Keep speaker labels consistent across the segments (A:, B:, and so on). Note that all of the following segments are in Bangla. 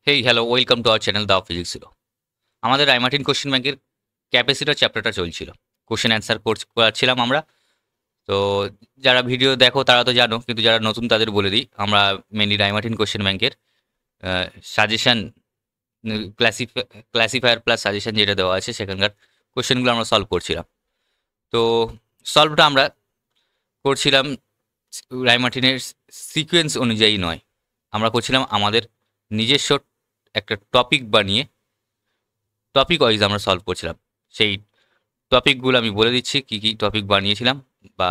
A: Hey hello welcome to our channel the physics zero. আমাদের রায়মার্টিন কোশ্চেন ব্যাংকের ক্যাপাসিটর চ্যাপ্টারটা চলছিল। কোশ্চেন অ্যান্সার করাচ্ছিলাম আমরা। তো যারা ভিডিও দেখো তারা তো জানো, কিন্তু যারা নতুন তাদের বলে দিই, আমরা মেনলি রায়মার্টিন কোশ্চেন ব্যাংকের সাজেশন ক্লাসিফায়ার প্লাস সাজেশন যেটা দেওয়া আছে সেখানকার কোশ্চেনগুলো আমরা সলভ করছিলাম। তো সলভটা আমরা করছিলাম রায়মার্টিনের সিকোয়েন্স অনুযায়ী নয়, আমরা করছিলাম আমাদের নিজস্ব একটা টপিক বানিয়ে টপিক ওয়াইজ আমরা সলভ করছিলাম। সেই টপিকগুলো আমি বলে দিচ্ছি কি কি টপিক বানিয়েছিলাম, বা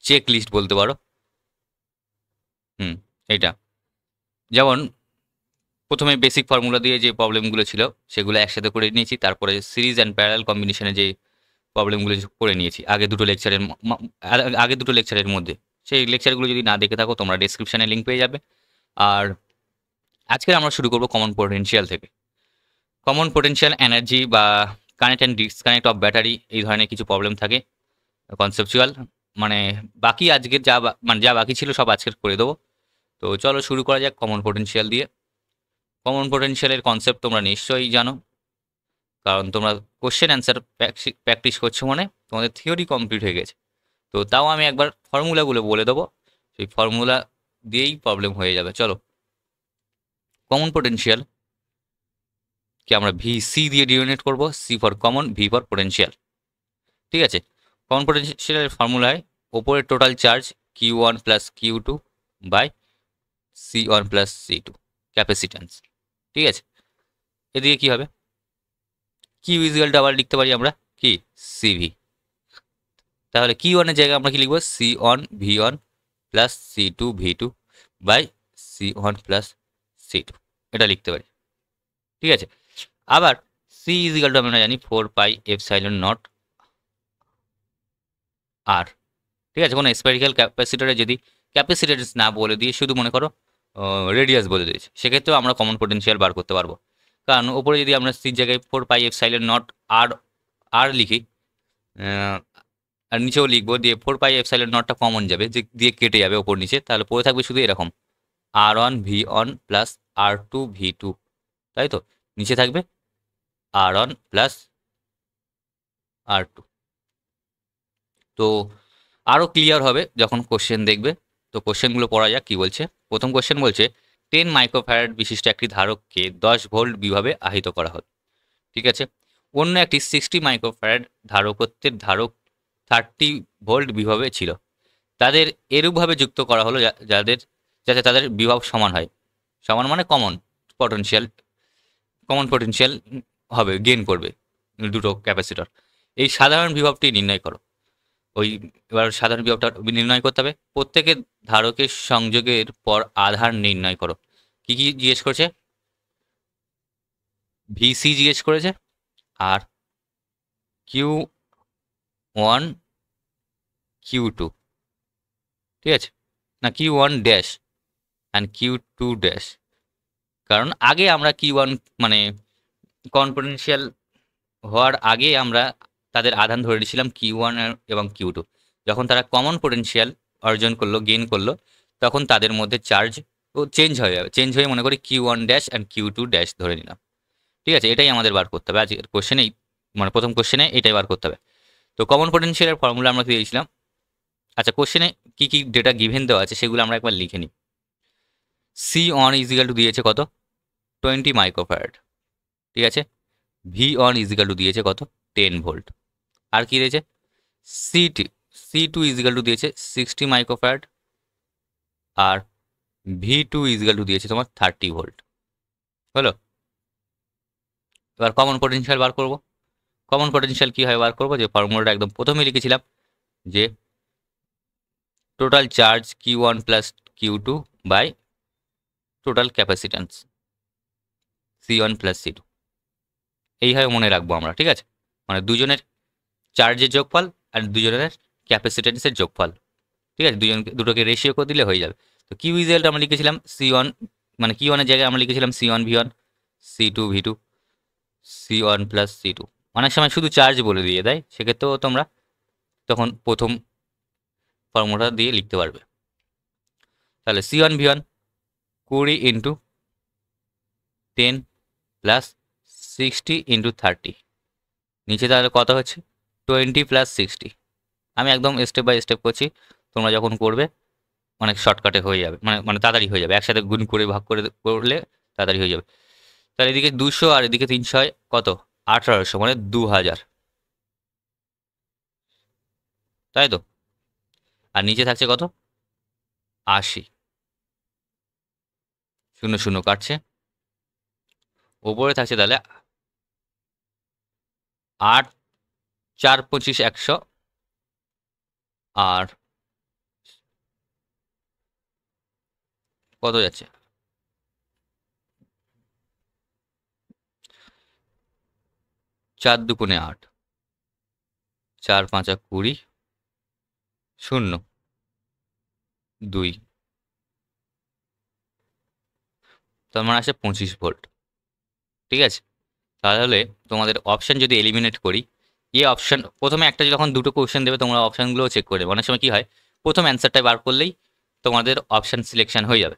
A: চেক লিস্ট বলতে পারো। হুম, এইটা যেমন প্রথমে বেসিক ফর্মুলা দিয়ে যে প্রবলেমগুলো ছিল সেগুলো একসাথে করে নিয়েছি, তারপরে সিরিজ অ্যান্ড প্যারালাল কম্বিনেশনে যে প্রবলেমগুলো করে নিয়েছি আগে দুটো লেকচারের মধ্যে। সেই লেকচারগুলো যদি না দেখে থাকো তোমরা ডেসক্রিপশনে লিঙ্ক পেয়ে যাবে। আর আজকে আমরা শুরু করবো কমন পোটেনশিয়াল থেকে। কমন পোটেনশিয়াল এনার্জি বা connect and disconnect of battery, এই ধরনের কিছু প্রবলেম থাকে কনসেপচুয়াল। মানে বাকি আজকের মানে যা বাকি ছিল সব আজকের করে দেবো। তো চলো শুরু করা যাক কমন পোটেনশিয়াল দিয়ে। কমন পোটেনশিয়ালের কনসেপ্ট তোমরা নিশ্চয়ই জানো, কারণ তোমরা কোশ্চেন অ্যান্সার প্র্যাকটিস করছো, মানে তোমাদের থিওরি কমপ্লিট হয়ে গেছে। তো তাও আমি একবার ফর্মুলাগুলো বলে দেবো, সেই ফর্মুলা দিয়েই প্রবলেম হয়ে যাবে। চলো, কমন পোটেনশিয়াল কে আমরা ভিসি দিয়ে ডিনোনেট করবো। C for common, V for potential. ঠিক আছে, কমন পোটেনশিয়ালের ফর্মুলায় ওপরের total charge Q one plus Q two by C one plus C two capacitance. ঠিক আছে, এদিকে কি হবে, কিউ ইজিক্যাল টু আবার লিখতে পারি আমরা কি সিভি। তাহলে কি ওয়ানের জায়গায় আমরা কি লিখবো, C one V one plus C two V two by C one plus C two, এটা লিখতে পারি। ঠিক আছে, আবার সি ইজিক্যাল টু আমরা জানি 4 পাই এপসাইলন নট আর। ঠিক আছে, কোনো স্প্যারিক্যাল ক্যাপাসিটরে যদি ক্যাপাসিটেন্স না বলে দিয়ে শুধু মনে করো রেডিয়াস বলে দিয়েছে, সেক্ষেত্রেও আমরা কমন পোটেনশিয়াল বার করতে পারবো। কারণ ওপরে যদি আমরা সির জায়গায় 4 পাই এপসাইলন নট আর আর লিখি, আহ, আর নিচেও লিখবো, দিয়ে 4 পাই এপসাইলন নটটা কমন যাবে, যে দিয়ে কেটে যাবে ওপর নিচে, তাহলে পড়ে থাকবে শুধু এরকম R1 V1 plus R2 V2, তাই তো। নিচে থাকবে R1 প্লাস R2। তো আরও ক্লিয়ার হবে যখন কোশ্চেন দেখবে। তো কোশ্চেনগুলো পড়া যাক কি বলছে। প্রথম কোশ্চেন বলছে 10 মাইক্রোফ্যারাড বিশিষ্ট একটি ধারককে 10 ভোল্ট বিভবে আহিত করা হয়। ঠিক আছে, অন্য একটি 60 মাইক্রোফ্যারাড ধারকত্বের ধারক 30 ভোল্ট বিভবে ছিল। তাদের এরূপভাবে যুক্ত করা হলো যাতে তাদের বিভব সমান হয়। সমান মানে কমন পটেনশিয়াল, কমন পটেনশিয়াল হবে, গেইন করবে দুটো ক্যাপাসিটর। এই সাধারণ বিভবটি নির্ণয় করো। ওই এবার সাধারণ বিভবটা নির্ণয় করতে হবে। প্রত্যেকের ধারকের সংযোগের পর আধার নির্ণয় করো। কি কি জিজ্ঞেস করেছে, ভিসি জিজ্ঞেস করেছে, আর কিউ ওয়ান কিউ টু। ঠিক আছে, না Q one dash and Q two dash. কারণ আগে আমরা কিউ ওয়ান মানে কনপোনেনশিয়াল হওয়ার আগে আমরা তাদের আধান ধরে নিয়েছিলাম কিউ ওয়ান এবং কিউ টু। যখন তারা কমন পোটেনশিয়াল অর্জন করলো, গেইন করলো, তখন তাদের মধ্যে চার্জ ও চেঞ্জ হয়ে যাবে। চেঞ্জ হয়ে মনে করি Q one dash and Q two dash ধরে নিলাম। ঠিক আছে, এটাই আমাদের বার করতে হবে আজকের কোশ্চেনেই, মানে প্রথম কোশ্চেনে এটাই বার করতে হবে। তো কমন পোটেনশিয়ালের ফর্মুলা আমরা দিয়েছিলাম। আচ্ছা, কোশ্চেনে কি কি ডেটা গিভেন দেওয়া আছে সেগুলো আমরা একবার লিখে নিই। সি অন ইজিক্যাল টু দিয়েছে কত, 20 মাইক্রোফ্যারাড। ঠিক আছে, ভি অন ইজিক্যাল টু দিয়েছে কত, 10 ভোল্ট। আর কি দিয়েছে, C two C two equal to দিয়েছে 60 মাইক্রোফ্যারাড, আর ভি টু ইজিক্যাল টু দিয়েছে তোমার 30 ভোল্ট। হলো, এবার কমন পোটেনশিয়াল বার করব। কমন পোটেনশিয়াল কীভাবে বার করবো, যে ফর্মুলাটা একদম প্রথমে লিখেছিলাম, যে total charge Q one plus Q two by total capacitance C one plus C two, এইভাবে মনে রাখবো আমরা। ঠিক আছে, মানে দুজনের চার্জের যোগফল আর দুজনের ক্যাপাসিট্যান্সের যোগফল। ঠিক আছে, দুটোকে রেশিও করে দিলে হয়ে যাবে। তো কিউ ইজিক্যাল আমরা লিখেছিলাম সি ওয়ান, মানে কিউ ওয়ানের জায়গায় আমরা লিখেছিলাম C one V one, C two V two, C one plus C two. অনেক সময় শুধু চার্জ বলে দিয়ে দেয়, সেক্ষেত্রেও তোমরা তখন প্রথম ফর্মুলা দিয়ে লিখতে পারবে। তাহলে C one V one 20 into 10 plus 60 into 30, নিচে তাহলে কত হচ্ছে 20 প্লাস 60। আমি একদম স্টেপ বাই স্টেপ করছি, তোমরা যখন করবে অনেক শর্টকাটে হয়ে যাবে, মানে মানে তাড়াতাড়ি হয়ে যাবে, একসাথে গুণ করে ভাগ করে করলে তাড়াতাড়ি হয়ে যাবে। তাহলে এদিকে 200 আর এদিকে 300 হয় কত 1800, মানে 2000, তাই তো। আর নিচে থাকছে কত 80, শূন্য শূন্য কাটছে, ওপরে থাকছে তাহলে 8 4 25 100, আর কত যাচ্ছে 4 দুগুণে 8, 4 5 20, 0 2, তার মানে আসে 25 ভোল্ট। ঠিক আছে, তাহলে তোমাদের অপশন যদি এলিমিনেট করি, এই অপশন প্রথমে একটা যখন দুটো কোশ্চেন দেবে তোমরা অপশানগুলোও চেক করে দেবে। অনেক সময় কী হয়, প্রথম অ্যান্সারটা বার করলেই তোমাদের অপশান সিলেকশন হয়ে যাবে।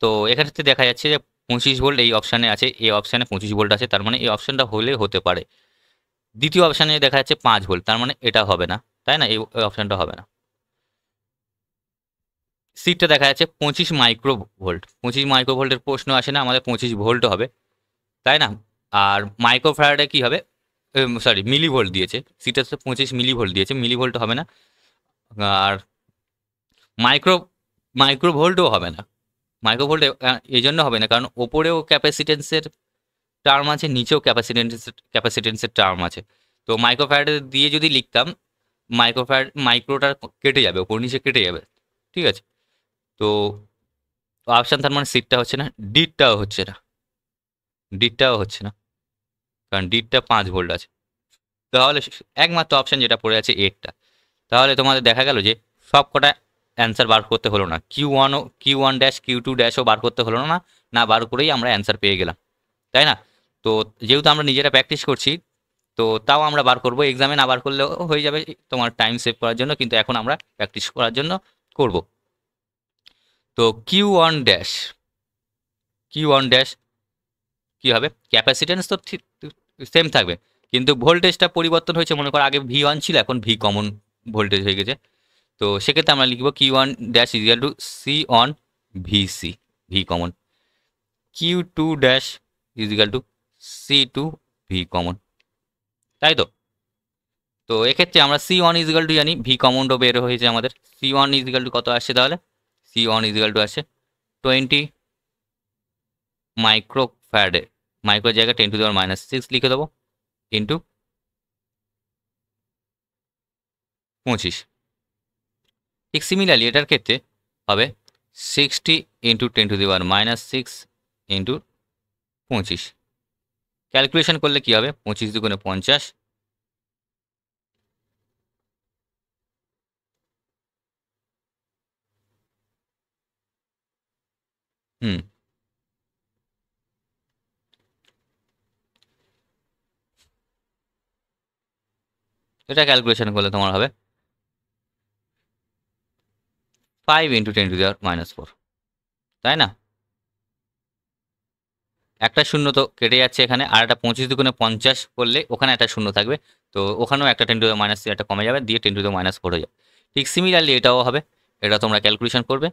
A: তো এখানে দেখা যাচ্ছে যে 25 ভোল্ট এই অপশানে আছে, এই অপশানে 25 ভোল্ট আছে, তার মানে এই অপশানটা হলে হতে পারে। দ্বিতীয় অপশানে দেখা যাচ্ছে 5 ভোল্ট, তার মানে এটা হবে না, তাই না, এই অপশানটা হবে না। সিটটা দেখা যাচ্ছে 25 মাইক্রো ভোল্ট, 25 মাইক্রো ভোল্টের প্রশ্ন আসে না, আমাদের 25 ভোল্ট হবে, তাই না। আর মাইক্রো ফ্যারাডে কী হবে, সরি মিলি ভোল্ট দিয়েছে, সিটটা 25 মিলি ভোল্ট দিয়েছে, মিলি ভোল্ট হবে না। আর মাইক্রো মাইক্রো ভোল্টও হবে না, মাইক্রো ভোল্ট এই জন্য হবে না কারণ ওপরেও ক্যাপাসিটেন্সের টার্ম আছে, নিচেও ক্যাপাসিটেন্সের টার্ম আছে। তো মাইক্রো ফ্যারাডে দিয়ে যদি লিখতাম, মাইক্রোটা কেটে যাবে, ওপর নিচে কেটে যাবে, ঠিক আছে। তো অপশান তার মানে সিটটা হচ্ছে না, ডিটটাও হচ্ছে না, ডিটটাও হচ্ছে না, কারণ ডিটটা 5 ভোল্ট আছে। তাহলে একমাত্র অপশান যেটা পড়ে আছে এরটা। তাহলে তোমাদের দেখা গেল যে সব কটা অ্যান্সার বার করতে হলো না, Q1 ড্যাশ Q2 ড্যাশও বার করতে হলো না, না বার করেই আমরা অ্যান্সার পেয়ে গেলাম, তাই না। তো যেহেতু আমরা নিজেরা প্র্যাকটিস করছি, তো তাও আমরা বার করবো, এক্সামে না বার করলেও হয়ে যাবে তোমার টাইম সেভ করার জন্য, কিন্তু এখন আমরা প্র্যাকটিস করার জন্য করব। তো Q1 ড্যাশ কী হবে, ক্যাপাসিটেন্স তো সেম থাকবে, কিন্তু ভোল্টেজটা পরিবর্তন হয়েছে, মনে করো আগে V1 ছিল, এখন ভি কমন ভোল্টেজ হয়ে গেছে। তো সেক্ষেত্রে আমরা লিখব Q1 dash equal to C1 VC, V common. Q2 dash equal to C2 V common, তাই তো। তো এক্ষেত্রে আমরা C1 ইজিক্যাল টু জানি, ভি কমনও বের হয়েছে আমাদের। C1 ইজিক্যাল টু কত আসছে তাহলে, C1 ইজিক্যাল টু আসছে 20 মাইক্রো ফ্যারাডে, মাইক্রো জায়গায় 10⁻⁶ লিখে দেবো, ইন্টু 25। ঠিক সিমিলারলি এটার ক্ষেত্রে হবে 60 ইন্টু 10⁻⁶ ইন্টু 25। ক্যালকুলেশন করলে কী হবে, 25 দুগুণে 50, হুম, এটা ক্যালকুলেশন করলে তোমার হবে 5 ইন্টু 10⁻⁴, তাই না। একটা শূন্য তো কেটে যাচ্ছে এখানে, আর একটা 25 দুগুণে 50 করলে ওখানে একটা শূন্য থাকবে, তো ওখানেও একটা 10⁻³ একটা কমে যাবে, দিয়ে 10⁻⁴ হয়ে যাবে। ঠিক সিমিলারলি এটাও হবে, এটা তোমরা ক্যালকুলেশন করবে,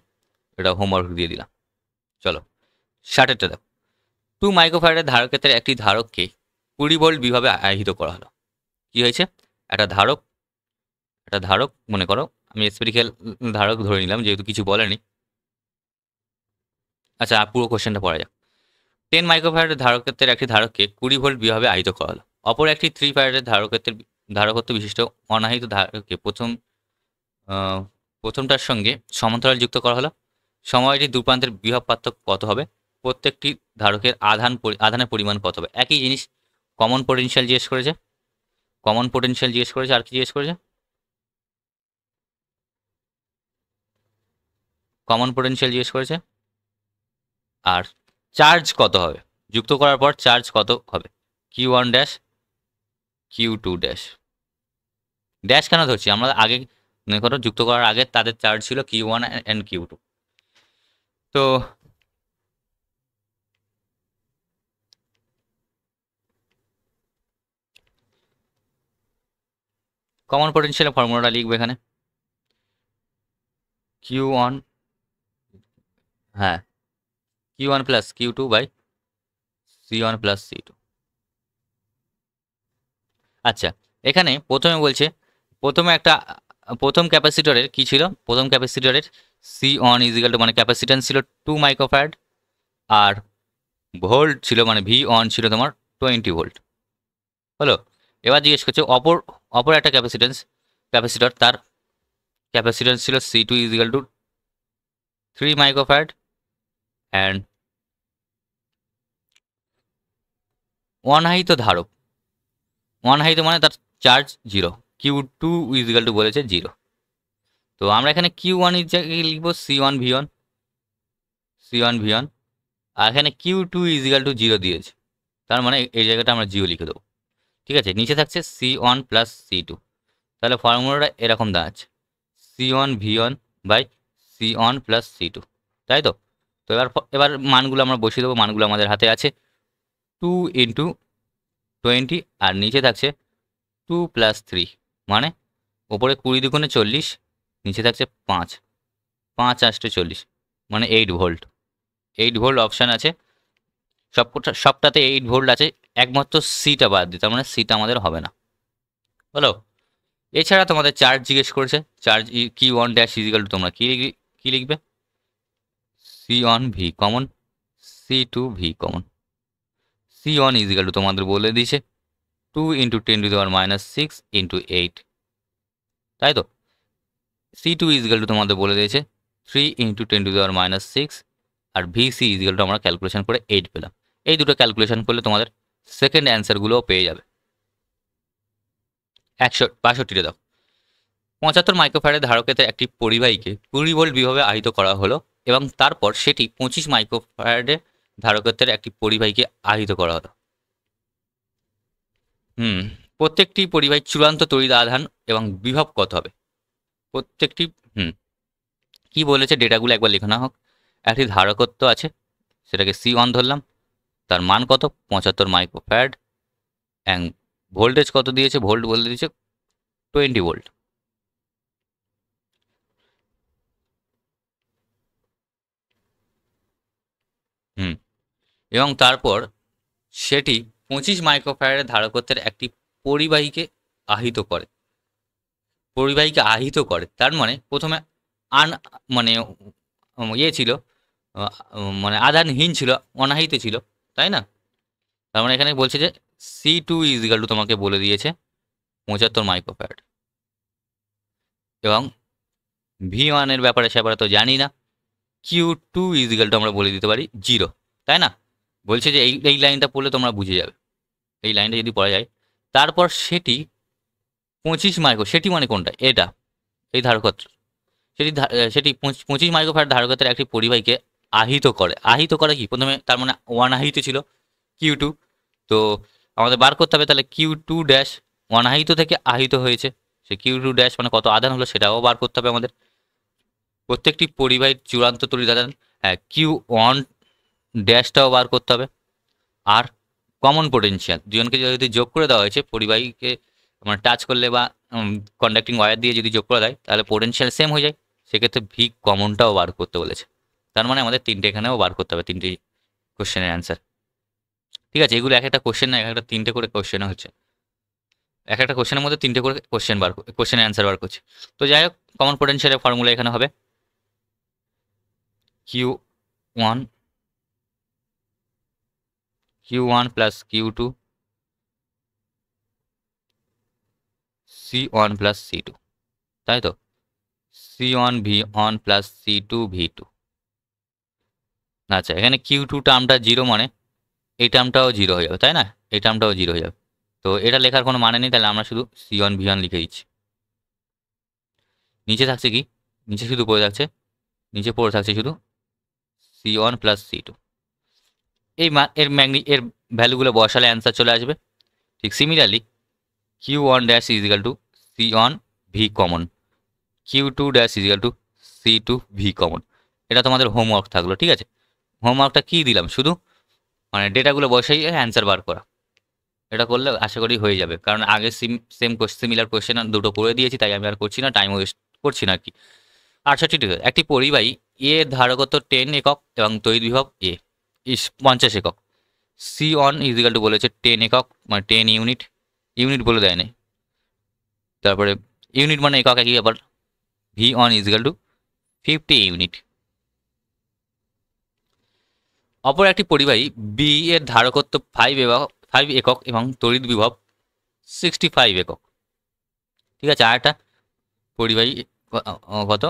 A: এটা হোমওয়ার্ক দিয়ে দিলাম। চলো 60টা দেখো, 2 মাইক্রোফ্যারাডের ধারকের একটি ধারককে 20 ভোল্ট বিভাবে আহিত করা হলো। কি হয়েছে, একটা ধারক মনে করো, আমি স্পেরিক্যাল ধারক ধরে নিলাম যেহেতু কিছু বলেনি। আচ্ছা পুরো কোশ্চেনটা পড়া যাক। 10 মাইক্রোফ্যারাডের ধারকত্বের একটি ধারককে 20 ভোল্ট বিভাবে আহিত করা হলো। অপর একটি 3 ফ্যারাডের ধারকত্ব বিশিষ্ট অনাহিত ধারককে প্রথমটার সঙ্গে সমান্তরাল যুক্ত করা হলো। সময়টি দুপ্রান্তের বিভব পার্থক্য কত হবে, প্রত্যেকটি ধারকের আধানের পরিমাণ কত হবে। একই জিনিস, কমন পোটেনশিয়াল জিজ্ঞেস করেছে, আর কি জিজ্ঞেস করেছে, কমন পোটেনশিয়াল জিজ্ঞেস করেছে, আর চার্জ কত হবে, যুক্ত করার পর চার্জ কত হবে। Q1 dash Q2 dash, dash কেন ধরছি, আমরা আগে মনে করো যুক্ত করার আগে তাদের চার্জ ছিল Q1 অ্যান্ড Q2। তো কমন পোটেনশিয়ালের ফর্মুলাটা লিখবে এখানে Q1, হ্যাঁ, Q1 plus Q2 by C1 plus C2। আচ্ছা, এখানে প্রথমে বলছে প্রথম ক্যাপাসিটরের কি ছিল, প্রথম ক্যাপাসিটরের C1 ইজিক্যাল টু মানে ক্যাপাসিট্যান্স ছিল 2 মাইক্রোফ্যারাড, আর ভোল্ট ছিল মানে V1 ছিল তোমার 20 ভোল্ট। হলো, এবার জিজ্ঞেস করছে অপর একটা ক্যাপাসিটর, তার ক্যাপাসিট্যান্স ছিল C2 equal to 3 microfarad and অনাহিত ধারক, অনাহিত মানে তার চার্জ 0, Q2 ইজিক্যাল টু বলেছে 0। তো আমরা এখানে Q1 এর জায়গায় লিখবো C1 V1, আর এখানে Q2 ইজিক্যাল টু 0 দিয়েছে, তার মানে এই জায়গাটা আমরা 0 লিখে দেবো। ঠিক আছে, নিচে থাকছে C1 প্লাস C2, তাহলে ফর্মুলাটা এরকম দাঁড়াচ্ছে C1V1 by C1 plus C2, তাই তো। তো এবার মানগুলো আমরা বসিয়ে দেবো, মানগুলো আমাদের হাতে আছে 2 ইন্টু 20, আর নিচে থাকছে 2 প্লাস 3, মানে ওপরে 20 দুগুণে 40, নিচে থাকছে 5, 5 8 40, মানে 8 ভোল্ট। 8 ভোল্ট অপশান আছে, সবটাতে 8 ভোল্ট আছে, একমাত্র সিটা বাদ দিই, তার মানে সিটা আমাদের হবে না। হলো, এছাড়া তোমাদের চার্জ জিজ্ঞেস করেছে, charge Q1 dash equal two তোমরা কি লিখবে, C1V common, C2V common. C1 equal two তোমাদের বলে দিয়েছে 2 ইন্টু 10⁻⁶ ইন্টু 8, তাই তো। C2 ইজিক্যাল টু তোমাদের বলে দিয়েছে 3 into 10⁻⁶, R VC is equal to আমরা ক্যালকুলেশন করে 8 পেলাম। এই দুটো ক্যালকুলেশন করলে তোমাদের সেকেন্ড অ্যান্সারগুলোও পেয়ে যাবে। 162 দাও। 75 মাইক্রোফ্যারাডের ধারকের একটি পরিবাহীকে 20 ভোল্ট বিভবে আহিত করা হলো, এবং তারপর সেটি 25 মাইক্রোফ্যারাডের ধারকত্বের একটি পরিবাহীকে আহিত করা হলো। প্রত্যেকটি পরিবাহীর চূড়ান্ত তড়িৎ আধান এবং বিভব কত হবে? প্রত্যেকটি কি বলেছে ডেটাগুলো একবার লেখানো হোক। একটি ধারকত্ব আছে, সেটাকে C1 ধরলাম, তার মান কত 75 মাইক্রোফ্যারাড, অ্যান্ড ভোল্টেজ কত দিয়েছে, ভোল্ট বলে দিয়েছে 20 ভোল্ট। এবং তারপর সেটি 25 মাইক্রোফ্যারাডের ধারকত্বের একটি পরিবাহীকে আহিত করে। তার মানে প্রথমে মানে ছিল, মানে আধানহীন ছিল, অনাহিত ছিল, তাই না। তার মানে এখানে বলছে যে C2 ইজিক্যাল টু তোমাকে বলে দিয়েছে 75 মাইক্রোফ্যারাড, এবং V1 এর ব্যাপারে তো জানি না, Q2 ইজিক্যাল টু আমরা বলে দিতে পারি 0, তাই না। বলছে যে এই লাইনটা পড়লে তোমরা বুঝে যাবে, এই লাইনটা যদি পড়া যায়, তারপর সেটি 25 মাইক্রো, সেটি মানে কোনটা, এটা এই ধারকত্ব, সেটি 25 মাইক্রোফ্যারাড ধারকত্বের একটি পরিবাহীকে আহিত করে কি, প্রথমে তার মানে অনাহিত ছিল Q2, তো আমাদের বার করতে হবে তাহলে Q2 ড্যাশ অনাহিত থেকে আহিত হয়েছে, সে Q2 ড্যাশ মানে কত আধান হলো সেটাও বার করতে হবে আমাদের। প্রত্যেকটি পরিবাহীর চূড়ান্ত তড়িৎ আধান Q1 ড্যাশটাও বার করতে হবে, আর কমন পোটেনশিয়াল দুজনকে যদি যোগ করে দেওয়া হয়েছে, পরিবাহীকে মানে টাচ করলে বা কন্ডাক্টিং ওয়্যার দিয়ে যদি যোগ করে দেয়, তাহলে পোটেনশিয়াল সেম হয়ে যায়, সেক্ষেত্রে ভি কমনটাও বার করতে বলেছে। তার মানে আমাদের তিনটে এখানেও বার করতে হবে, তিনটি কোশ্চেনের অ্যান্সার। ঠিক আছে, এগুলো এক একটা কোশ্চেন না, এক একটা তিনটে করে কোশ্চেন হচ্ছে, এক একটা কোশ্চেনের মধ্যে তিনটে করে কোশ্চেনের অ্যান্সার বার করছে। তো যাই হোক, কমন পোটেনশিয়ালের ফর্মুলা এখানে হবে Q1 plus Q2 C1 plus C2, তাই তো। C1V1 plus C2V2। আচ্ছা, এখানে Q2 টার্মটা 0, মানে এই টার্মটাও 0 হয়ে যাবে, তাই না, এই টার্মটাও 0 হয়ে যাবে। তো এটা লেখার কোনো মানে নেই, তাহলে আমরা শুধু C1V1 লিখে দিচ্ছি। নিচে থাকছে কি, নিচে পড়ে থাকছে শুধু C1 প্লাস C2। এর ভ্যালুগুলো বসালে অ্যান্সার চলে আসবে। ঠিক similarly Q1 dash equal to C1V common, Q2 dash equal to C2V common. এটা তোমাদের হোমওয়ার্ক থাকলো, ঠিক আছে। হোমওয়ার্কটা কি দিলাম, শুধু মানে ডেটাগুলো বসাই অ্যান্সার বার করা।
B: এটা করলে আশা করি হয়ে যাবে, কারণ আগে সেম সিমিলার কোশ্চেন দুটো করে দিয়েছি, তাই আমি আর করছি না, টাইম ওয়েস্ট করছি না আর কি। 68 ঠিক আছে। একটি পরিবাহী এ ধারকত্ব 10 একক এবং তড়িৎ বিভব এ 50 একক। সি অন ইজিক্যাল টু বলেছে 10 একক মানে 10 ইউনিট, ইউনিট বলে দেয় নাই। তারপরে ইউনিট মানে একক একই ব্যাপার। V one equal to 50 unit. অপর একটি পরিবাহী বি এর ধারকত্ব 5 একক এবং তড়িৎ বিভব 65 একক। ঠিক আছে। আর একটা পরিবাহী কত,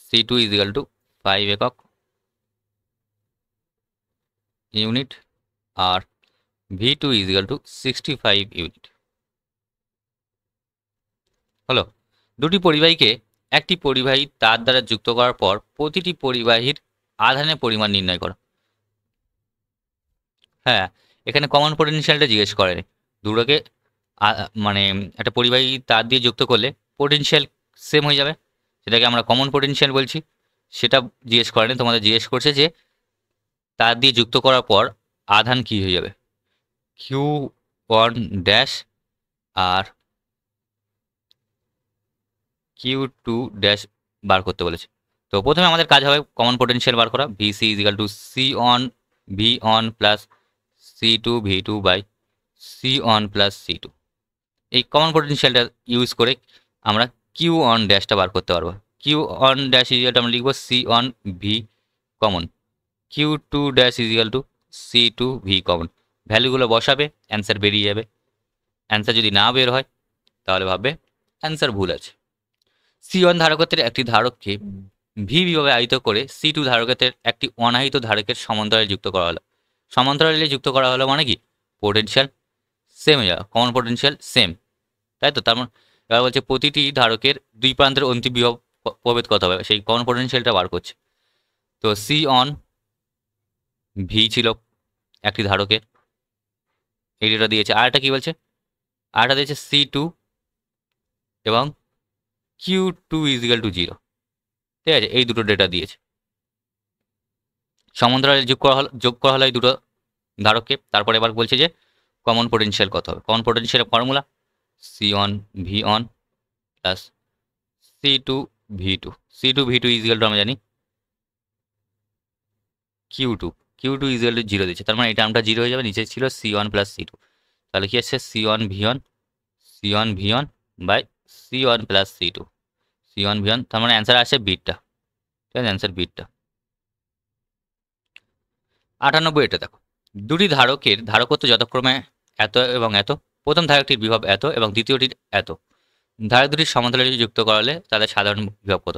B: সি টু ইজিক্যাল টু 5 একক ইউনিট আর V two equal to 65 unit. হলো। দুটি পরিবাহীকে একটি পরিবাহী তার দ্বারা যুক্ত করার পর প্রতিটি পরিবাহীর আধানের পরিমাণ নির্ণয় করো। হ্যাঁ, এখানে কমন পোটেনশিয়ালটা জিজ্ঞেস করেনি। দুটোকে মানে একটা পরিবাহী তার দিয়ে যুক্ত করলে পোটেনশিয়াল সেম হয়ে যাবে, সেটাকে আমরা কমন পোটেনশিয়াল বলছি। সেটা জিজ্ঞেস করেনি, তোমাদের জিজ্ঞেস করছে যে তার দিয়ে যুক্ত করার পর আধান কি হয়ে যাবে, কিউ ওয়ান ড্যাশ আর কিউ টু ড্যাশ বার করতে বলেছে। তো প্রথমে আমাদের কাজ হবে কমন পোটেনশিয়াল বার করা। V C equal to C one V one plus C two V two by C one plus C two. এই কমন পোটেনশিয়ালটা ইউজ করে আমরা কিউ অন ড্যাশটা বার করতে পারবো। Q one dash equal to আমরা লিখবো C one V common, Q two dash equal to C two V common. ভ্যালুগুলো বসাবে, অ্যান্সার বেরিয়ে যাবে। অ্যান্সার যদি না বের হয় তাহলে ভাববে অ্যান্সার ভুল আছে। সি ওয়ান ধারকত্বের একটি ধারককে ভি বিভাবে আহিত করে সি টু ধারকত্বের একটি অনাহিত ধারকের সমান্তরালে যুক্ত করা হলো। সমান্তরালে যুক্ত করা হলো মানে কি, পোটেনশিয়াল সেম হয়ে যাবে, কমন পোটেনশিয়াল সেম, তাই তো। তার মানে এবার বলছে প্রতিটি ধারকের দুই প্রান্তের অন্তিম বিভব প্রভেদ কত হবে, সেই কমন পোটেনশিয়ালটা বার করছে। তো সি অন ভি ছিল একটি ধারকের, এই ডেটা দিয়েছে। আর একটা কি বলছে, আর একটা দিয়েছে সি টু এবং কিউ টু ইজিক্যাল টু 0। ঠিক আছে, এই দুটো ডেটা দিয়েছে। সমান্তরালে যোগ করা হলো এই দুটো ধারককে। তারপরে এবার বলছে যে কমন পোটেনশিয়াল কত হবে। কমন পোটেনশিয়ালের formula C one V one plus C two V two. C two V two equal to আমরা জানি Q two, Q two equal to 0 দিচ্ছে, তার মানে এই টার্মটা 0 হয়ে যাবে। নিচে ছিল C one plus C two, তাহলে কি আসছে C one V one, C one V one by C one plus C two, C one V one. তার মানে অ্যান্সার আসছে বিটটা। ঠিক আছে, অ্যান্সার বিটটা। 98 এটা দেখো, দুটি ধারকের ধারকত্ব যথাক্রমে এত এবং এত। প্রথম ধারকটির বিভব এত এবং দ্বিতীয়টির এত। ধারক দুটির সমান্তরালে যুক্ত করালে তাদের সাধারণ বিভব কত।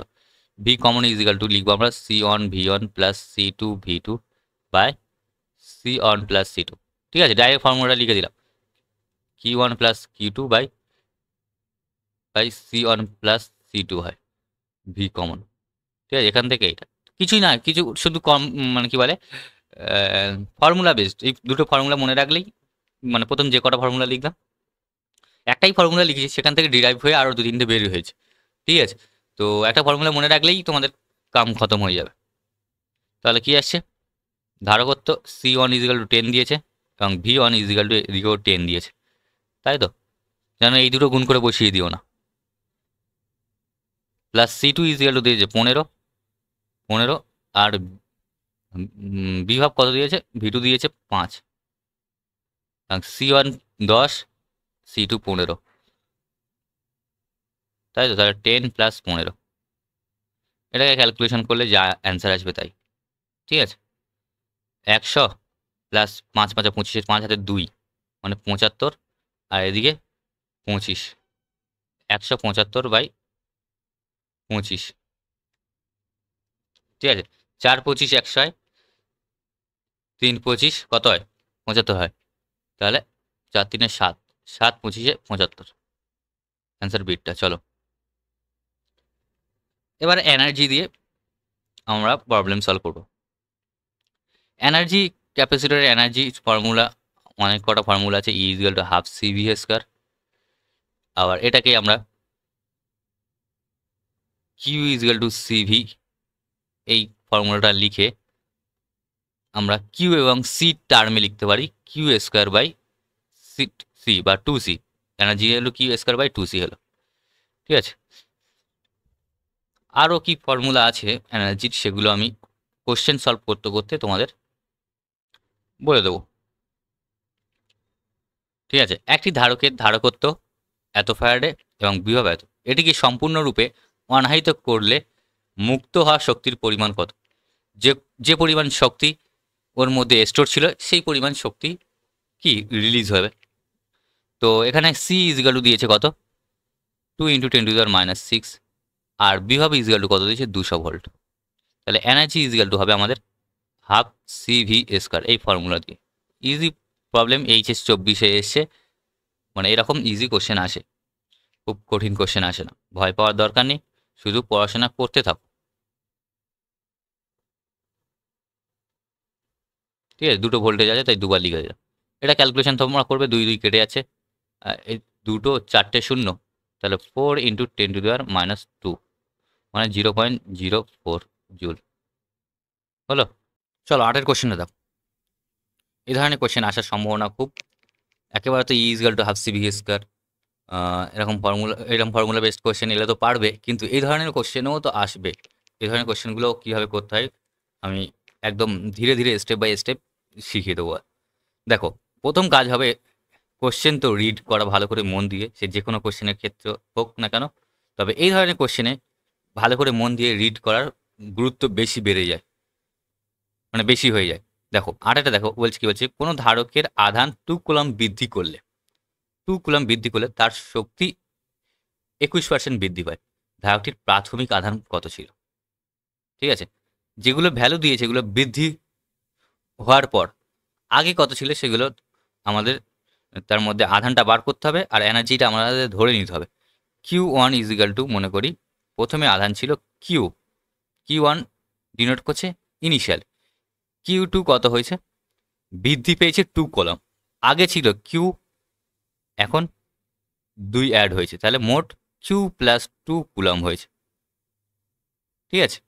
B: ভি কমন ইজিক্যাল টু লিখবো আমরা C one V one plus C two V two by C one plus C two. ঠিক আছে, ডাইরেক্ট ফর্মুলাটা লিখে দিলাম, Q one plus Q two by by C one plus C two হয় ভি কমন। ঠিক আছে, এখান থেকে এটা কিছুই না, কিছু শুধু কম মানে কি বলে ফর্মুলা বেসড। এই দুটো ফর্মুলা মনে রাখলেই, মানে প্রথম যে কটা ফর্মুলা লিখলাম একটাই ফর্মুলা লিখেছি, সেখান থেকে ডিরাইভ হয়ে আরও দু তিনটে বের হয়েছে। ঠিক আছে, তো একটা ফর্মুলা মনে রাখলেই তোমাদের কাম খতম হয়ে যাবে। তাহলে কি আসছে, ধারকত্ব সি ওয়ান ইজিক্যাল টু 10 দিয়েছে এবং ভি ওয়ান ইজিক্যাল টু এদিকেও 10 দিয়েছে, তাই তো। যেন এই দুটো গুণ করে বসিয়ে দিও না। Plus C two equal to দিয়েছে 15 আর বিভব কত দিয়েছে, ভি টু দিয়েছে 5, সি ওয়ান 10, সি টু 15, তাই তো। তাহলে 10 প্লাস 15, এটাকে ক্যালকুলেশন করলে যা অ্যান্সার আসবে তাই। ঠিক আছে, 100 প্লাস 5 5 25, 5 হাতে 2 মানে 75, আর এদিকে 25, 175 বাই 25। ঠিক আছে, 4 25 100 হয়, 3 25 কত হয়, 75 হয়। তাহলে 4 3 7, 7 25 75, অ্যান্সার বিটটা। চলো এবার এনার্জি দিয়ে আমরা প্রবলেম সলভ করব। এনার্জি, ক্যাপাসিটরের এনার্জি ফর্মুলা অনেক কটা ফর্মুলা আছে, E equal to half C V square. আবার এটাকে আমরা Q equal to C V, এই ফর্মুলাটা লিখে আমরা কিউ এবং সি টার্মে লিখতে পারি Q square by
A: C C বা 2c, এনার্জি হলো কিউ স্কোয়ার বাই 2c হলো। ঠিক আছে, আরও কি ফর্মুলা আছে এনার্জির সেগুলো আমি কোশ্চেন সলভ করতে করতে তোমাদের বলে দেবো। ঠিক আছে, একটি ধারকের ধারকত্ব এত ফ্যারাডে এবং বিভব এত, এটিকে সম্পূর্ণরূপে অনাহিত করলে মুক্ত হওয়া শক্তির পরিমাণ কত? যে যে পরিমাণ শক্তি ওর মধ্যে স্টোর ছিল সেই পরিমাণ শক্তি কি রিলিজ হবে। তো এখানে সি ইজিক্যাল টু দিয়েছে কত, 2 × 10⁻⁶, আর বিভব ইজিক্যাল টু কত দিয়েছে, 200 ভোল্ট। তাহলে এনার্জি ইজিক্যাল টু হবে আমাদের হাফ CV স্কোয়ার, এই ফর্মুলা দিয়ে। ইজি প্রবলেম HS 24-এ এসছে, মানে এরকম ইজি কোশ্চেন আসে, খুব কঠিন কোশ্চেন আসে না, ভয় পাওয়ার দরকার নেই, শুধু পড়াশোনা করতে থাকো। ঠিক আছে, 2টো ভোল্টেজ আছে তাই দুবার লিখে দিলাম। এটা ক্যালকুলেশন তোমরা করবে, 2 2 কেটে যাচ্ছে, এই 2টো 4টে শূন্য, তাহলে 4 × 10⁻², মানে 0.04 জুল হলো। চলো 8-এর কোশ্চেনে দাও। এই ধরনের কোশ্চেন আসার সম্ভাবনা খুব, একেবারে তো equal to half CV square, এরকম ফর্মুলা বেসড কোশ্চেন এলে তো পারবে, কিন্তু এই ধরনের কোশ্চেনও তো আসবে। এই ধরনের কোশ্চেনগুলো কীভাবে করতে হয় আমি একদম ধীরে ধীরে স্টেপ বাই স্টেপ শিখিয়ে দেবো। দেখো, প্রথম কাজ হবে কোশ্চেন তো রিড করা ভালো করে মন দিয়ে, সে যে কোনো কোশ্চেনের ক্ষেত্রে হোক না কেন, তবে এই ধরনের কোশ্চেনে ভালো করে মন দিয়ে রিড করার গুরুত্ব বেশি বেড়ে যায়, মানে বেশি হয়ে যায়। দেখো 8টা দেখো বলছে, কি বলছে, কোনো ধারকের আধান 2 কুলম্ব বৃদ্ধি করলে, 2 কুলম্ব বৃদ্ধি করলে তার শক্তি 21% বৃদ্ধি পায়। ধারকটির প্রাথমিক আধান কত ছিল? ঠিক আছে, যেগুলো ভ্যালু দিয়েছে এগুলো বৃদ্ধি হওয়ার পর আগে কত ছিল সেগুলো আমাদের তার মধ্যে আধানটা বার করতে হবে, আর এনার্জিটা আমাদের ধরে নিতে হবে। Q1 ইজিক্যাল টু, মনে করি প্রথমে আধান ছিল Q1 ডিনোট করছে ইনিশিয়াল, Q2 কত হয়েছে, বৃদ্ধি পেয়েছে 2 কলাম, আগে ছিল Q, এখন 2 অ্যাড হয়েছে, তাহলে মোট Q + 2 কুলম হয়েছে। ঠিক আছে,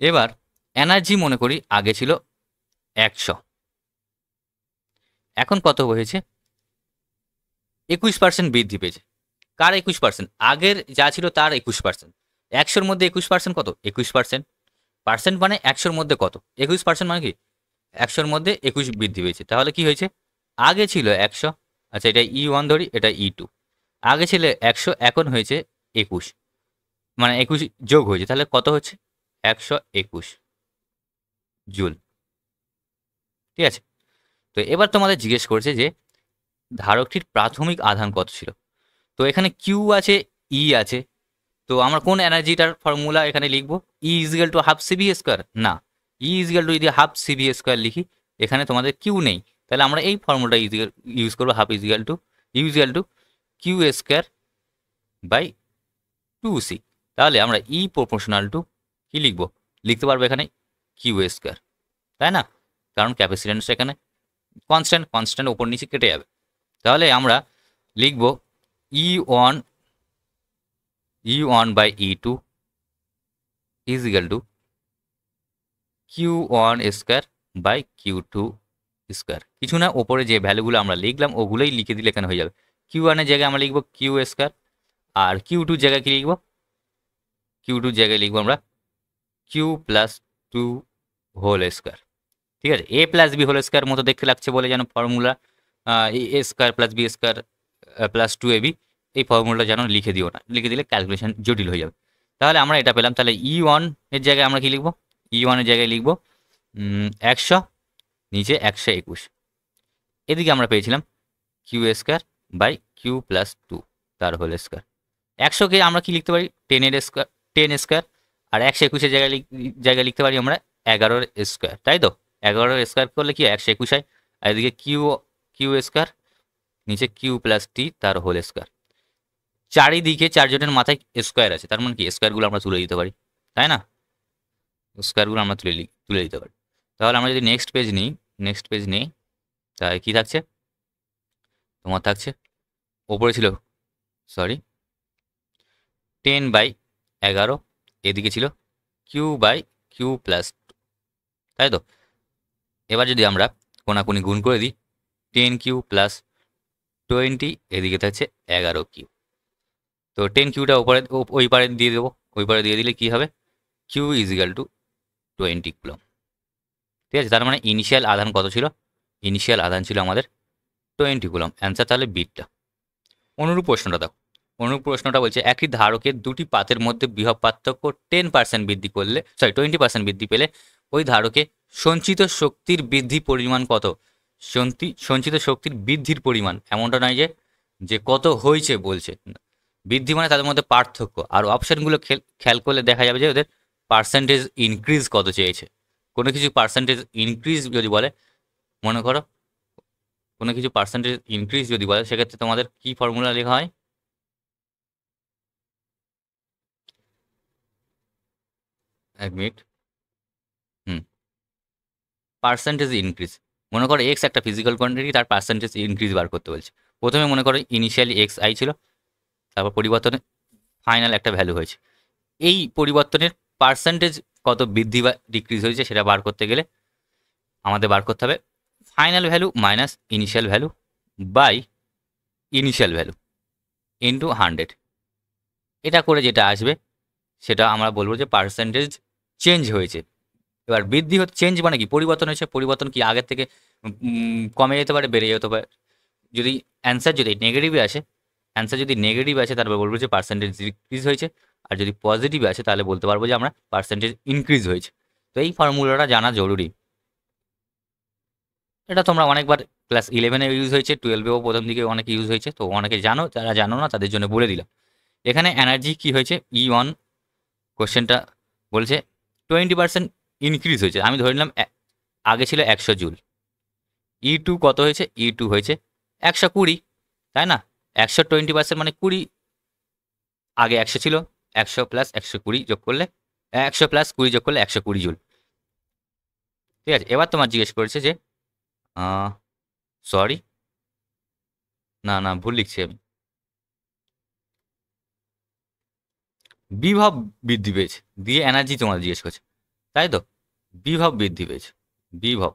A: এবার এনার্জি মনে করি আগে ছিল 100, এখন কত হয়েছে, 21% বৃদ্ধি পেয়েছে। কার 21%? আগের যা ছিল তার 21%। 100-র মধ্যে 21% কত, 21%। পার্সেন্ট মানে 100-র মধ্যে কত, 21% মানে কি 100-র মধ্যে 21 বৃদ্ধি পেয়েছে। তাহলে কি হয়েছে, আগে ছিল 100, আচ্ছা এটা E1 ধরি, এটা E2, আগে ছিল 100, এখন হয়েছে 21, মানে 21 যোগ হয়েছে, তাহলে কত হচ্ছে, 121 জুল। ঠিক আছে, তো এবার তোমাদের জিজ্ঞেস করছে যে ধারকটির প্রাথমিক আধান কত ছিল। তো এখানে কিউ আছে, ই আছে, তো আমরা কোন এনার্জিটার ফর্মুলা এখানে লিখবো, E equal to half CV square, না, ই ইজিক্যাল টু যদি হাফ CV স্কোয়ার লিখি, এখানে তোমাদের কিউ নেই, তাহলে আমরা এই ফর্মুলাটা ইউজ করবো, half equal to Q square by 2c। তাহলে আমরা ই প্রপোর্শনাল টু কি লিখবো, লিখতে পারবো এখানে কিউ স্কোয়ার, তাই না, কারণ ক্যাপাসিট্যান্স এখানে কনস্ট্যান্ট ওপর নিচে কেটে যাবে। তাহলে আমরা লিখব E1 by E2 is equal to Q1 square by Q2 square, কিছু না, ওপরে যে ভ্যালুগুলো আমরা লিখলাম ওগুলোই লিখে দিলে এখানে হয়ে যাবে। Q1 এর জায়গায় আমরা লিখবো কিউ স্কোয়ার, আর Q2 জায়গায় কি লিখবো, Q2 জায়গায় লিখবো আমরা Q + 2 হোল স্কোয়ার। ঠিক আছে, A + B হোল স্কোয়ার মতো দেখতে লাগছে বলে যেন formula A square + B square + 2AB, এই ফর্মুলাটা যেন লিখে দিও না, লিখে দিলে ক্যালকুলেশন জটিল হয়ে যাবে। তাহলে আমরা এটা পেলাম, তাহলে E1 এর জায়গায় আমরা কি লিখবো, E1 এর জায়গায় লিখবো 100, নিচে 121, এদিকে আমরা পেয়েছিলাম কিউ স্কোয়ার বাই Q + 2 তার হোল স্কোয়ার। 100-কে আমরা কি লিখতে পারি, 10 স্কোয়ার, আর 121-এর জায়গায় লিখতে পারি আমরা 11 স্কোয়ার, তাই তো, 11 স্কোয়ার করলে কি 121 হয়, আর এদিকে কিউ স্কোয়ার, নিচে Q + T তার হোল স্কোয়ার। চারিদিকে চারজনের মাথায় স্কোয়ার আছে, তার মানে কি স্কোয়ারগুলো আমরা তুলে দিতে পারি, তাই না, স্কোয়ারগুলো আমরা তুলে দিতে পারি। তাহলে আমরা যদি নেক্সট পেজ নেই, তাই কি থাকছে, তোমার থাকছে ওপরে ছিল 10/11, এদিকে ছিল Q/Q + 2, তাই তো। এবার যদি আমরা কোনাকুনি গুণ করে দিই,
B: 10Q প্লাস 20, এদিকে থাকছে 11Q। তো 10Qটা ওই পারে দিয়ে দেবো, ওই পারে দিয়ে দিলে কি হবে, Q ইজিক্যাল টু 20 কুলম। ঠিক আছে, তার মানে ইনিশিয়াল আধান কত ছিল, ইনিশিয়াল আধান ছিল আমাদের 20 কুলম। অ্যান্সার তাহলে বিটটা। অনুরূপ প্রশ্নটা দাও। অনুরূপ প্রশ্নটা বলছে একই ধারকের দুটি পাতের মধ্যে বিভব পার্থক্য 10% বৃদ্ধি করলে, 20% বৃদ্ধি পেলে ওই ধারকে সঞ্চিত শক্তির বৃদ্ধি পরিমাণ কত। সঞ্চিত শক্তির বৃদ্ধির পরিমাণ, এমনটা নয় যে যে কত হয়েছে বলছে, বৃদ্ধি মানে তাদের মধ্যে পার্থক্য। আর অপশানগুলো খেয়াল করলে দেখা যাবে যে ওদের পার্সেন্টেজ ইনক্রিজ কত চেয়েছে। কোনো কিছু পার্সেন্টেজ ইনক্রিজ যদি বলে, মনে করো কোনো কিছু পার্সেন্টেজ ইনক্রিজ যদি বলে, সেক্ষেত্রে তোমাদের কি ফর্মুলা লেখা হয়, এক মিনিট, পার্সেন্টেজ ইনক্রিজ। মনে করো এক্স একটা ফিজিক্যাল কোয়ান্টিটি, তার পার্সেন্টেজ ইনক্রিজ বার করতে বলছে। প্রথমে মনে করো ইনিশিয়ালি এক্স আই ছিল, তারপর পরিবর্তনে ফাইনাল একটা ভ্যালু হয়েছে। এই পরিবর্তনের পার্সেন্টেজ কত বৃদ্ধি বা ডিক্রিজ হয়েছে সেটা বার করতে গেলে আমাদের বার করতে হবে final value minus initial value by initial value into 100। এটা করে যেটা আসবে সেটা আমরা বলবো যে পার্সেন্টেজ চেঞ্জ হয়েছে। এবার বৃদ্ধি হচ্ছে, চেঞ্জ মানে কি, পরিবর্তন হয়েছে। পরিবর্তন কি আগের থেকে কমে যেতে পারে, বেড়ে যেতে পারে। যদি অ্যান্সার যদি নেগেটিভে আসে, অ্যান্সার যদি নেগেটিভ আসে তারপর বলবো যে পার্সেন্টেজ ডিক্রিজ হয়েছে। আর যদি পজিটিভ আসে তাহলে বলতে পারবো যে আমরা পার্সেন্টেজ ইনক্রিজ হয়েছে। তো এই ফর্মুলাটা জানা জরুরি। এটা তোমরা অনেকবার ক্লাস 11-এ ইউজ হয়েছে, 12-এও প্রথম দিকে অনেকে ইউজ হয়েছে, তো অনেকে জানো, যারা জানো না তাদের জন্য বলে দিলাম। এখানে এনার্জি কি হয়েছে, E1 কোশ্চেনটা বলছে 20% ইনক্রিজ হয়েছে। আমি ধরে নিলাম আগে ছিল 100 জুল। E2 কত হয়েছে, E2 হয়েছে 120, তাই না। 100 20% মানে 20, আগে 100 ছিল, 100 প্লাস 120 যোগ করলে 100 প্লাস 20 যোগ করলে 120 জুল। ঠিক আছে, এবার তোমার জিজ্ঞেস করেছে যে সরি, না না ভুল লিখছি আমি, বিভব বৃদ্ধি পেয়েছে দিয়ে এনার্জি তোমার জিজ্ঞেস করছে, তাই তো। বিভব বৃদ্ধি পেয়েছে, বিভব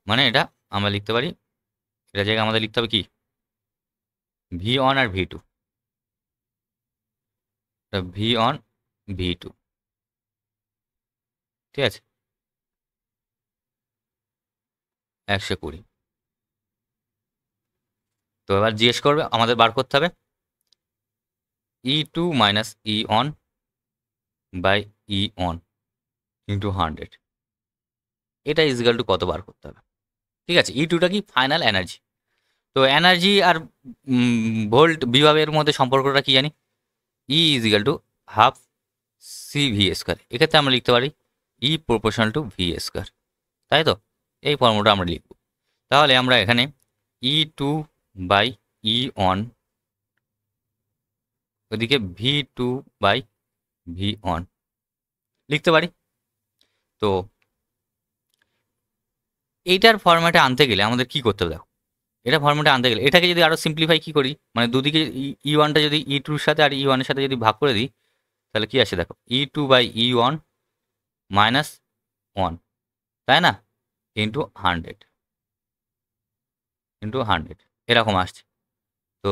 B: মানে এটা আমরা লিখতে পারি, এটা জায়গায় আমাদের লিখতে হবে কি, V1 আর V2, V1 V2। ঠিক আছে, 120। তো এবার জিজ্ঞেস করবে, আমাদের বার করতে হবে E2 minus E1 by E1 into 100। এটা ইজিক্যাল টু কত বার করতে হবে। ঠিক আছে, E2টা কি, ফাইনাল এনার্জি। তো এনার্জি আর ভোল্ট বিভবের মধ্যে সম্পর্কটা কি জানি, E equal to half CV square. এক্ষেত্রে আমরা লিখতে পারি E proportional to V square, তাই তো। এই ফর্মুলাটা আমরা লিখব। তাহলে আমরা এখানে E2 বাই E1 ওদিকে V2 বাই V1 লিখতে পারি। তো এইটার ফর্ম্যাটে আনতে গেলে আমাদের কি করতে হবে দেখো, এটা ফর্ম্যাটে আনতে গেলে এটাকে যদি আরও সিম্পলিফাই কি করি, মানে দুদিকে E1টা যদি E2-র সাথে আর E1-এর সাথে যদি ভাগ করে দিই, তাহলে কি আসে দেখো, E2 বাই E1 মাইনাস 1, তাই না, ইন্টু 100, এরকম আসছে। তো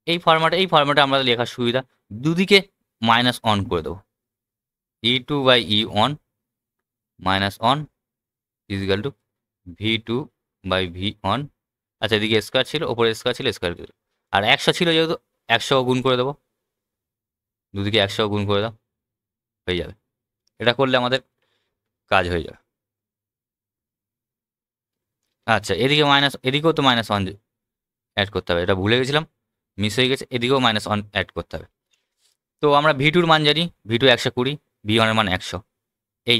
B: এই ফর্ম্যাটে আমরা লেখার সুবিধা, দুদিকে মাইনাস 1 করে দেবো। E2 by E1 minus 1 equal to V2 by V1। আচ্ছা, এদিকে স্কোয়ার ছিল, ওপরে স্কোয়ার ছিল, স্কোয়ার ছিল, আর 100 ছিল যেহেতু 100 গুণ করে দেবো, দুদিকে 100 গুণ করে দাও, হয়ে যাবে। এটা করলে আমাদের কাজ হয়ে যাবে। আচ্ছা, এদিকে মাইনাস, এদিকেও তো -1 অ্যাড করতে হবে, এটা ভুলে গেছিলাম, মিস হয়ে গেছে, এদিকেও -1 অ্যাড করতে হবে। তো আমরা V2-র মান জানি, V2 120, V1-এর মান 100। এই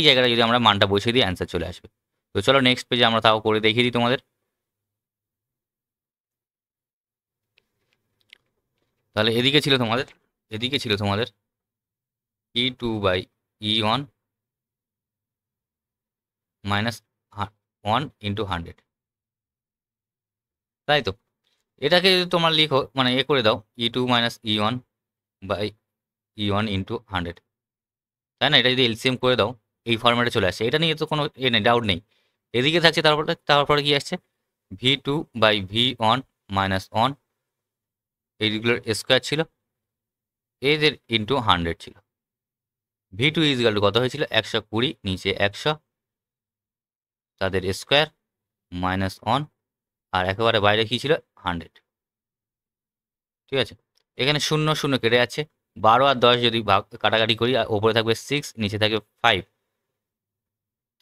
B: জায়গাটা যদি আমরা মানটা বসিয়ে দিই অ্যান্সার চলে আসবে। তো চলো নেক্সট পেজে আমরা তাও করে দেখিয়ে দিই তোমাদের। তাহলে এদিকে ছিল তোমাদের E2 by E1 minus 1 into 100, তাই তো। এটাকে যদি তোমরা লিখো, মানে করে দাও E2 minus E1 by E1 into 100, তাই না। এটা যদি এলসিএম করে দাও এই ফর্ম্যাটে চলে আসে, এটা নিয়ে তো কোনো নেই, ডাউট নেই। এদিকে থাকছে তারপরে কি আসছে V two by V one minus one, এইগুলোর স্কোয়ার ছিল, এদের ইন্টু 100 ছিল। ভি টু ইজগাল টু কত হয়েছিল 120, নিচে 100 তাদের স্কোয়ার মাইনাস অন, আর একেবারে বাইরে কি ছিল 100। ঠিক আছে, এখানে 0 0 কেটে যাচ্ছে, 12 আর 10 যদি ভাগ কাটাকাটি করি, আর ওপরে থাকবে 6, নিচে থাকবে 5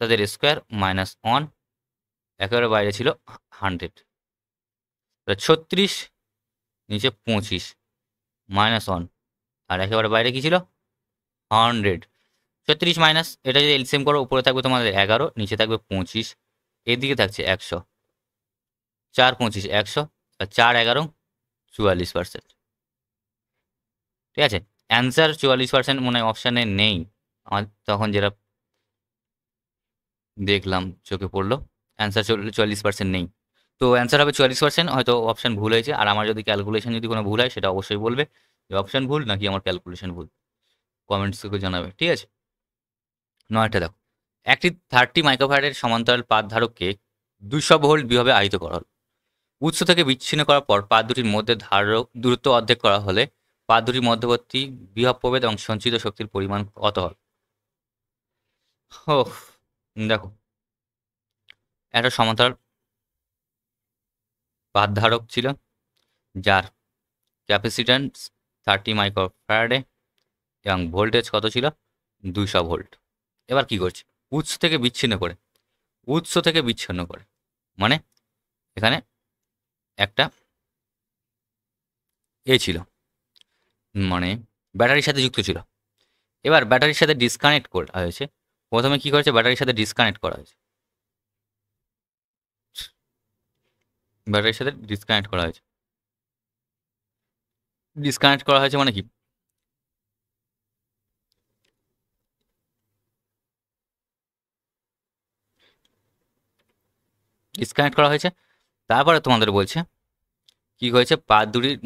B: তাদের স্কোয়ার মাইনাস অন, একেবারে বাইরে ছিল 100, 36 নিচে 25 মাইনাস অন, আর একেবারে বাইরে কি ছিল 100। 36 মাইনাস এটা যদি এলসিএম করো, উপরে থাকবে তোমাদের 11, নিচে থাকবে 25, এদিকে থাকছে 100, 4 25 100, আর 4 11 44%। ঠিক আছে, অ্যান্সার 44% মনে হয় অপশানে নেই আমার, তখন যেটা দেখলাম চোখে পড়লো অ্যান্সার 44% নেই। তো অ্যান্সার হবে 44%, হয়তো অপশান ভুল হয়েছে, আর আমার যদি ক্যালকুলেশন যদি কোনো ভুল হয় সেটা অবশ্যই বলবে যে অপশান ভুল নাকি আমার ক্যালকুলেশন ভুল, কমেন্টস করে জানাবে। ঠিক আছে, 9টা দেখো, একটি 30 মাইক্রোফ্যারাডের সমান্তরাল পাত ধারককে 200 ভোল্ট বিভবে আহিত করা হল। উৎস থেকে বিচ্ছিন্ন করার পর পাত দুটির মধ্যে ধারক দূরত্ব অর্ধেক করা হলে পাত দুটির মধ্যবর্তী বিভব প্রভেদ এবং সঞ্চিত শক্তির পরিমাণ কত হবে? ও দেখো, একটা সমান্তরাল পাত ধারক ছিল যার ক্যাপাসিট্যান্স 30 মাইক্রোফ্যারাডে এবং ভোল্টেজ কত ছিল 200 ভোল্ট। এবার কি করছে, উৎস থেকে বিচ্ছিন্ন করে মানে এখানে একটা ছিল, মানে ব্যাটারির সাথে যুক্ত ছিল। এবার ব্যাটারির সাথে ডিসকানেক্ট করা হয়েছে। প্রথমে কি করেছে, ব্যাটারির সাথে ডিসকানেক্ট করা হয়েছে, মানে কি, ডিসকানেক্ট করা হয়েছে। তারপরে তোমাদের বলছে কি হয়েছে, পাত দুটির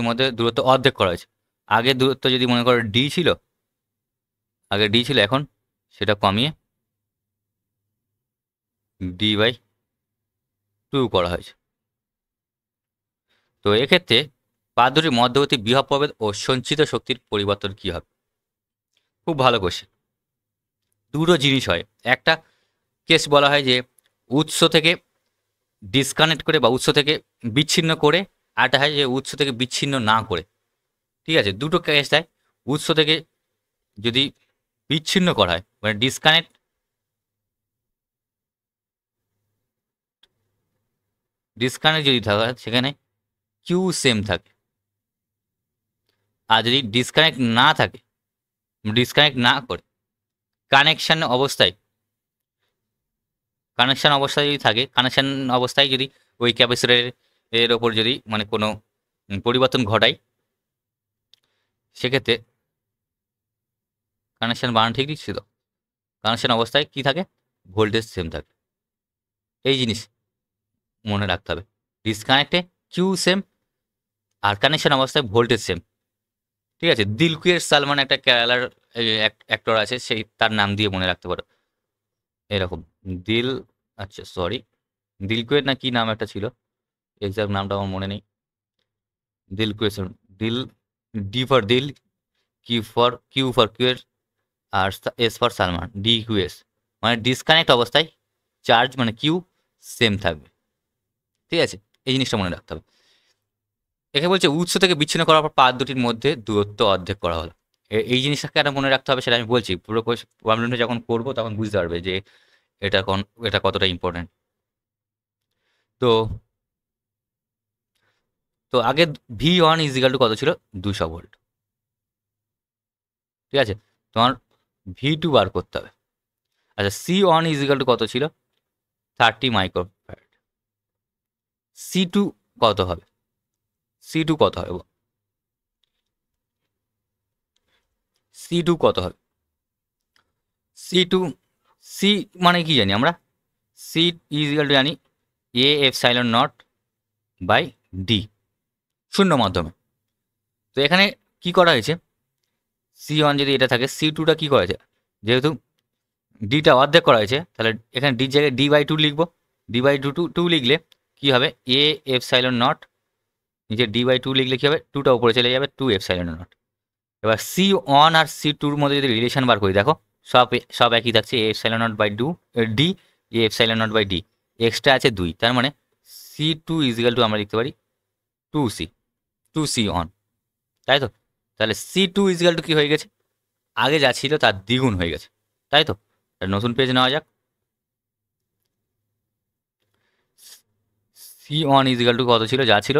B: মধ্যে দূরত্ব অর্ধেক করা হয়েছে। আগে দূরত্ব যদি মনে করো ডি ছিল, এখন সেটা কমিয়ে d/2 করা হয়েছে। তো এক্ষেত্রে পাত দুটির মধ্যবর্তী বিভব প্রভেদ ও সঞ্চিত শক্তির পরিবর্তন কি হবে? খুব ভালো কোশ্চেন। দুটো জিনিস হয়, একটা কেস বলা হয় যে উৎস থেকে ডিসকানেক্ট করে বা উৎস থেকে বিচ্ছিন্ন করে, আরটা হয় যে উৎস থেকে বিচ্ছিন্ন না করে। ঠিক আছে, দুটো কেস দেয়। উৎস থেকে যদি বিচ্ছিন্ন করা হয় মানে ডিসকানেক্ট যদি থাকে সেখানে কিউ সেম থাকে, আর যদি ডিসকানেক্ট না করে কানেকশন অবস্থায় যদি থাকে, কানেকশন অবস্থায় যদি ওই ক্যাপাসিটরের ওপর যদি মানে কোনো পরিবর্তন ঘটায়, সেক্ষেত্রে কানেকশন বানানো ঠিক দিচ্ছি তো, কানেকশন অবস্থায় কি থাকে, ভোল্টেজ সেম থাকে। এই জিনিস মনে রাখতে হবে, ডিসকানেক্টে কিউ সেম আর কানেকশন অবস্থায় ভোল্টেজ সেম। ঠিক আছে, দিলকুয়ের সালমান একটা কেরালার অ্যাক্টর আছে, সেই তার নাম দিয়ে মনে রাখতে পারো এরকম দিলকুয়ের না কি নাম একটা ছিল, এক্সাক্ট নামটা আমার মনে নেই। ডি ফর দিল, কিউ ফর কুয়ের, আর এস ফর সালমান, DQS, মানে ডিসকানেক্ট অবস্থায় চার্জ মানে কিউ সেম থাকবে। ঠিক আছে, এই জিনিসটা মনে রাখতে হবে। এখানে বলছে উৎস থেকে বিচ্ছিন্ন করার পর পাত দুটির মধ্যে দূরত্ব অর্ধেক করা হলো। এই জিনিসটাকে একটা মনে রাখতে হবে, সেটা আমি বলছি। পুরো প্রবলেমটা যখন করবো তখন বুঝতে পারবে যে এটা কতটা ইম্পর্টেন্ট। তো আগে V1 ইজিক্যাল টু কত ছিল 200 ভোল্ট। ঠিক আছে, তোমার V2 বার করতে হবে। আচ্ছা, C1 ইজিক্যাল টু কত ছিল 30 মাইক্রোফ্যারাড। C2 কত হবে? C2 কত হবে? C মানে কি জানি আমরা? C ইজিক্যাল টু জানি A epsilon naught by D, শূন্য মাধ্যমে। তো এখানে কি করা হয়েছে, C1 যদি এটা থাকে, C2টা কি করা হয়েছে, যেহেতু ডিটা অর্ধেক করা হয়েছে, তাহলে এখানে ডির জায়গায় d/2 লিখবো। d/2 লিখলে কি হবে, a এপসাইলন নট, নিচে d/2 লিখলে কি হবে, 2টা উপরে চলে যাবে, 2 এপসাইলন নট। এবার C1 আর C2 মধ্যে যদি রিলেশন বার করি, দেখো সব একই থাকছে, a epsilon naught by d, a epsilon naught by d, extra আছে 2, তার মানে C2 ইজিক্যাল টু আমরা লিখতে পারি 2C, 2C অন, তাই তো? তাহলে C2 ইজিক্যাল টু কি হয়ে গেছে, আগে যা ছিল তার দ্বিগুণ হয়ে গেছে, তাই তো? নতুন পেজ নেওয়া যাক। C1 ইজিক্যাল টু কত ছিল, যা ছিল,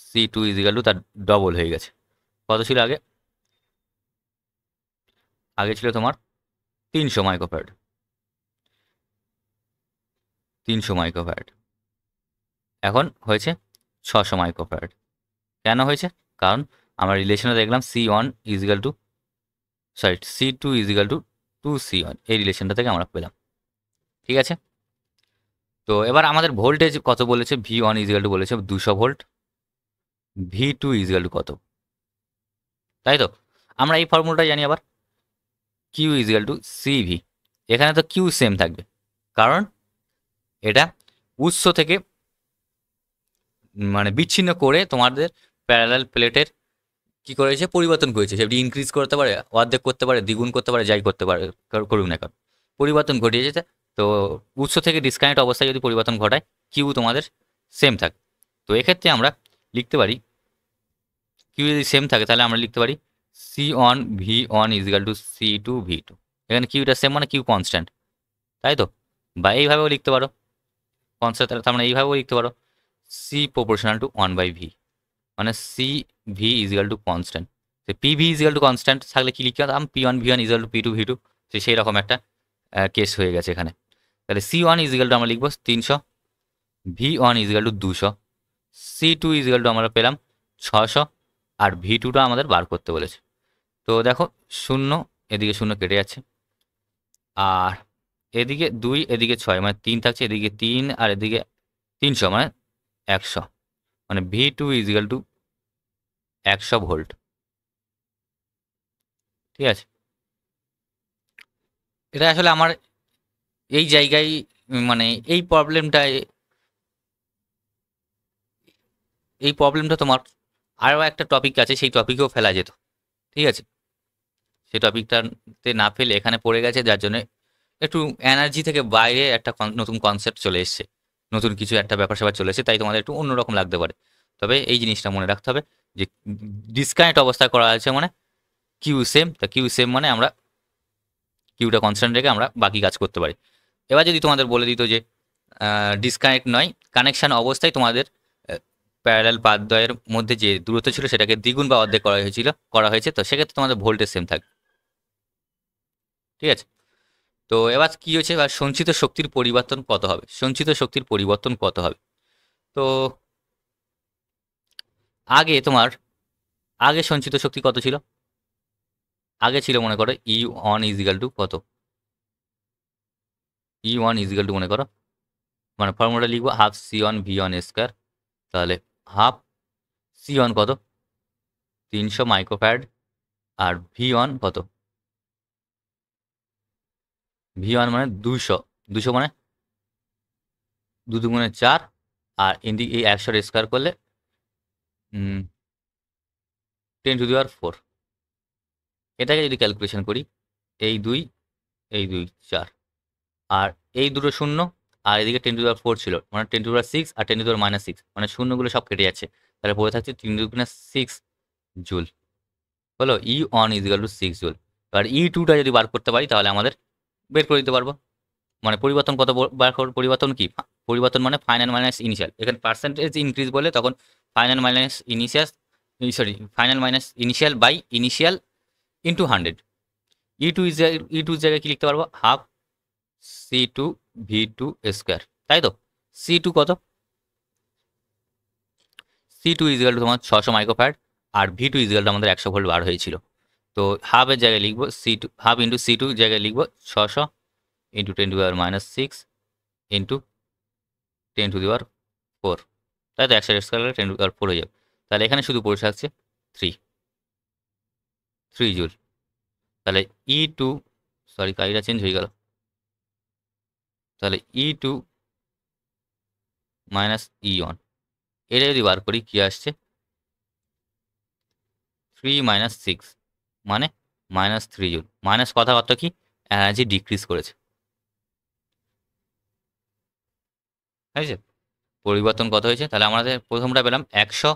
B: C2 ইজিক্যাল টু তার ডবল হয়ে গেছে। কত ছিল আগে? আগে ছিল তোমার 300 মাইক্রোফ্যারাড, 300 মাইক্রোফ্যারাড, এখন হয়েছে 600 মাইক্রোফ্যারাড। কেন হয়েছে? কারণ আমরা রিলেশনে দেখলাম C1 equal to C2 equal two 2C1, এই রিলেশনটা থেকে আমরা পেলাম। ঠিক আছে, তো এবার আমাদের ভোল্টেজ কত বলেছে, V1 ইজিক্যাল টু বলেছে 200 ভোল্ট, V2 ইজিক্যাল টু কত, তাই তো? আমরা এই ফর্মুলাটা জানি আবার, Q ইজিক্যাল টু CV। এখানে তো Q সেম থাকবে, কারণ এটা উৎস থেকে মানে বিচ্ছিন্ন করে তোমাদের প্যারালাল প্লেটের কি করেছে, পরিবর্তন করেছে। সেটি ইনক্রিজ করতে পারে, অর্ধেক করতে পারে, দ্বিগুণ করতে পারে, যাই করতে পারে করুক না কারণ পরিবর্তন ঘটিয়েছে। তো উৎস থেকে ডিসকানেক্ট অবস্থায় যদি পরিবর্তন ঘটায়, কিউ তোমাদের সেম থাকে। তো এক্ষেত্রে আমরা লিখতে পারি, কিউ যদি সেম থাকে তাহলে আমরা লিখতে পারি C1 V1 equal to C2 V2। এখানে কিউটা সেম মানে কিউ কনস্ট্যান্ট, তাই তো? বা এইভাবেও লিখতে পারো, কনস্ট্যান্ট, তার মানে এইভাবেও লিখতে পারো C প্রপোর্শনাল টু 1/V, মানে CV equal to constant. PV equal to constant থাকলে কি লিখতাম, P1 V1 equal two P2 V2, সেই রকম একটা কেস হয়ে গেছে এখানে। তাহলে C1 ইজিক্যাল টু আমরা লিখবো 300, V1 equal two 200, C2 equal to আমরা পেলাম 600, আর V2টা আমাদের বার করতে বলেছে। তো দেখো শূন্য, এদিকে শূন্য কেটে যাচ্ছে, আর এদিকে 2 এদিকে 6 মানে 3 থাকছে, এদিকে 3 আর এদিকে 300 মানে 100, মানে V2 ইজিক্যাল টু 100 ভোল্ট। ঠিক আছে, এটা আসলে আমার এই জায়গায় মানে এই প্রবলেমটা তোমার আরও একটা টপিক আছে, সেই টপিকেও ফেলা যেত। ঠিক আছে, সেই টপিকটাতে না ফেলে এখানে পড়ে গেছে, যার জন্য একটু এনার্জি থেকে বাইরে একটা নতুন কনসেপ্ট চলে এসছে, নতুন কিছু একটা ব্যাপার স্যাপার চলে এসেছে, তাই তোমাদের একটু অন্যরকম লাগতে পারে। তবে এই জিনিসটা মনে রাখতে হবে যে ডিসকানেক্ট অবস্থায় করা আছে মানে কিউ সেম, তা কিউ সেম মানে আমরা কিউটা কনস্ট্যান্ট রেখে আমরা বাকি কাজ করতে পারি। এবার যদি তোমাদের বলে দিত যে ডিসকানেক্ট নয়, কানেকশান অবস্থায় তোমাদের প্যারালাল পাতদ্বয়ের মধ্যে যে দূরত্ব ছিল সেটাকে দ্বিগুণ বা অর্ধেক করা হয়েছে, তো সেক্ষেত্রে তোমাদের ভোল্টেজ সেম থাকবে। ঠিক আছে, তো এবার কি হচ্ছে, এবার সঞ্চিত শক্তির পরিবর্তন কত হবে, সঞ্চিত শক্তির পরিবর্তন কত হবে। তো আগে সঞ্চিত শক্তি কত ছিল, আগে ছিল মনে করো E1 ইজিক্যাল টু কত, E1 ইজিক্যাল টু মনে করো, মানে ফর্মুলা লিখবো হাফ C1 V1 স্কোয়ার, তাহলে হাফ C1 কত 300 মাইক্রোফ্যারাড, আর V1 কত, V1 মানে 200 মানে 2 দুগুণে 4, আর এই 100 স্কোয়ার করলে 10⁴। এটাকে যদি ক্যালকুলেশন করি, এই 2 4, আর এই দুটো শূন্য, আর এদিকে 10⁴ ছিল মানে 10⁶ আর 10⁻⁻6, মানে শূন্যগুলো সব কেটে যাচ্ছে, তাহলে পড়ে থাকছে 3×6 জুল, হলো E1 ইজিক্যাল টু 6 জুল। আর E2টা যদি বার করতে পারি তাহলে আমাদের বের করে দিতে পারবো, মানে পরিবর্তন কত পরিবর্তন কি, পরিবর্তন মানে ফাইনাল মাইনাস ইনিশিয়াল, এখানে পার্সেন্টেজ ইনক্রিজ বলে তখন final minus initial by initial into 100। E2 জায়গায় কি লিখতে পারবো, হাফ C2 V2 স্কোয়ার, তাই তো? C2 কত, C2 ইজিক্যাল টু তোমার 600 মাইক্রোফ্যারাড, আর V2 ইজিক্যাল টু আমাদের 100 ভোল্ট বার হয়েছিল। তো হাফের জায়গায় লিখবো C2, হাফ ইন্টু C2 জায়গায় লিখবো 600 ইন্টু 10⁻⁶ ইন্টু 10⁴, তাই তো? 100 স্কোয়ার করলে 10⁴ হয়ে যাবে, তাহলে এখানে শুধু পড়ে থাকছে 3 জুল। তাহলে E2, সরি কাইটা চেঞ্জ হয়ে গেল, তাহলে E2 মাইনাস E1, এটা যদি বার করি কি আসছে 3 মাইনাস 6 মানে মাইনাস 3 জুল। মাইনাস কথা অর্থ কি এনার্জি ডিক্রিজ করেছে, ঠিক আছে? পরিবর্তন কত হয়েছে? তাহলে আমাদের প্রথমটা পেলাম 100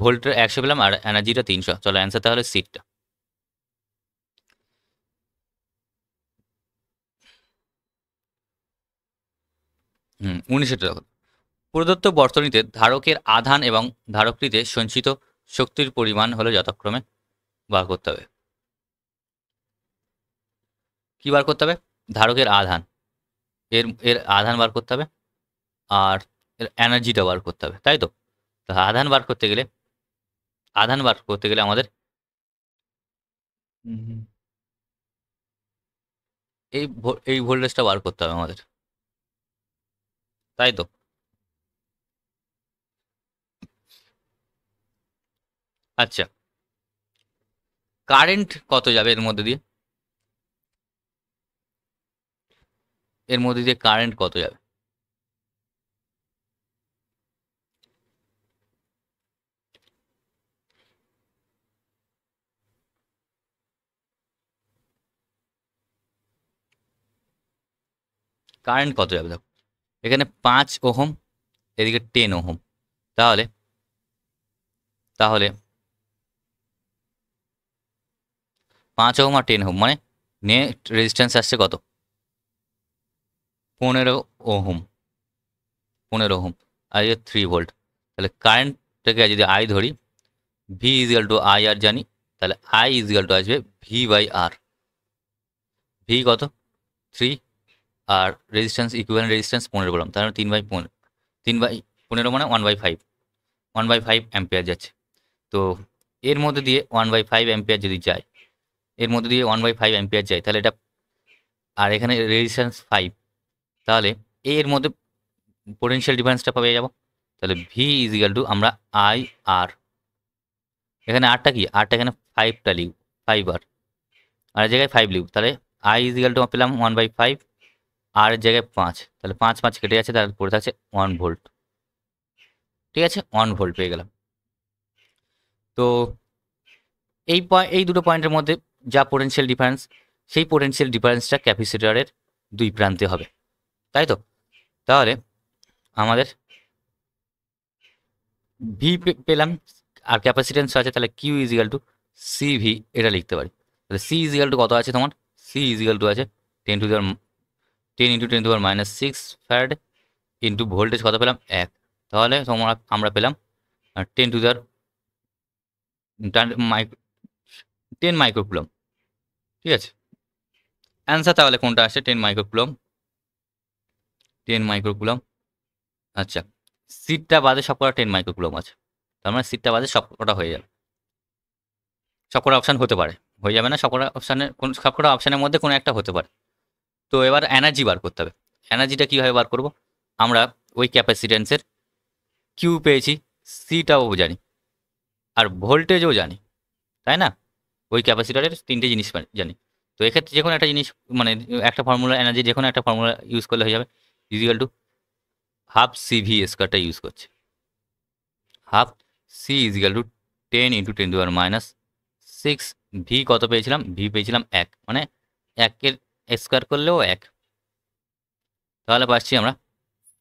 B: ভোল্টের 100 পেলাম আর এনার্জিটা 300। চলো অ্যান্সার তাহলে সিটটা। হুম, 19 দেখো, প্রদত্ত বর্তনীতে ধারকের আধান এবং ধারকটিতে সঞ্চিত শক্তির পরিমাণ হলো যথাক্রমে, বার করতে হবে। কি বার করতে হবে? ধারকের আধান, এর এর আধান বার করতে হবে আর এর এনার্জিটা বার করতে হবে, তাই তো? তো আধান বার করতে গেলে আমাদের হুম, এই ভোল্টেজটা বার করতে হবে আমাদের, তাই তো? আচ্ছা, কারেন্ট কত যাবে এর মধ্যে দিয়ে? এর মধ্যে দিয়ে কারেন্ট কত যাবে? কারেন্ট কত যাবে দেখো, এখানে 5 ওহম, এদিকে 10 ওহম। তাহলে তাহলে 5 ওহম আর 10 ওহম মানে নেট রেজিস্ট্যান্স আসছে কত? 15 ওহম। 15 ওহম আর এই 3 ভোল্ট। তাহলে কারেন্টটাকে যদি আই ধরি, ভি ইজিক্যাল টু আই আর জানি, তাহলে আই ইজিক্যাল টু আসবে ভি বাই আর। ভি কত? 3 আর রেজিস্ট্যান্স ইকুইভ্যালেন্ট রেজিস্ট্যান্স 15 বললাম, তাহলে 3/15, 3/15 মানে 1/5, 1/5 অ্যাম্পিয়ার যাচ্ছে। তো এর মধ্যে দিয়ে 1/5 অ্যাম্পিয়ার যদি যায়, এর মধ্যে দিয়ে 1/5 অ্যাম্পিয়ার যায়, তাহলে এটা, আর এখানে রেজিস্ট্যান্স 5, তাহলে এর মধ্যে পোটেনশিয়াল ডিফারেন্সটা পেয়ে যাব। তাহলে ভি ইজিক্যাল টু আমরা আই আর, এখানে আরটা কি, আরটা এখানে 5টা লিখব, 5 আর এর জায়গায় 5 লিখব। তাহলে আই ইজিক্যাল টু পেলাম 1/5, আর এর জায়গায় 5, তাহলে 5 5 কেটে যাচ্ছে, তাহলে পড়ে থাকছে 1 ভোল্ট। ঠিক আছে, 1 ভোল্ট পেয়ে গেলাম। তো এই দুটো পয়েন্টের মধ্যে যা পোটেনশিয়াল ডিফারেন্স, সেই পোটেনশিয়াল ডিফারেন্সটা ক্যাপাসিটরের দুই প্রান্তে হবে, তাই তো? তাহলে আমাদের ভি পেলাম আর ক্যাপাসিটেন্স আছে, তাহলে Q equal to C V, এটা লিখতে পারি। তাহলে সি ইজিক্যাল টু কত আছে তোমার? সি ইজিক্যাল টু আছে 10 × 10⁻⁶ ফ্যারাড ইন্টু ভোল্টেজ কত পেলাম? 1। তাহলে আমরা পেলাম 10 মাইক্রোকুলম। ঠিক আছে, অ্যান্সার তাহলে কোনটা আসে? 10 মাইক্রোকুলম। 10 মাইক্রোকুলম। আচ্ছা, সিটটা বাদে সবকটা 10 মাইক্রোকুলম আছে, তার মানে সিটটা বাদে সবকটা হয়ে যাবে। সবকটা অপশান হতে পারে, হয়ে যাবে না, সবকটা অপশানের মধ্যে কোনো একটা হতে পারে। তো এবার এনার্জি বার করতে হবে। এনার্জিটা কীভাবে বার করব? আমরা ওই ক্যাপাসিটেন্সের কিউ পেয়েছি, সিটাও জানি আর ভোল্টেজও জানি, তাই না? ওই ক্যাপাসিটরের 3টে জিনিস জানি। তো এক্ষেত্রে যে কোনো একটা জিনিস, মানে একটা ফর্মুলা, এনার্জি যে কোনো একটা ফর্মুলা ইউজ করলে হয়ে যাবে। ইজিক্যাল টু হাফ সিভি স্কোয়ারটা ইউজ করছে। Half C equal to 10 × 10⁻⁶। V কত পেয়েছিলাম? ভি পেয়েছিলাম 1, মানে 1-এর স্কোয়ার করলেও 1, তাহলে পাচ্ছি আমরা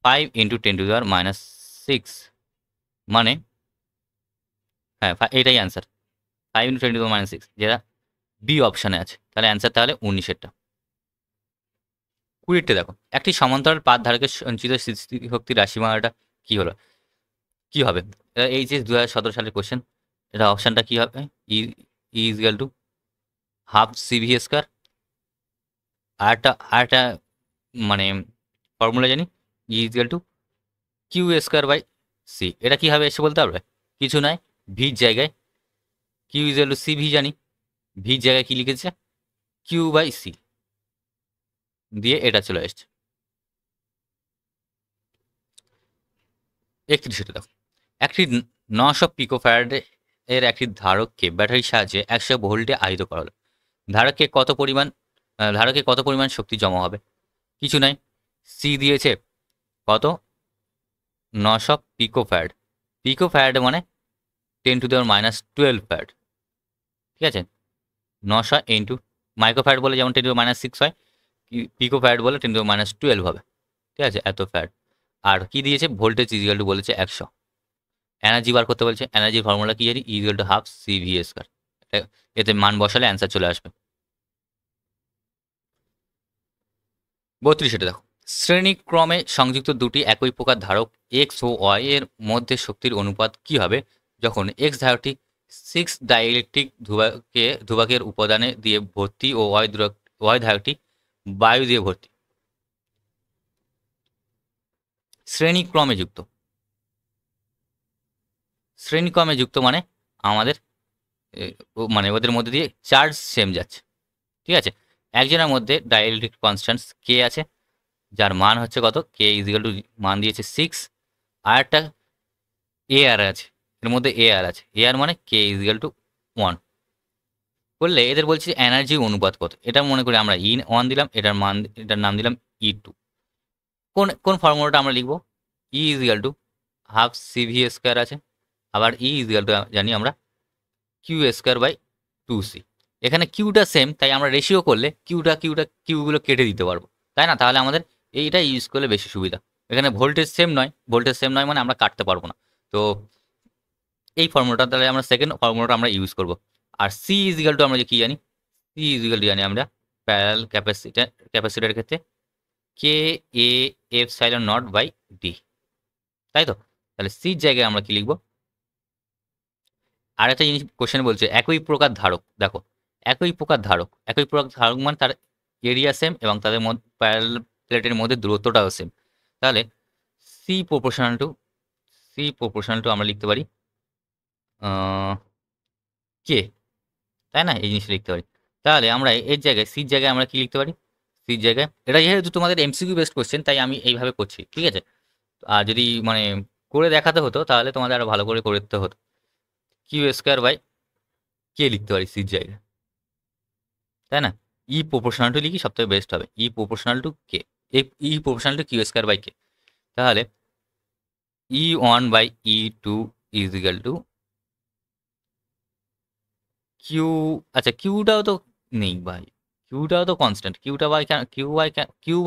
B: 5 × 10⁻⁶, মানে হ্যাঁ এটাই অ্যান্সার, 5 × 10⁻⁶, যেটা বি অপশানে আছে। তাহলে অ্যান্সার তাহলে 19-এরটা। 20-তে দেখো, একটি সমান্তরাল পাত ধারকের সঞ্চিত স্থিতিশক্তির রাশিমালাটা কি হলো, কি হবে? এই যে 2017 সালের কোশ্চেন, এটা অপশানটা কি হবে? E equal to half CV square, আরেকটা মানে ফর্মুলা জানি, equal to Q square by C. এটা কি হবে এসে বলতে পারবে? কিছু নয়, ভির জায়গায় Q equal to C V জানি, ভির জায়গায় কি লিখেছে? কিউ বাই সি দিয়ে এটা চলে এসছে। 31 দেখো, একটি 900 পিকোফ্যারাড এর একটি ধারককে ব্যাটারির সাহায্যে 100 ভোল্টে আহিত করা হলো। ধারকে কত পরিমাণ শক্তি জমা হবে? কিছু নাই, সি দিয়েছে কত 900 পিকোফ্যাড। পিকোফ্যাড মানে 10⁻12 ফ্যাড, ঠিক আছে। 900 ইন্টু মাইক্রোফ্যাড বলে যেমন 10⁻6 হয়, পিকোফ্যাড বলে 10⁻12 হবে, ঠিক আছে, এত ফ্যাড। আর কি দিয়েছে ভোল্টেজ ইজিক্যাল টু বলেছে 100। এনার্জি বার করতে বলছে, এনার্জির ফর্মুলা কি জানি, equal to half CV square. এতে মান বসালে অ্যান্সার চলে আসবে। 32 এটা দেখো, শ্রেণীক্রমে সংযুক্ত দুটি একই প্রকার ধারক এক্স ও ওয়াই এর মধ্যে শক্তির অনুপাত কি হবে যখন এক্স ধারকটি 6 ডাইইলেকট্রিক ধ্রুবকের উপাদানে দিয়ে ভর্তি ও ওয়াই ধারকটি বায়ু দিয়ে ভর্তি। শ্রেণীক্রমে যুক্ত, শ্রেণীক্রমে যুক্ত মানে আমাদের মানে ওদের মধ্যে দিয়ে চার্জ সেম যাচ্ছে, ঠিক আছে। একজনের মধ্যে ডাইইলেকট্রিক কনস্ট্যান্ট কে আছে, যার মান হচ্ছে কত, কে ইজিক্যাল টু মান দিয়েছে 6। আর একটা এ আর আছে, এর মধ্যে এ আর আছে, এ আর মানে কে ইজিক্যাল টু 1 করলে এদের বলছি এনার্জি অনুপাত কত। এটা মনে করি আমরা E1 দিলাম, এটার নাম দিলাম E2। কোন কোন ফর্মুলাটা আমরা লিখবো, E equal to half CV square আছে, আবার ই ইজিক্যাল টু জানি আমরা কিউ স্কোয়ার বাই 2c। এখানে কিউটা সেম, তাই আমরা রেশিও করলে কিউগুলো কেটে দিতে পারবো, তাই না। তাহলে আমাদের এইটা ইউজ করলে বেশি সুবিধা। এখানে ভোল্টেজ সেম নয় মানে আমরা কাটতে পারবো না। তো এই ফর্মুলাটা তাহলে আমরা সেকেন্ড ফর্মুলাটা আমরা ইউজ করব। আর সি ইজিক্যাল টু আমরা যে কি জানি, সি ইজিক্যাল টু জানি আমরা প্যারালাল ক্যাপাসিটার ক্ষেত্রে K A epsilon naught by D, তাই তো। তাহলে সির জায়গায় আমরা কি লিখবো, আর একটা জিনিস কোশ্চেন বলছে একই প্রকার ধারক। দেখো একই প্রকার ধারক মানে তার এরিয়া সেম এবং তাদের মধ্যে প্যারালাল প্লেটের মধ্যে দূরত্বটাও সেম। তাহলে সি প্রপোর্শনাল টু আমরা লিখতে পারি কে, তাই না, এই জিনিসটা লিখতে পারি। তাহলে আমরা এর জায়গায় সির জায়গায় আমরা কি লিখতে পারি, সির জায়গায় এটা যেহেতু তোমাদের এমসিকিউ বেসড কোশ্চেন তাই আমি এইভাবে করছি, ঠিক আছে। আর যদি মানে করে দেখাতে হতো তাহলে তোমাদের আরো ভালো করে দিতে হতো। কিউ স্কোয়ার বাই কে লিখতে পারি সির জায়গায়, তাই না। ই প্রপোর্শনাল টু লিখি সবথেকে বেস্ট হবে, E proportional to K, E proportional to Q square by K. তাহলে E1 by E2 is equal to Q. আচ্ছা কিউটাও তো নেই ভাই, কিউটাও তো কনস্ট্যান্ট, কিউ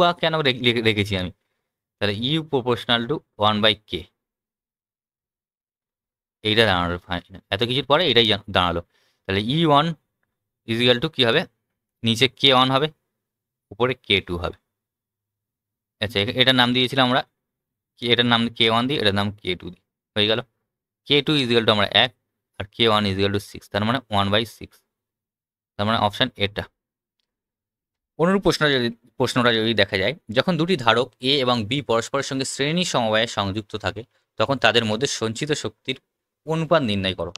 B: বা কেন রেখেছি আমি। তাহলে ইউ প্রপোর্শনাল টু 1 বাই কে, এইটা দাঁড়ালো ফাইনাল। এত কিছুর পরে এটাই দাঁড়ালো। তাহলে E1 ইজিক্যাল টু কী হবে, নিচে K1 হবে, উপরে K2 হবে। আচ্ছা এটার নাম দিয়েছিলাম আমরা, এটার নাম K1 দিই, এটার নাম K2 দিই, হয়ে গেল। K2 ইজিক্যাল টু আমরা 1 আর K1 ইজিক্যাল টু 6, তার মানে 1/6। তার মানে অপশান এটা। অনুরূপ প্রশ্নটা যদি দেখা যায়, যখন দুটি ধারক এ এবং বি পরস্পরের সঙ্গে শ্রেণী সমবায়ে সংযুক্ত থাকে তখন তাদের মধ্যে সঞ্চিত শক্তির অনুপাত নির্ণয় করো।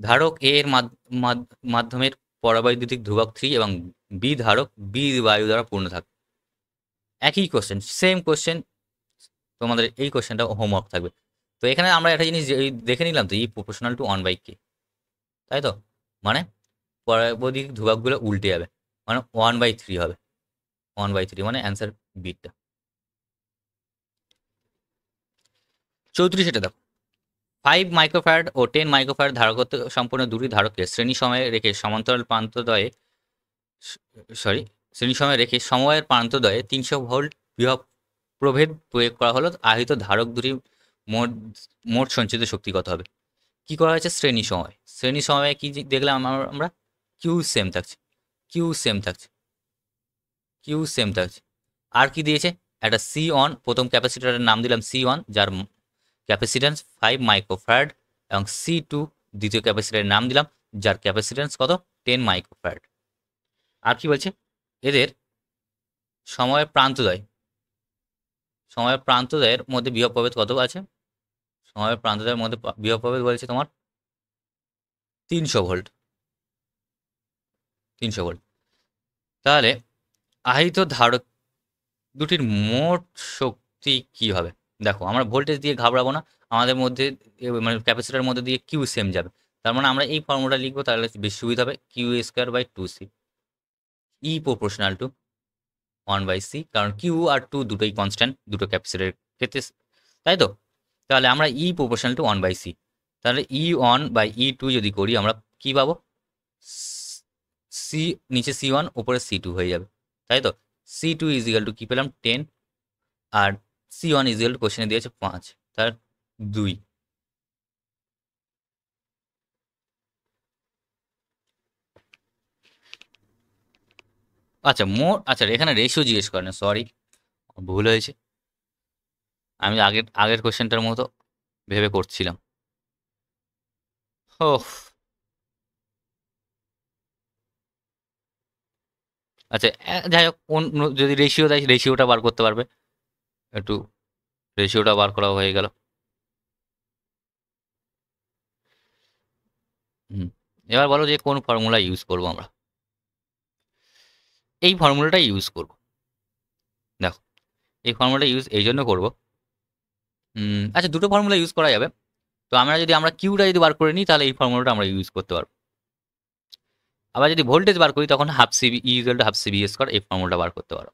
B: ধারক এ এর মাধ্যমের পরাবৈদ্যুতিক ধ্রুবক 3 এবং বি ধারক বি বায়ু দ্বারা পূর্ণ থাকে। একই কোশ্চেন, সেম কোশ্চেন, তোমাদের এই কোশ্চেনটা হোমওয়ার্ক থাকবে। তো এখানে আমরা একটা জিনিস দেখে নিলাম তো, ই প্রপোর্শনাল টু 1 বাই কে, তাই তো। মানে পরাবৈদ্যুতিক ধ্রুবকগুলো উল্টে যাবে, মানে 1/3 হবে, 1/3 মানে অ্যান্সার বিটটা। 34 এটা দেখো, 5 মাইক্রোফ্যারাড ও 10 মাইক্রোফ্যারাড ধারকত্ব সম্পন্ন দুটি ধারককে শ্রেণী সময়ে রেখে সময়ের প্রান্তদ্বয়ে 300 ভোল্ট বিভব প্রভেদ প্রয়োগ করা হলো। আহিত ধারক দুটি মোট মোট সঞ্চিত শক্তি কত হবে। কি করা হয়েছে, শ্রেণী সময়ে কি দেখলাম আমরা, কিউ সেম থাকছে, কিউ সেম থাকছে। আর কি দিয়েছে, একটা C1, প্রথম ক্যাপাসিটরের নাম দিলাম C1 যার ক্যাপাসিট্যান্স 5 মাইক্রোফ্যারাড, এবং C2 দ্বিতীয় ক্যাপাসিটরের নাম দিলাম যার ক্যাপাসিট্যান্স কত, 10 মাইক্রোফ্যারাড। আর কি বলছে, এদের সময়ের প্রান্তদ্বয়ের মধ্যে বিভব প্রভেদ কত আছে, সময়ের প্রান্তদ্বয়ের মধ্যে বিভব প্রভেদ বলেছে তোমার 300 ভোল্ট। তাহলে আহিত ধারক দুটির মোট শক্তি কি হবে। দেখো আমরা ভোল্টেজ দিয়ে ঘাবড়াবো না, আমাদের মধ্যে মানে ক্যাপাসিটারের মধ্যে দিয়ে কিউ সেম যাবে, তার মানে আমরা এই ফর্মুলা লিখবো, তাহলে বেশি সুবিধা হবে, Q square by 2c E proportional to
A: 1/c, কারণ কিউ আর টু দুটোই কনস্ট্যান্ট, দুটো ক্যাপাসিটরের ক্ষেত্রে, তাই তো? তাহলে আমরা ই প্রপোর্শনাল টু 1/c, তাহলে E1/E2 যদি করি আমরা কি পাবো? সি, নিচে C1 উপরে C2 হয়ে যাবে, তাই তো? C2 ইজিক্যাল টু কি পেলাম 10, আর C1 ইজিক্যাল টু কোশ্চেনে দিয়েছে 5, তার 2। আচ্ছা আচ্ছা এখানে রেশিও জিজ্ঞেস করে না, সরি ভুল হয়েছে, আমি আগের কোশ্চেনটার মতো ভেবে করছিলাম। ওহ, আচ্ছা যাই হোক, যদি রেশিও দেয় রেশিওটা বার করতে পারবে, একটু রেশিওটা বার করা হয়ে গেল। হুম, এবার বলো যে কোন ফর্মুলা ইউজ করব আমরা? এই ফর্মুলাটা ইউজ করব। দেখো, এই ফর্মুলাটা ইউজ এই জন্য করবো, আচ্ছা দুটো ফর্মুলা ইউজ করা যাবে, তো আমরা কিউটা যদি বার করে নিই তাহলে এই ফর্মুলাটা আমরা ইউজ করতে পারবো। আবার যদি ভোল্টেজ বার করি তখন half CV equal to half CV square, এই ফর্মুলাটা বার করতে পারো,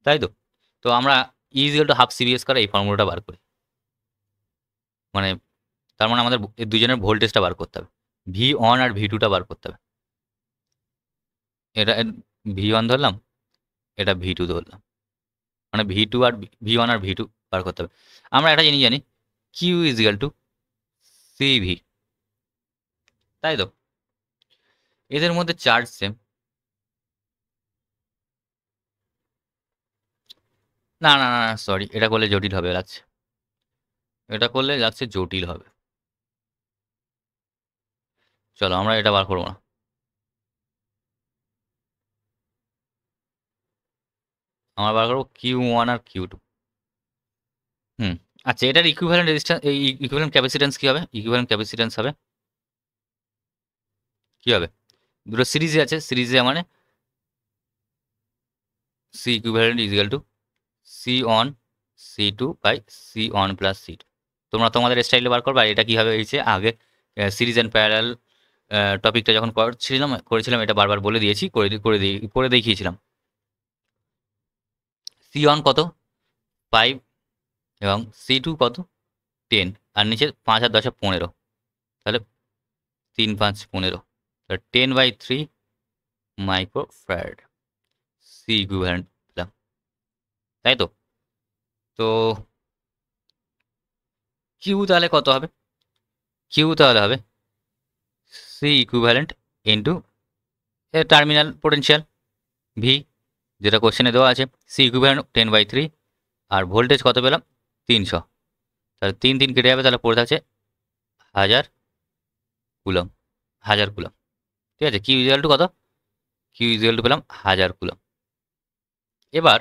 A: তাই তো? তো আমরা equal to half CV square এই ফর্মুলাটা বার করি, মানে তার মানে আমাদের এই দুজনের ভোল্টেজটা বার করতে হবে, V1 আর V2টা বার করতে হবে। এটা V1 ধরলাম, এটা V2 ধরলাম, মানে V1 আর V2 বার করতে হবে। আমরা একটা জিনিস জানি, Q ইজিক্যাল টু CV, তাই তো? এদের মধ্যে চার্জ সেম, না না না সরি, এটা করলে জটিল হবে লাগছে, এটা করলে লাগছে জটিল হবে। চলো আমরা এটা বার করবো না, আমরা বার করবো Q1 আর Q2। হুম, আচ্ছা এটার ইকুইভ্যালেন্ট রেজিস্ট্যান্স, এই ইকুইভ্যালেন্ট ক্যাপাসিট্যান্স কি হবে? ইকুইভ্যালেন্ট ক্যাপাসিট্যান্স হবে কি হবে? দুটো সিরিজে আছে, সিরিজে মানে C equivalent equal to C1 C2 by C1 plus C2। তোমরা তোমাদের স্টাইলে বার করবে। আর এটা কীভাবে হয়েছে আগে সিরিজ অ্যান্ড প্যারালাল টপিকটা যখন করেছিলাম এটা বারবার বলে দিয়েছি, করে দেখিয়েছিলাম। C1 কত 5 এবং C2 কত 10, আর নিচে 5 আর 10 15, তাহলে 3 5 15, তাহলে 10/3 মাইক্রোফ্যারাড সি ইকুইভ্যালেন্ট পেলাম, তাই তো? তো কিউ তাহলে কত হবে? কিউ তাহলে হবে C equivalent into terminal potential V, যেটা কোশ্চেনে দেওয়া আছে, সি ইকুইভ্যালেন্ট 10/3, আর ভোল্টেজ কত পেলাম 300, তাহলে 3 3 কেটে যাবে, তাহলে পড়ে থাকছে 1000 কুলম, 1000 কুলম, ঠিক আছে? কিউ ইকুয়াল টু কত? কিউ ইকুয়াল টু পেলাম 1000 কুলম। এবার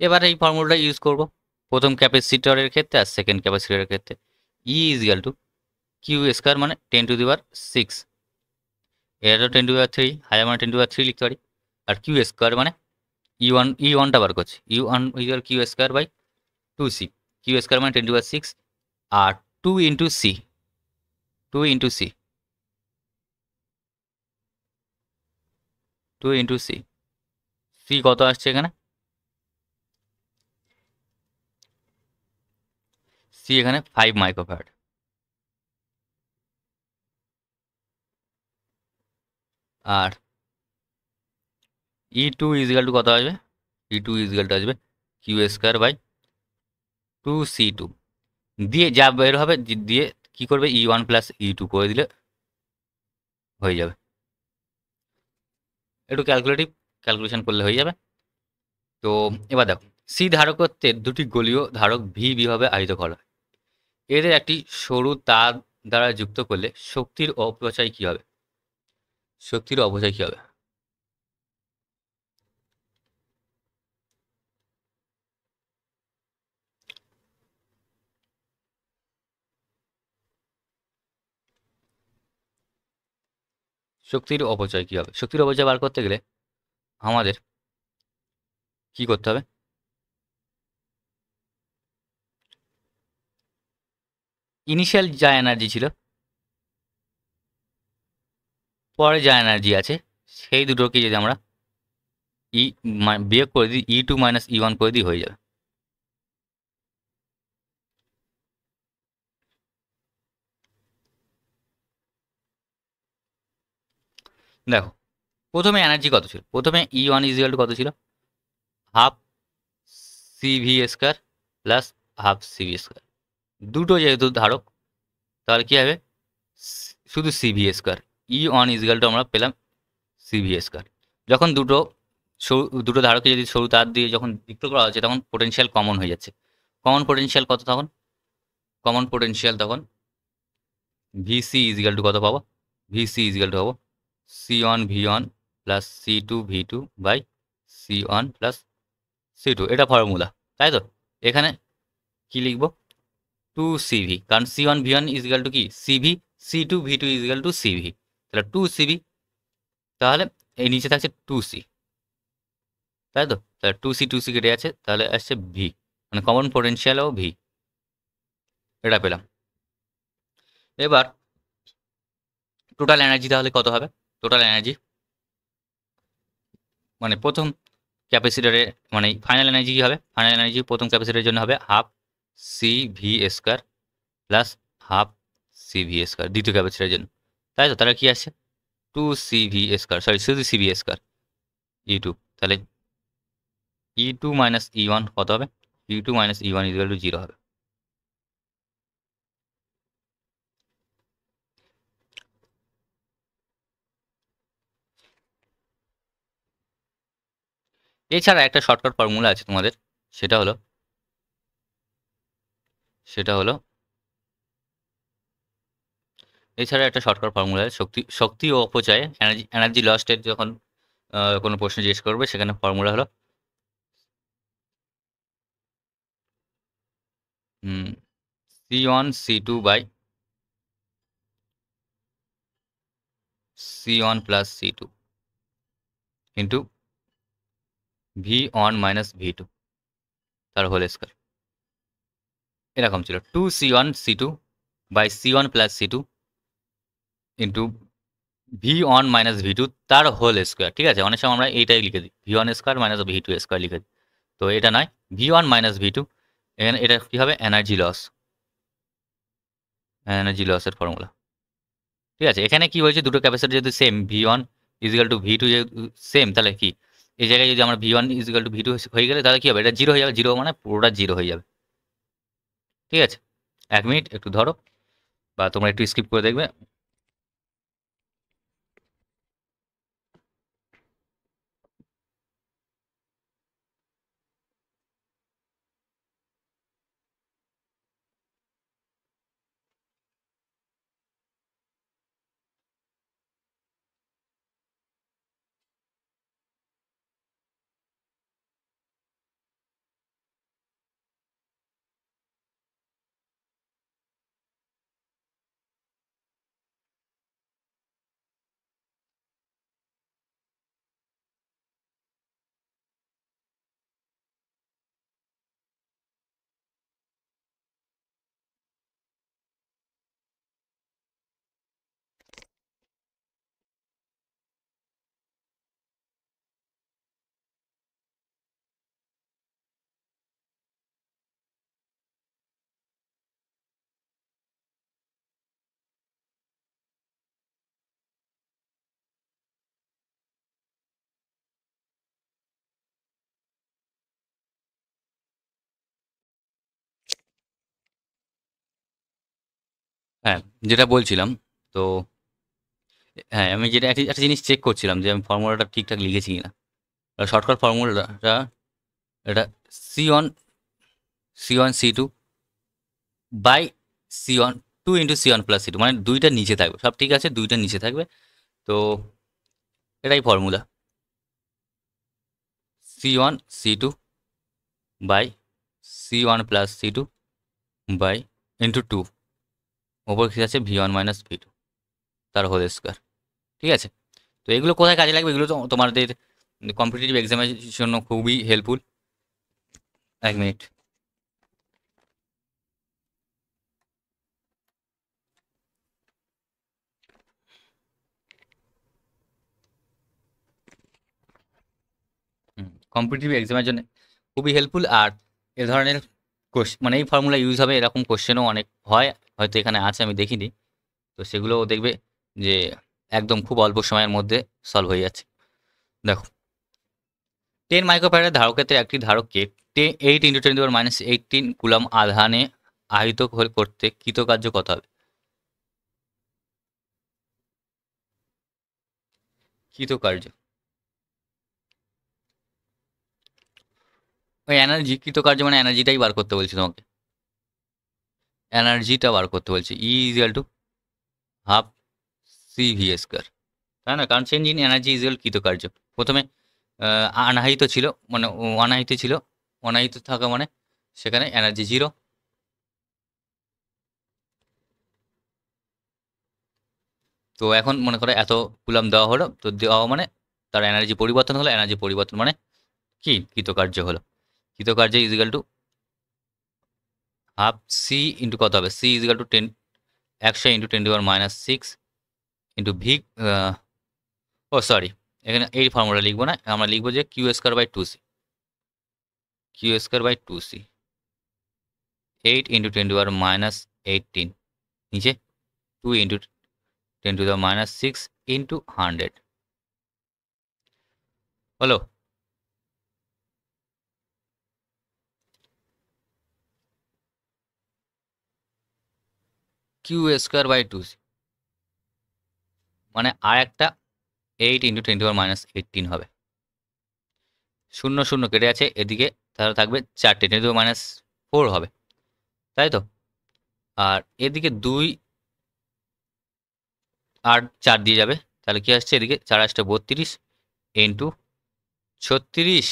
A: এবার এই ফর্মুলাটা ইউজ করব প্রথম ক্যাপাসিটরের ক্ষেত্রে আর সেকেন্ড ক্যাপাসিটরের ক্ষেত্রে। ই ইজিক্যাল টু কিউ স্কোয়ার মানে 10⁶, এটা 10⁻³ হাজার মানে 10⁻³ লিখতে পারি, আর কিউ স্কোয়ার মানে ই ওয়ানটা বার করছি, ই1 equal Q square by 2c, Q square মানে 10⁻6, আর 2 into C, 2 into C, 2 into C, C কত আসছে এখানে? সি এখানে 5 মাইক্রোফ্যারাড, আর E2 ইজিক্যাল টু কত আসবে? E2 ইজিক্যাল টু আসবে কিউ স্কোয়ার বাই 2c2, দিয়ে যা বের হবে দিয়ে কি করবে E1 প্লাস E2 করে দিলে হয়ে যাবে, একটু ক্যালকুলেশন করলে হয়ে যাবে। তো এবার দেখো, সি ধারকত্বের দুটি গোলীয় ধারক ভি বিভাবে আহিত করা হয়, এদের একটি সরু তার দ্বারা যুক্ত করলে শক্তির অপচয় কি হবে? শক্তির অপচয় কি হবে? শক্তির অপচয় কি হবে? শক্তির অপচয় বার করতে গেলে আমাদের কি করতে হবে? ইনিশিয়াল যা এনার্জি ছিল, পরে যা এনার্জি আছে,
B: সেই দুটোকে যদি আমরা বিয়োগ করে দিই E2 মাইনাস E1 করে দিই হয়ে যাবে। দেখো প্রথমে এনার্জি কত ছিল, প্রথমে E1 ইজিক্যাল টু কত ছিল, half CV square plus half CV square. দুটো যেহেতু ধারক তাহলে কী হবে, শুধু CV square. E1 is equal to আমরা পেলাম সিভি স্কোয়ার। যখন দুটো ধারকে যদি সরু তার দিয়ে যখন যুক্ত করা হচ্ছে তখন পোটেনশিয়াল কমন হয়ে যাচ্ছে। কমন পোটেনশিয়াল কত তখন, কমন পোটেনশিয়াল তখন ভিসি ইজিক্যাল টু কত পাবো, ভিসি ইজিক্যাল টু পাবো C1 V1 plus C2 V2 by C1 plus C2। এটা ফর্মুলা, তাই তো? এখানে কি লিখবো, 2CV, কারণ C1 V1 ইজিক্যাল টু কি CV, C2 V2 equal to CV, তাহলে 2CV। তাহলে এই নিচে থাকছে 2C, তাই তো? তাহলে 2C কেটে আছে, তাহলে আসছে ভি, মানে কমন পোটেনশিয়ালও ভি। এটা পেলাম। এবার টোটাল এনার্জি তাহলে কত হবে, টোটাল এনার্জি মানে প্রথম ক্যাপাসিটরে মানে ফাইনাল এনার্জি কী হবে, ফাইনাল এনার্জি প্রথম ক্যাপাসিটরের জন্য হবে half CV square plus half CV square দ্বিতীয় ক্যাপাসিটরের জন্য, তাই তো? তাহলে কী আসছে 2CV স্কোয়ার, সরি শুধু সিভি স্কোয়ার E2। তাহলে E2 মাইনাস E1 কত হবে, E2 minus E1 equal to 0 হবে। এছাড়া একটা শর্টকাট ফর্মুলা আছে তোমাদের, সেটা হলো সেটা হলো এছাড়া একটা শর্টকাট ফর্মুলা আছে, শক্তি ও অপচয়ে এনার্জি লস্টের যখন কোনো প্রশ্ন জিজ্ঞেস করবে সেখানে ফর্মুলা হলো C1 C2 by C1 plus C2 into V1 minus V2 তার হোল স্কোয়ার। এরকম ছিল 2C1 C2 by C1 plus C2 into V1 minus V2 তার হোল স্কোয়ার। ঠিক আছে, অনেক সময় আমরা এইটাই লিখে দিই, V1 square minus V2 square লিখে দিই। তো এটা নয়, V1 মাইনাস V2, এখানে এটা কী হবে, এনার্জি লস, এনার্জি লসের ফর্মুলা। ঠিক আছে, এখানে কি হয়েছে, দুটো ক্যাপাসিটর যেহেতু same, V1 equal to V2 যেহেতু সেম, তাহলে কি এই জায়গায় যদি আমরা V1 ইজিক্যাল টু V2 হয়ে গেলে তাহলে কী হবে, এটা জিরো হয়ে যাবে, জিরো মানে পুরোটা জিরো হয়ে যাবে। ঠিক আছে, 1 মিনিট একটু ধরো, বা তোমরা একটু স্কিপ করে দেখবে। হ্যাঁ, যেটা বলছিলাম, তো হ্যাঁ আমি যেটা একটা একটা জিনিস চেক করছিলাম যে আমি ফর্মুলাটা ঠিকঠাক লিখেছি কিনা। শর্টকাট ফর্মুলাটা এটা C1 C2 by C1 2 into C1 plus C2, মানে দুইটা নিচে থাকবে, সব ঠিক আছে, দুইটা নিচে থাকবে। তো এটাই formula, C1 C2 by C1 plus C2 by into 2, ওপর কি আছে V1 মাইনাস V2 তার হোল স্কোয়ার। ঠিক আছে, তো এগুলো কোথায় কাজে লাগবে, এগুলো তো তোমাদের কম্পিটিটিভ এক্সামের জন্য খুবই হেল্পফুল। 1 মিনিট।
A: কম্পিটিটিভ এক্সামের জন্য খুবই হেল্পফুল। আর এ ধরনের মানে এই ফর্মুলা ইউজ হবে এরকম কোশ্চেনও অনেক হয়, হয়তো এখানে আছে আমি দেখিনি। তো সেগুলোও দেখবে যে একদম খুব অল্প সময়ের মধ্যে সলভ হয়ে যাচ্ছে। দেখো 10 মাইক্রোফ্যারাড ধারকের একটি ধারককে 8 × 10⁻18 কুলম্ব আধানে আহিত করতে কৃতকার্য কত হবে? কৃতকার্য ওই এনার্জি, কৃতকার্য মানে এনার্জিটাই বার করতে বলছি তোমাকে, এনার্জিটা বার করতে বলছি। E equal to half C V square, তাই না? কারণ চেঞ্জ ইন এনার্জি ইজিক্যাল কৃতকার্য। প্রথমে অনাহিত ছিল, মানে অনাহিত ছিল, অনাহিত থাকা মানে সেখানে এনার্জি 0। তো এখন মনে করো এত কুলাম দেওয়া হলো, তো দেওয়া মানে তার এনার্জি পরিবর্তন হলো, এনার্জি পরিবর্তন মানে কি কৃতকার্য হলো। কৃতকার্য equal to half C into কত হবে, C equal to 100 × 10⁻6 into V, ও সরি, এখানে এই ফর্মুলা লিখবো না, আমরা লিখবো যে Q square by 2c, Q square by 2c 8 × 10⁻18 নিচে 2 × 10⁻6 ইন্টু 100 হলো। কিউ স্কোয়ার বাই 2c মানে আর একটা 8 × 10⁻18 হবে। 0 0 কেটে আছে এদিকে, তাহলে থাকবে 4টে 10⁻4 হবে, তাই তো? আর এদিকে 2 আর 4 দিয়ে যাবে, তাহলে কি আসছে এদিকে 4 আসছে 32 ইন্টু 36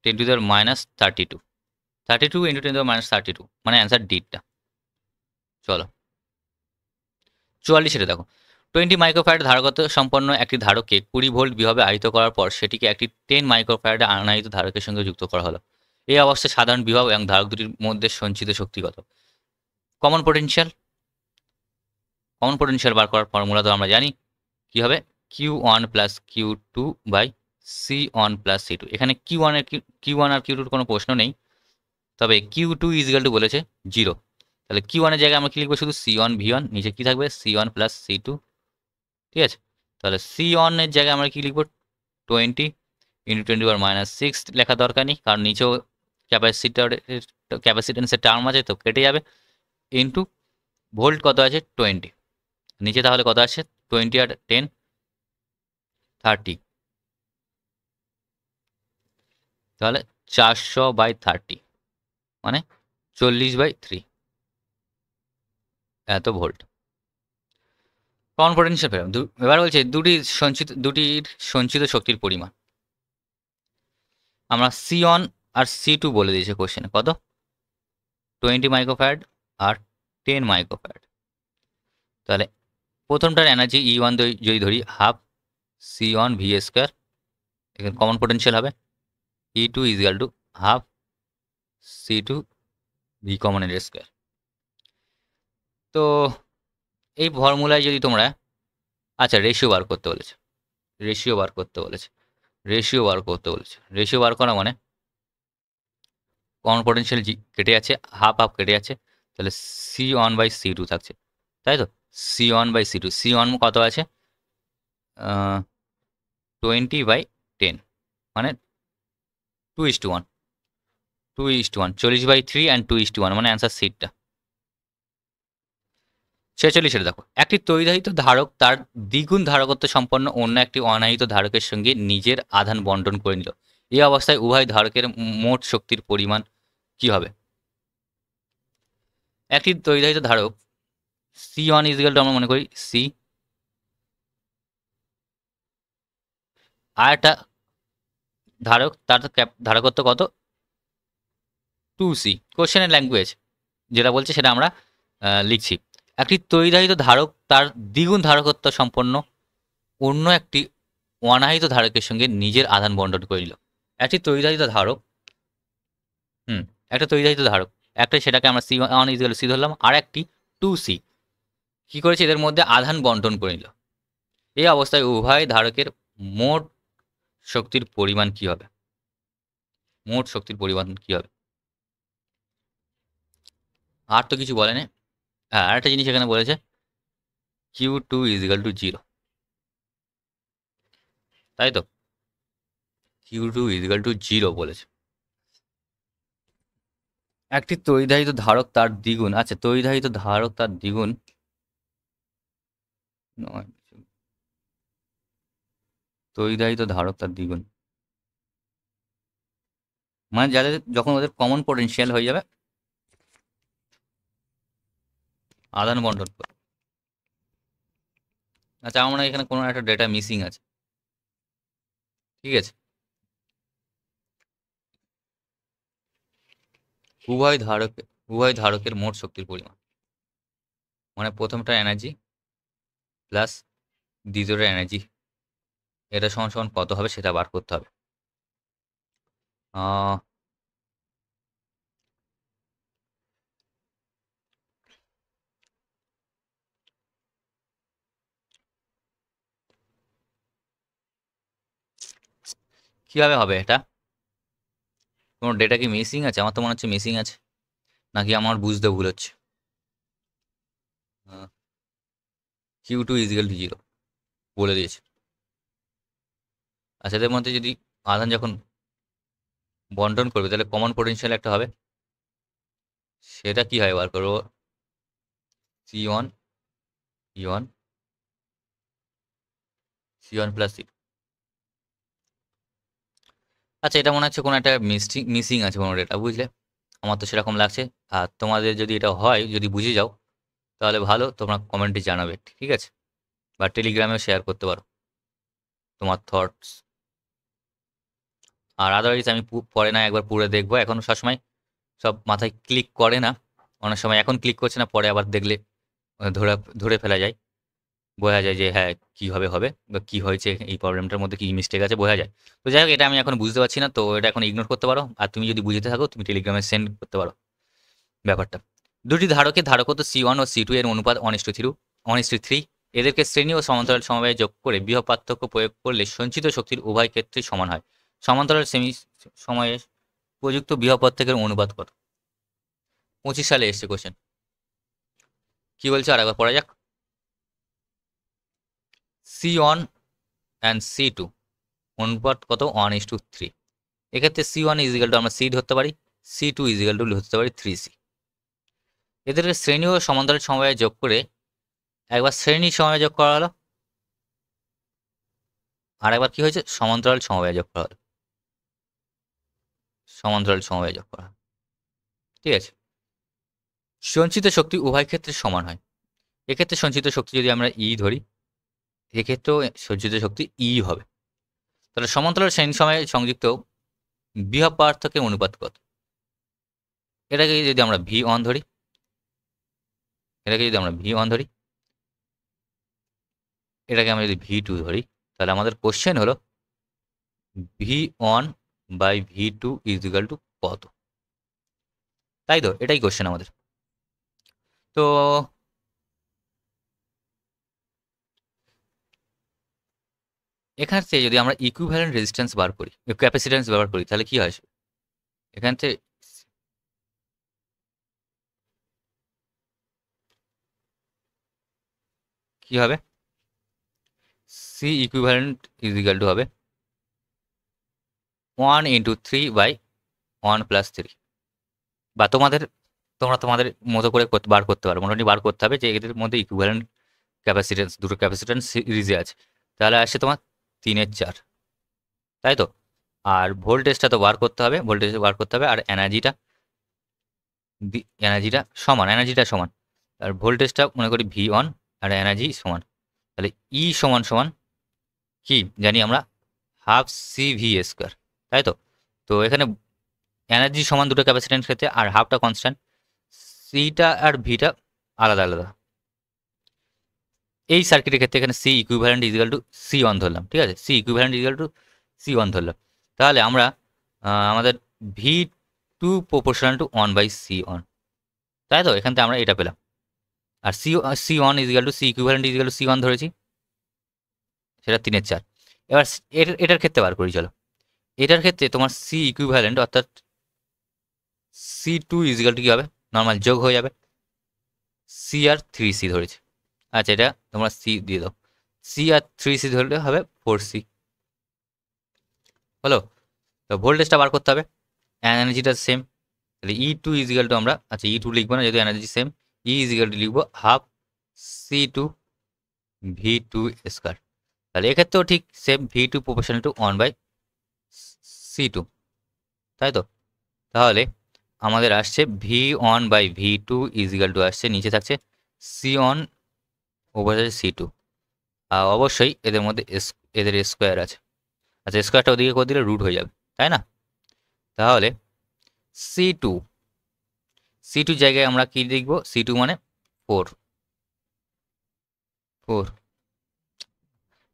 A: 10⁻32, 32 × 10⁻32 মানে অ্যান্সার ডিটা। চলো 44 দেখো 20 মাইক্রোফ্যারাড ধারকত্ব সম্পন্ন একটি ধারককে 20 ভোল্ট বিভবে আহিত করার পর সেটিকে একটি 10 মাইক্রোফ্যারাড আনাহিত ধারকের সঙ্গে যুক্ত করা হলো। এই অবস্থায় সাধারণ বিভব এবং ধারক দুটির মধ্যে সঞ্চিত শক্তি কত? কমন পোটেনশিয়াল, কমন পোটেনশিয়াল বার করার ফর্মুলা তো আমরা জানি কি হবে, Q1 plus Q2 by C1 plus C2। এখানে Q1 আর Q2 কোনো প্রশ্ন নেই, তবে Q2 ইজিক্যাল টু বলেছে 0, তাহলে Q1 এর জায়গায় আমরা কি লিখবো, শুধু C1 V1, নিচে কি থাকবে C1 প্লাস C2, ঠিক আছে? তাহলে C1 এর জায়গায় আমরা কি লিখবো 20 × 10⁻6 লেখা দরকার নেই, কারণ নিচেও ক্যাপাসিটেন্সের টার্ম আছে তো কেটে যাবে, ইন্টু ভোল্ট কত আছে 20, নিচে তাহলে কত আছে 20 আর 10 30, তাহলে 400/30 মানে 40/3 এত ভোল্ট। কমন পোটেনশিয়াল পেলাম। এবার বলছে দুটির সঞ্চিত শক্তির পরিমাণ। আমরা C1 আর C2 বলে দিয়েছে কোশ্চেনে, কত 20 মাইক্রোফ্যারাড আর 10 মাইক্রোফ্যারাড। তাহলে প্রথমটার এনার্জি E1 যদি ধরি হাফ C1 V স্কোয়ার, এখানে কমন পোটেনশিয়াল হবে E2 equal to half C2 V কমনের স্কোয়ার। তো এই ফর্মুলায় যদি তোমরা, আচ্ছা রেশিও বার করতে বলেছে, রেশিও বার করতে বলেছে, রেশিও বার করতে বলেছে, রেশিও বার করা মানে কমন পোটেনশিয়াল কেটে যাচ্ছে, হাফ হাফ কেটে যাচ্ছে, তাহলে C1/C2 থাকছে, তাই তো? C1/C2, C1 কত আছে 20/10 মানে 2:1, 2:1, 40/3 অ্যান্ড 2:1 মানে অ্যান্সার সিটটা। 46 দেখো একটি তড়িদাহিত ধারক তার দ্বিগুণ ধারকত্ব সম্পন্ন অন্য একটি অনাহিত ধারকের সঙ্গে নিজের আধান বন্টন করে নিল। এই অবস্থায় উভয় ধারকের মোট শক্তির পরিমাণ কি হবে? একটি তড়িদাহিত ধারক C1 ইজিক্যাল টু আমরা মনে করি C, আর একটা ধারক তার ধারকত্ব কত 2C। কোশ্চেনের ল্যাঙ্গুয়েজ যেটা বলছে সেটা আমরা লিখছি। একটি তড়িদাহিত ধারক তার দ্বিগুণ ধারকত্ব সম্পন্ন অন্য একটি অনাহিত ধারকের সঙ্গে নিজের আধান বন্টন করে নিল। একটি তড়িদাহিত ধারক, একটা তড়িদাহিত ধারক, একটা সেটাকে আমরা C1 ইজিক্যাল C ধরলাম, আর একটি 2C কি করেছে এদের মধ্যে আধান বন্টন করে নিল। এই অবস্থায় উভয় ধারকের মোট শক্তির পরিমাণ কি হবে? মোট শক্তির পরিমাণ কি হবে। আর তো কিছু বলেনি। হ্যাঁ, আরেকটা জিনিস এখানে বলেছে Q2 = 0, তাই তো? Q2 = 0 বলেছে। একটি তড়িধাহিত ধারক তার দ্বিগুণ, আচ্ছা তড়িধাহিত ধারক তার দ্বিগুণ নয়, তড়িধাহিত ধারক তার দ্বিগুণ মানে যাদের যখন ওদের কমন পোটেনশিয়াল হয়ে যাবে আদান বন্টন করে। আচ্ছা আমার মনে হয় এখানে কোনো একটা ডেটা মিসিং আছে, ঠিক আছে। উভয় ধারকের মোট শক্তির পরিমাণ মানে প্রথমটা এনার্জি প্লাস দ্বিতীয়টা এনার্জি, এটা সমান সমান কত হবে সেটা বার করতে হবে। আহ, কিভাবে হবে এটা? কোনো ডেটা কি মিসিং আছে? আমার তো মনে হচ্ছে মিসিং আছে, নাকি আমার বুঝতে ভুল হচ্ছে। Q2 = 0 বলে দিয়েছে। আচ্ছা এদের মধ্যে যদি আধান যখন বন্টন করবে তাহলে কমন পোটেনশিয়াল একটা হবে, সেটা কি হয় বার করবো। C1 E1 C1 plus C2। আচ্ছা এটা মনে হচ্ছে কোনো একটা মিসিং আছে কোনো ডেটা, বুঝলে? আমার তো সেরকম লাগছে। আর তোমাদের যদি এটা হয়, যদি বুঝে যাও তাহলে ভালো, তোমরা কমেন্টে জানাবে, ঠিক আছে? বা টেলিগ্রামেও শেয়ার করতে পারো তোমার থটস। আর আদারওয়াইজ আমি পরে না একবার পুরো দেখবো, এখন সবসময় সব মাথায় ক্লিক করে না, অনেক সময় এখন ক্লিক করছে না, পরে আবার দেখলে ধরে ধরে ফেলা যায়, বোঝা যায় যে হ্যাঁ কীভাবে হবে বা কী হয়েছে, এই প্রবলেমটার মধ্যে কী মিস্টেক আছে বোঝা যায়। তো যাই হোক এটা আমি এখন বুঝতে পারছি না, তো এটা এখন ইগনোর করতে পারো। আর তুমি যদি বুঝতে থাকো তুমি টেলিগ্রামে সেন্ড করতে পারো ব্যাপারটা। দুটি ধারকের ধারকত্ব C1 ও C2 এর অনুপাত 1:3। এদেরকে শ্রেণী ও সমান্তরাল সমবায়ে যোগ করে বিভব পার্থক্য প্রয়োগ করলে সঞ্চিত শক্তির উভয় ক্ষেত্রেই সমান হয়। সমান্তরাল সেমি সময়ে প্রযুক্ত বিভব পার্থক্যের অনুপাত কত? 25 সালে এসছে কোশ্চেন। কি বলছে আরেকবার পড়া যাক। C1 অ্যান্ড C2 অনুপাত কত? 1:3। এক্ষেত্রে C1 = আমরা C ধরতে পারি, C2 = ধরতে পারি 3C। এদেরকে শ্রেণী ও সমান্তরাল সমবায়ে যোগ করে একবার শ্রেণী সমবায়ে যোগ করা হলো, আর একবার কি হয়েছে সমান্তরাল সমবায়ে যোগ করা হলো, সমান্তরাল সমবায়ে যোগ করা হলো, ঠিক আছে। সঞ্চিত শক্তি উভয় ক্ষেত্রে সমান হয়। এক্ষেত্রে সঞ্চিত শক্তি যদি আমরা E ধরি, এক্ষেত্রেও সঞ্চিত শক্তি E হবে। তাহলে সমান্তরাল শ্রেণী সময়ে সংযুক্ত বিভব পার্থক্যের অনুপাত কত? এটাকে যদি আমরা V1 ধরি, এটাকে আমরা যদি V2 ধরি, তাহলে আমাদের কোশ্চেন হলো V1/V2 = কত? তাই তো, এটাই কোশ্চেন আমাদের। তো এখান থেকে যদি আমরা ইকুইভ্যালেন্ট রেজিস্ট্যান্স বার করি, ক্যাপাসিট্যান্স ব্যবহার করি, তাহলে কি হয় এখান থেকে? কি হবে? C ইকুইভ্যালেন্ট হবে 1 × 3/1 + 3। বা তোমরা তোমাদের মতো করে বার করতে পারো, মোটামুটি বার করতে হবে যে এদের মধ্যে ইকুইভ্যালেন্ট ক্যাপাসিট্যান্স, দুটো ক্যাপাসিট্যান্স সিরিজে আছে, তাহলে আসছে তোমার 3/4, তাই তো? আর ভোল্টেজটা তো বার করতে হবে, আর এনার্জিটা সমান। আর ভোল্টেজটা মনে করি V1 আর এনার্জি সমান, তাহলে E সমান সমান কি জানি আমরা, হাফ CV², তাই তো? তো এখানে এনার্জি সমান দুটো ক্যাপাসিট্যান্স ক্ষেত্রে, আর হাফটা কনস্ট্যান্ট, সিটা আর ভিটা আলাদা আলাদা। এই সার্কিটের ক্ষেত্রে এখানে C ইকুইভ্যালেন্ট = C1 ধরলাম, ঠিক আছে? C ইকুইভ্যালেন্ট = C1 ধরলাম, তাহলে আমরা আমাদের V2 proportional to 1/C1, তাই তো? এখান থেকে আমরা এটা পেলাম। আর C1 = C ইকুইভ্যালেন্ট = C1 ধরেছি, সেটা 3/4। এবার এটার ক্ষেত্রে বার করি চলো। এটার ক্ষেত্রে তোমার সি ইকুইভ্যালেন্ট অর্থাৎ C2 ইজিক্যাল টু কী হবে, নর্মাল যোগ হয়ে যাবে, সি আর 3C ধরেছে। আচ্ছা, এটা তোমরা সি দিয়ে দাও, সি আর 3C ধরলে হবে 4C। হলো? তো ভোল্টেজটা বার করতে হবে, এনার্জিটা সেম, তাহলে E2 ইজিক্যাল টু আমরা, আচ্ছা E2 লিখবো না যেহেতু energy same, E equal to লিখবো হাফ C2 V2 স্কোয়ার। তাহলে এক্ষেত্রেও ঠিক same, V2 proportional to 1/C2, তাই তো? তাহলে আমাদের আসছে V1/V2 ইজিক্যাল টু আসছে, নিচে থাকছে C1 ওভার C2, আর অবশ্যই এদের মধ্যে এদের স্কোয়ার আছে। আচ্ছা, স্কোয়ারটা ওদিকে করে দিলে রুট হয়ে যাবে, তাই না? তাহলে C2 C2 জায়গায় আমরা কি লিখব, C2 মানে 4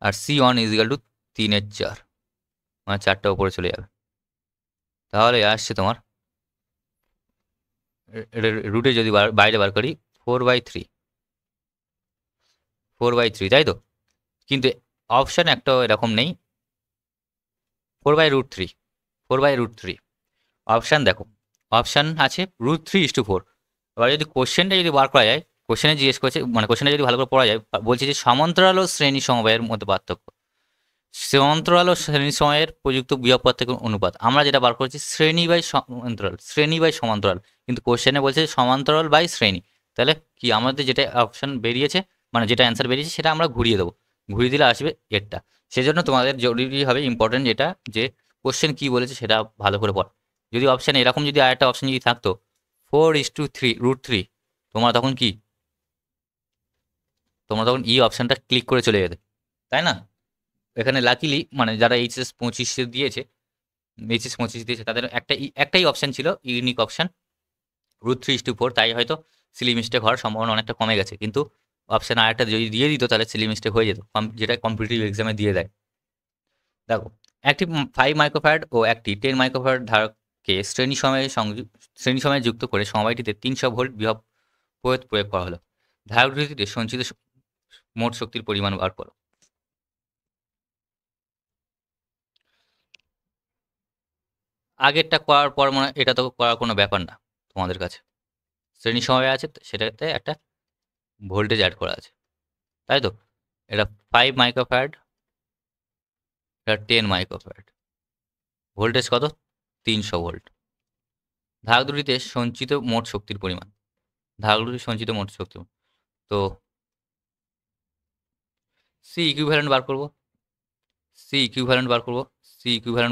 A: আর C1 ইজিক্যাল টু 3/4, মানে 4টা উপরে চলে যাবে। তাহলে আসছে তোমার রুটে যদি বাইরে বার করি 4/3, তাই তো? কিন্তু অপশান একটা এরকম নেই 4/√3, 4/√3 অপশান দেখো, অপশান আছে √3:4। এবার যদি কোশ্চেনটা যদি বার করা যায়, কোশ্চেনে জিজ্ঞেস করছে, মানে কোশ্চেনটা যদি ভালো করে পড়া যায়, বলছে যে সমান্তরাল ও শ্রেণী সমবায়ের মধ্যে পার্থক্য। সমান্তরাল ও শ্রেণী সময়ের প্রযুক্ত বিভব পার্থক্য অনুপাত, আমরা যেটা বার করেছি শ্রেণী বাই সমান্তরাল, কিন্তু কোশ্চেনে বলছে সমান্তরাল বাই শ্রেণী। তাহলে কি আমাদের যেটা অপশন বেরিয়েছে, মানে যেটা অ্যান্সার বেরিয়েছে সেটা আমরা ঘুরিয়ে দেবো, ঘুরিয়ে দিলে আসবে এরটা। সেজন্য তোমাদের জরুরি হবে ইম্পর্টেন্ট যেটা, যে কোশ্চেন কি বলেছে সেটা ভালো করে পড়। যদি অপশান এরকম যদি আরেকটা অপশন যদি থাকতো 4:3 তোমরা তখন কি, তোমরা তখন ই অপশানটা ক্লিক করে চলে যেতে, তাই না? এখানে লাকিলি মানে যারা এইচএস 25 দিয়েছে তাদের একটাই অপশান ছিল, ইউনিক অপশান √3:4, তাই হয়তো সিলি মিস্টেক হওয়ার সম্ভাবনা অনেকটা কমে গেছে। কিন্তু অপশান আরেকটা যদি দিয়ে দিত তাহলে সিলি মিস্টেক হয়ে যেত, যেটা কম্পিটিটিভ এক্সামে দিয়ে দেয়। দেখো, একটি 5 মাইক্রোফ্যারাড ও একটি 10 মাইক্রোফ্যারাড ধারককে শ্রেণী সময়ে যুক্ত করে সমবায়টিতে 300 ভোল্ট বিভব প্রয়োগ করা হলো। ধারক দুটিতে সঞ্চিত মোট শক্তির পরিমাণ বার করো। আগেরটা করার পর মানে এটা তো করার কোনো ব্যাপার না তোমাদের কাছে, শ্রেণী সমবায় আছে সেটাতে একটা ভোল্টেজ অ্যাড করা আছে, তাই তো? এটা 5 মাইক্রোফ্যারাড, এটা 10 মাইক্রোফ্যারাড, ভোল্টেজ কত, 300 ভোল্ট। ধারক দুটিতে সঞ্চিত মোট শক্তির পরিমাণ, ধারক দুটির সঞ্চিত মোট শক্তি, তো সি ইকুইভ্যালেন্ট বার করব, সি ইকুইভ্যালেন্ট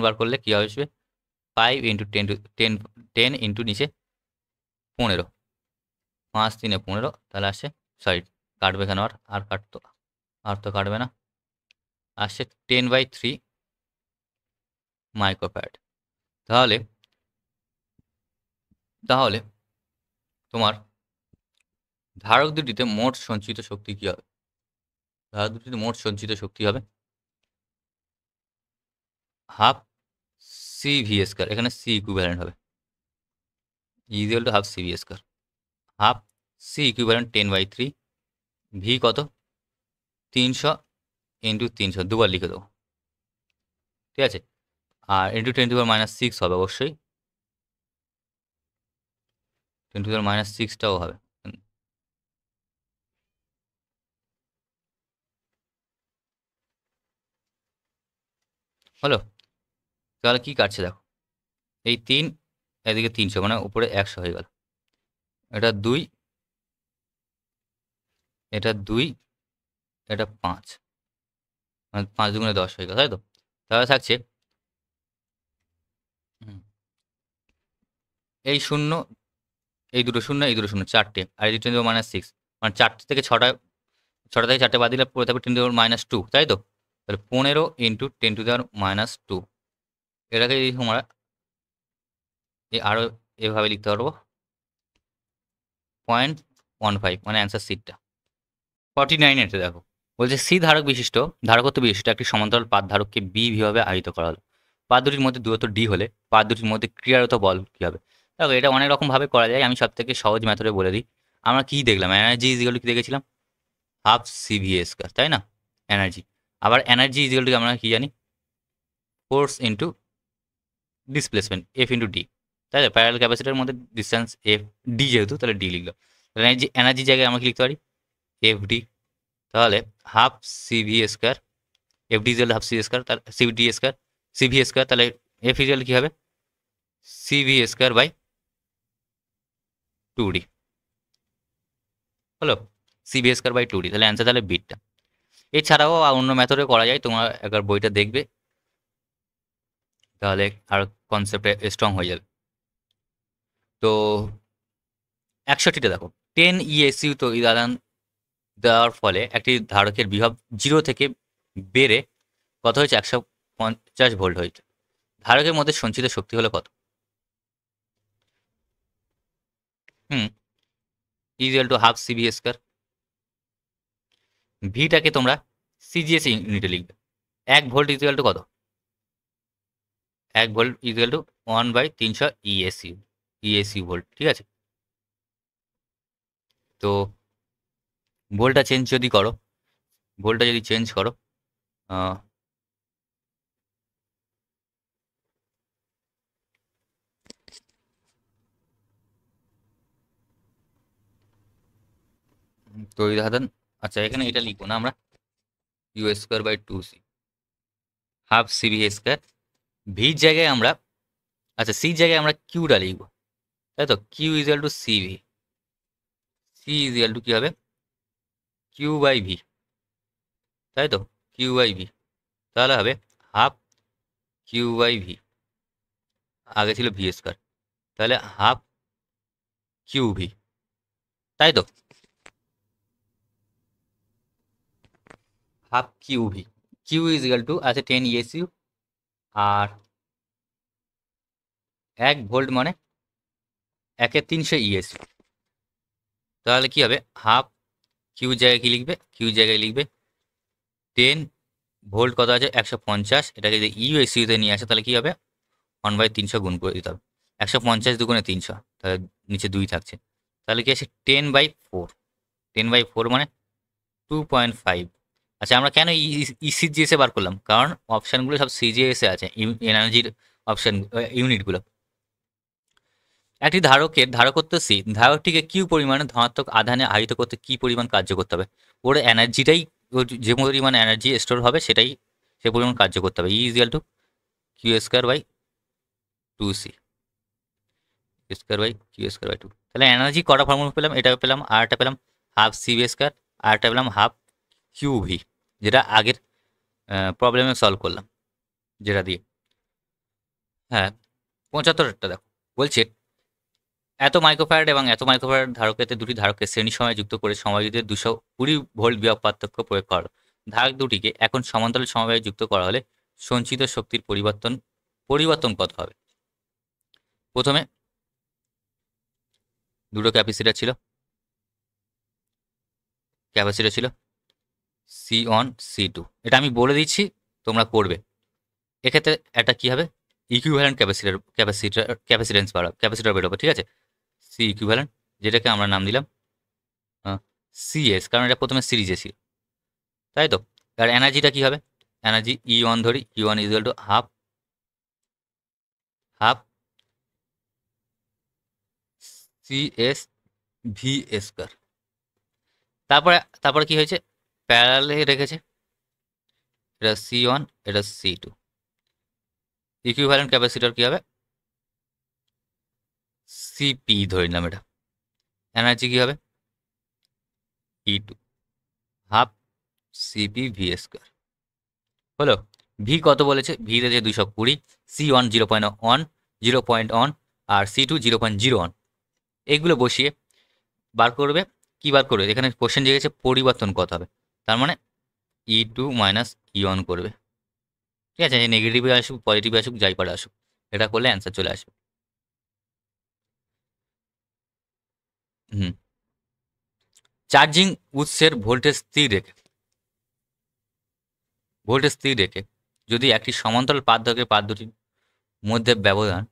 A: বার করলে কী আসবে, 5 ইন্টু 10 ইন্টু নিচে 15, 5 3 15, তাহলে আসছে, সরি কাটবে কেন, আর তো কাটবে না, আসছে 10/3 মাইক্রোফ্যারাড। তাহলে তাহলে তোমার ধারক দুটিতে মোট সঞ্চিত শক্তি কী হবে, ধারক দুটিতে মোট সঞ্চিত শক্তি হবে হাফ CV², এখানে সি ইকুইভ্যালেন্ট হবে equal to half CV², half C equivalent 10/3, V কত 300 ইন্টু 300, দুবার লিখে দেবো, ঠিক আছে? আর ইন্টু 10⁻⁶ হবে অবশ্যই, 10⁻⁶টাও হবে। হলো? তাহলে কি কাটছে দেখো, এই 3, এদিকে 300, মানে উপরে 100 হয়ে গেল, এটা 2, এটা 2, এটা 5, মানে 5 2 10 হয়ে গেল, তাই তো? তাহলে থাকছে এই শূন্য, এই দুটো শূন্য, এই দুটো শূন্য, 4টে, আর এই 10⁻⁶, মানে 4টে থেকে 6টা থেকে 4টে বাদ দিলে পড়ে থাকবে 10⁻², তাই তো? তাহলে 15 ইন্টু 10⁻², এটাকে যদি তোমরা আরও এভাবে লিখতে পারবো 0.15, মানে অ্যান্সার সিটটা 49। এটা দেখো, বলছে সি ধারকত্ব বিশিষ্ট একটি সমান্তরাল পাত ধারককে বি ভাবে আহিত করা হলো। পাত দুটির মধ্যে দূরত্ব ডি হলে পাত দুটির মধ্যে ক্রিয়ারত বল কী হবে? দেখো, এটা অনেক রকমভাবে করা যায়, আমি সব থেকে সহজ মেথডে বলে দিই। আমরা কী দেখলাম, এনার্জি ইজিক্যাল টু কী দেখেছিলাম, হাফ CV², তাই না? এনার্জি, আবার এনার্জি ইজিক্যাল টু আমরা কী জানি, force into
B: displacement F into D, তাই তো? প্যারালাল ক্যাপাসিটারের মধ্যে ডিস্টেন্স এফ ডি, যেহেতু তাহলে ডি লিখলাম। এনার্জি এনার্জি জায়গায় আমরা কি লিখতে পারি? F D. তাহলে half CV square, F D is half CV square, তাহলে সিভি স্কোয়ার, সিভি স্কোয়ার, তাহলে এফ ইজ কি হবে? CV square by 2d। হলো সিভি স্কোয়ার বাই 2d, তাহলে অ্যান্সার তাহলে বিটটা। এছাড়াও অন্য মেথডে করা যায়, তোমরা একবার বইটা দেখবে, তাহলে আর কনসেপ্টে স্ট্রং হয়ে যাবে। তো 61টা দেখো, 10 ইএসইউ তো উদাহরণ দেওয়ার ফলে একটি ধারকের বিভব 0 থেকে বেড়ে কত হয়েছে? 150 ভোল্ট হয়েছে। ধারকের মধ্যে সঞ্চিত শক্তি হলো কত? Equal to half CV square. ভিটাকে তোমরা সিজিএস ইউনিটে লিখবে। 1 ভোল্ট ইকুয়াল টু কত? 1 volt equal to 1/300 ESU, ESU volt, ঠিক আছে? তো ভোল্টটা চেঞ্জ যদি করো, ভোল্টটা যদি চেঞ্জ করো, তো এই ধরেন, আচ্ছা এখানে এটা লিখবো না আমরা, U square by 2c, half CV square. ভির জায়গায় আমরা, আচ্ছা সি জায়গায় আমরা কিউটা লিখবো, তাই তো? Q equal to CV, C equal to কি হবে? কিউ বাই ভি, তাই তো? কিউ বাই ভি, তাহলে হবে হাফ কিউ বাই ভি, আগে ছিল ভি স্কোয়ার, তাহলে হাফ কিউ ভি, তাই তো? Half Q V, Q is equal to আছে 10 ইএসইউ, আর 1 ভোল্ট মানে 1/300 ইএসইউ, তাহলে কি হবে? হাফ কিউ জায়গায় কি লিখবে? কিউ জায়গায় লিখবে 10 ভোল্ট, কত আছে? 150, এটাকে যদি ইউএসইউতে নিয়ে আসে তাহলে কি হবে? 1/300 গুণ করে দিতে হবে। 150 দুগুণে 300, তাহলে নিচে 2 থাকছে, তাহলে কি আছে? 10/4, 10/4 মানে 2.5। আচ্ছা আমরা কেন ইসিজিএসে বার করলাম? কারণ অপশানগুলো সব সিজিএসে আছে, এনার্জির অপশান ইউনিটগুলো। একটি ধারকের ধারকত্ব সি, ধারকটিকে কিউ পরিমাণে ধনাত্মক আধানে আহিত করতে কি পরিমাণ কার্য করতে হবে? ওর এনার্জিটাই, যে পরিমাণ এনার্জি স্টোর হবে সেটাই, সে পরিমাণ কার্য করতে হবে। E equal to Q square by 2c, square by Q square by 2। তাহলে এনার্জি কটা ফর্মুলা পেলাম? এটা পেলাম, আর একটা পেলাম হাফ সিভি স্কোয়ার, আর একটা পেলাম হাফ কিউ ভি, যেটা আগের প্রবলেমে সলভ করলাম, যেটা দিয়ে। হ্যাঁ, 75টা দেখো, বলছে এত মাইক্রোফ্যারাড এবং এত মাইক্রোফ্যারাড ধারকেতে দুটি ধারককে শ্রেণী সময় যুক্ত করে সমবায়ীদের 220 ভোল্ট বিভব পার্থক্য প্রয়োগ করা হলো। ধারক দুটিকে এখন সমান্তরাল সমবায়ে যুক্ত করা হলে সঞ্চিত শক্তির পরিবর্তন পরিবর্তন কত হবে? প্রথমে দুটো ক্যাপাসিটার ছিল, C1 C2, এটা আমি বলে দিচ্ছি, তোমরা করবে। এক্ষেত্রে একটা কি হবে? ইকুইভ্যালেন্ট ক্যাপাসিটেন্স ক্যাপাসিটার বেরোবে, ঠিক আছে? সি ইকুইভ্যালেন্ট, যেটাকে আমরা নাম দিলাম সিএস, কারণ এটা প্রথমে সিরিজে ছিল, তাই তো? আর এনার্জিটা কি হবে? এনার্জি ই1 ধরি, E1 equal to half half CS V square. তারপরে কি হয়েছে? প্যারালালে রেখেছে, এটা C1, এটা C2। ইকুইভ্যালেন্ট ক্যাপাসিটর কি হবে? সিপি ধরে নিলাম, এটা এনার্জি কি হবে? E2 half CP V square. হলো, ভি কত বলেছে? ভি রয়েছে 220, C1 0.1 আর C2 0.01। এইগুলো বসিয়ে বার করবে। কি বার করবে? এখানে কোশ্চেন জিজ্ঞেসে পরিবর্তন কত হবে, তার মানে E2 মাইনাস E1 করবে, ঠিক আছে? নেগেটিভে আসুক পজিটিভে আসুক যাই পারে আসুক, এটা করলে অ্যান্সার চলে আসবে। হুম, চার্জিং উৎসের ভোল্টেজ স্থির রেখে যদি একটি সমান্তরাল পাত দুটির মধ্যে ব্যবধান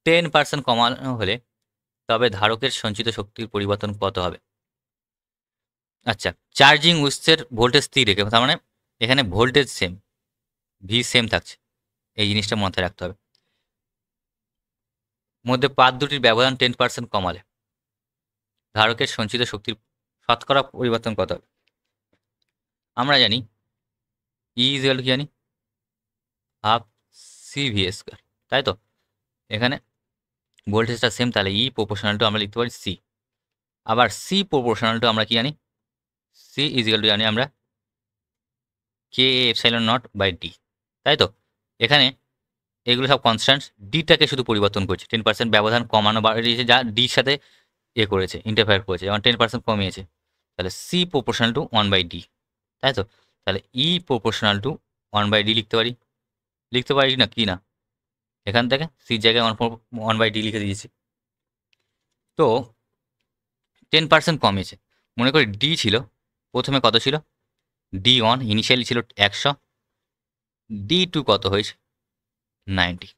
B: 10% কমানো হলে তবে ধারকের সঞ্চিত শক্তির পরিবর্তন কত হবে? আচ্ছা, চার্জিং উৎসের ভোল্টেজ স্থির রেখে, তার মানে এখানে ভোল্টেজ সেম, ভি সেম থাকছে, এই জিনিসটা মাথায় রাখতে হবে। মধ্যে পাত দুটির ব্যবধান 10% কমালে ধারকের সঞ্চিত শক্তির শতকরা পরিবর্তন কত হবে? আমরা জানি ই ইজ ইকুয়াল কি জানি হাফ সিভি স্কোয়ার, তাই তো? এখানে ভোল্টেজটা সেম, তাহলে ই প্রপোর্শনাল টু আমরা লিখতে পারি সি। আবার সি প্রপোর্শনাল টু আমরা কি জানি? সি ইজ ইকুয়াল টু জানি আমরা কে এপসাইলন নট বাই ডি, তাই তো? এখানে এগুলো সব কনস্ট্যান্ট, ডিটাকে শুধু পরিবর্তন করছে, 10% ব্যবধান কমানো বাড়িয়েছে যা ডির সাথে করেছে, ইন্টারফেয়ার করেছে, যেমন 10% কমিয়েছে। তাহলে সি প্রপোর্শনাল টু 1/d, তাই তো? তাহলে ই প্রপোর্শনাল টু 1/d লিখতে পারি না কি না? এখান থেকে সির জায়গায় 1/d লিখে দিয়েছি। তো 10% কমিয়েছে, মনে করি ডি ছিল প্রথমে কত ছিল? D1 ইনিশিয়ালি ছিল 100, D2 কত হয়েছে? 90,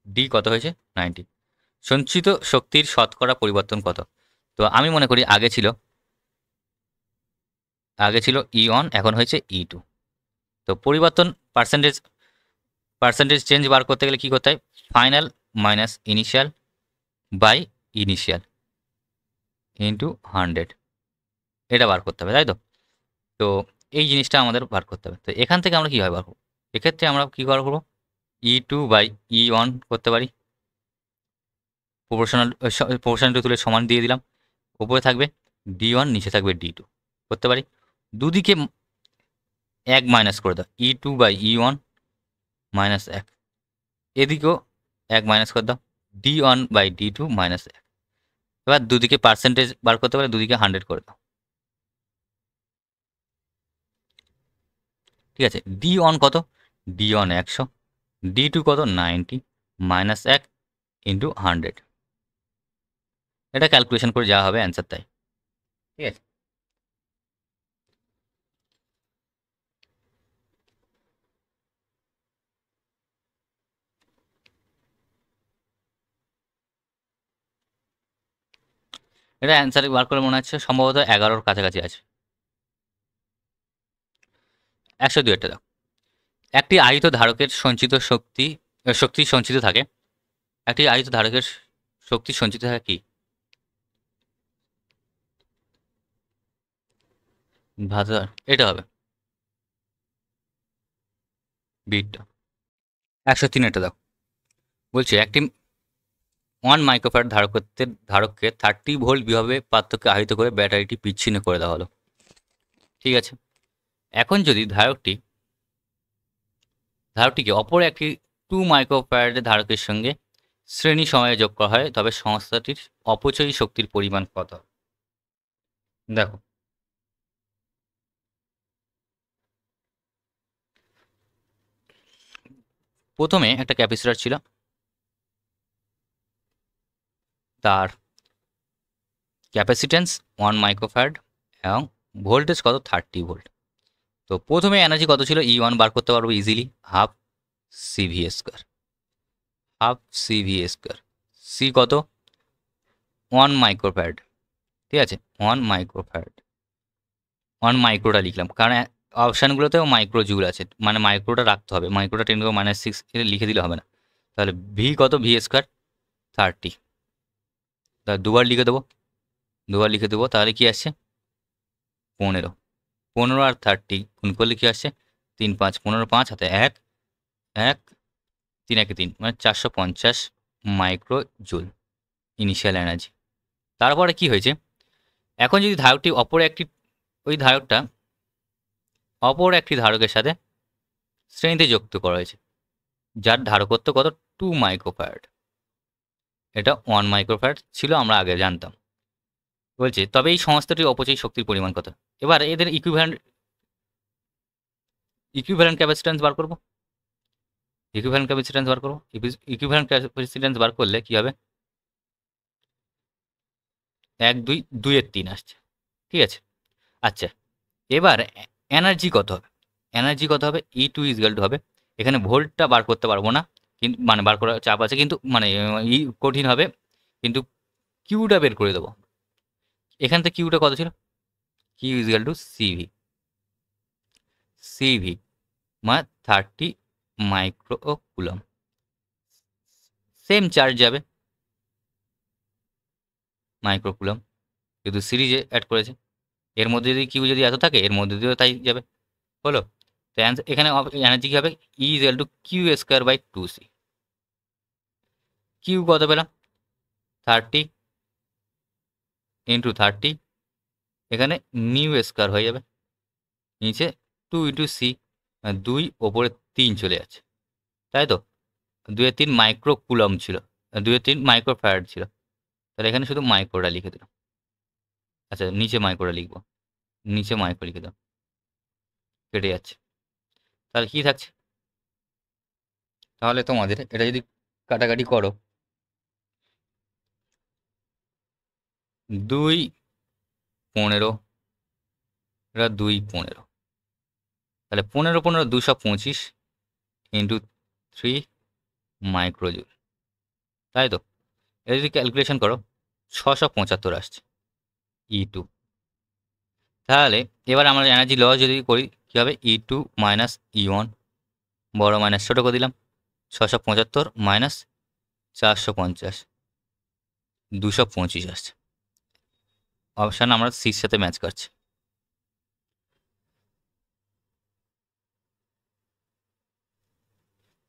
B: ডি কত হয়েছে? 90। সঞ্চিত শক্তির শতকরা পরিবর্তন কত? তো আমি মনে করি আগে ছিল E1, এখন হয়েছে E2। তো পরিবর্তন পার্সেন্টেজ চেঞ্জ বার করতে গেলে কি করতে হয়? Final minus initial by initial into 100, এটা বার করতে হবে, তাই তো? তো এই জিনিসটা আমাদের বার করতে হবে। তো এখান থেকে আমরা কীভাবে বার করবো? এক্ষেত্রে আমরা কী বার করবো? E2 বাই E1 করতে পারি, প্রপোর্শনাল টু তুলে সমান দিয়ে দিলাম, উপরে থাকবে D1, নিচে থাকবে D2 করতে পারি। দুদিকে 1 মাইনাস করে দাও, E2 বাই E1 মাইনাস 1, এদিকেও 1 মাইনাস করে দাও, D1 বাই D2 মাইনাস 1। এবার দুদিকে পার্সেন্টেজ বার করতে পারে, দুদিকে 100 করে দাও, ঠিক আছে? D1 কত? D1 100, D2 কত? 90, মাইনাস 1 ইন্টু 100। এটা ক্যালকুলেশন করে যা হবে অ্যান্সার তাই, ঠিক আছে? এটা অ্যান্সার বার করে মনে হচ্ছে সম্ভবত 11-র কাছাকাছি আছে। 102 দাও। একটি আহিত ধারকের সঞ্চিত শক্তি সঞ্চিত থাকে, একটি আহিত ধারকের শক্তি সঞ্চিত থাকে কি? ভাজার এটা হবে বিটটা। 103 দাও। বলছে একটি 1 মাইক্রোফ্যারাড ধারককে 30 ভোল্ট বিভবে পার্থক্যে আহিত করে ব্যাটারিটি বিচ্ছিন্ন করে দেওয়া হলো, ঠিক আছে? এখন যদি ধারকটিকে অপর একটি 2 মাইক্রোফ্যারাডের ধারকের সঙ্গে শ্রেণী সময়ে যোগ করা হয়, তবে সংস্থাটির অপচয়ী শক্তির পরিমাণ কত? দেখো, প্রথমে একটা ক্যাপাসিটর ছিল, তার ক্যাপাসিট্যান্স 1 মাইক্রোফ্যারাড এবং ভোল্টেজ কত? 30 ভোল্ট। তো প্রথমে এনার্জি কত ছিল? E1 বার করতে পারবো easily, half CV square, C কত? 1 মাইক্রোফ্যারাড, ঠিক আছে? 1 মাইক্রোফ্যারাড, 1 মাইক্রোটা লিখলাম কারণ অপশানগুলোতেও মাইক্রো জুল আছে, মানে মাইক্রোটা রাখতে হবে, মাইক্রোটা 10⁻⁶ এটা লিখে দিলে হবে না। তাহলে ভি কত? ভি স্কোয়ার 30, তাহলে দুবার লিখে দেবো, তাহলে কি আসছে? 15 আর 30 গুণ করলে কি আসছে? 3 5 15, 5 হাতে 1 1 3 1 3, মানে 450 মাইক্রো জুল ইনিশিয়াল এনার্জি। তারপরে কি হয়েছে? এখন যদি ধারকটি অপর একটি ধারকের সাথে শ্রেণীতে যুক্ত করা হয়েছে, যার ধারকত্ব কত? 2 মাইক্রোফ্যারাড, এটা 1 মাইক্রোফ্যারাড ছিল, আমরা আগে জানতাম। বলছে তবে এই সংস্থাটির অপচয়ী শক্তির পরিমাণ কত? এবার এদের ইকুইভ্যালেন্ট ক্যাপাসিট্যান্স বার করব। ইকুইভ্যালেন্ট ক্যাপাসিট্যান্স বার করলে কি হবে? 1 2 2 এর 3 আসছে, ঠিক আছে? আচ্ছা, এবার এনার্জি কত হবে? E2 ইজগাল টু হবে, এখানে ভোল্টটা বার করতে পারবো না, কিন্তু মানে বার করার চাপ আছে, কিন্তু মানে কঠিন হবে, কিন্তু কিউটা বের করে দেবো। এখান থেকে কিউটা কত ছিল? কিউ ইজগাল টু সিভি মানে 30 মাইক্রো কুলম, সেম চার্জ যাবে মাইক্রোকুলম, যেহেতু সিরিজে অ্যাড করেছে। এর মধ্যে যদি কিউ যদি এত থাকে এর মধ্যে দিয়েও তাই যাবে। হলো, তো এখানে এনার্জি কী হবে, E equal to Q square by 2c। Q কত পেলাম 30 ইন্টু 30, এখানে মিউ স্কোয়ার হয়ে যাবে, নিচে 2 ইন্টু সি, 2 ওপরে 3 চলে যাচ্ছে, তাই তো। 2 এর 3 মাইক্রো কুলম ছিল, 2 এর 3 মাইক্রো ফ্যারাড ছিল, তাহলে এখানে শুধু মাইক্রোটা লিখে দিলাম। আচ্ছা নিচে মাইক্রোটা লিখবো, নিচে মাইক্রো লিখে দাও, কেটে যাচ্ছে। তাহলে কি থাকছে, তাহলে তোমাদের এটা যদি কাটাকাটি করো, 2 15, এটা 2 15, তাহলে 15 15 225 ইন্টু 3 মাইক্রোজুল, তাই তো। এটা যদি ক্যালকুলেশন করো 675 আসছে E2। তাহলে এবার আমরা এনার্জি লস যদি করি কী হবে, E2 মাইনাস E1, বড় মাইনাস ছোটো করে দিলাম, 675 মাইনাস 450, 225 আসছে। অপশান আমরা সির সাথে ম্যাচ করছি।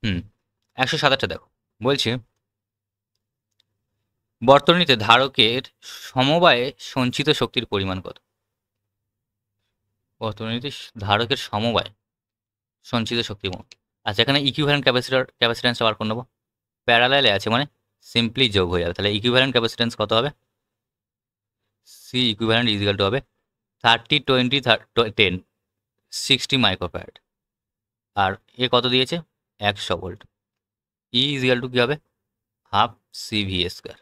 B: হুম 107টা দেখো, বলছে বর্তনীতে ধারকের সমবায়ে সঞ্চিত শক্তির পরিমাণ কত। বর্তনীতে ধারকের সমবায় সঞ্চিত শক্তি কত। আচ্ছা এখানে ইকুইভ্যালেন্ট ক্যাপাসিট্যান্স বার করে নেবো, প্যারালালে আছে মানে সিম্পলি যোগ হয়ে যাবে, তাহলে ইকুইভ্যালেন্ট ক্যাপাসিট্যান্স কত হবে, সি ইকুইভ্যালেন্ট ইজিক্যাল টু হবে 30 20 10 60 মাইক্রোফ্যারাড, আর এ কত দিয়েছে 100 ভোল্ট। ই ইজিক্যাল টু কী হবে, হাফ সিভি স্কোয়ার।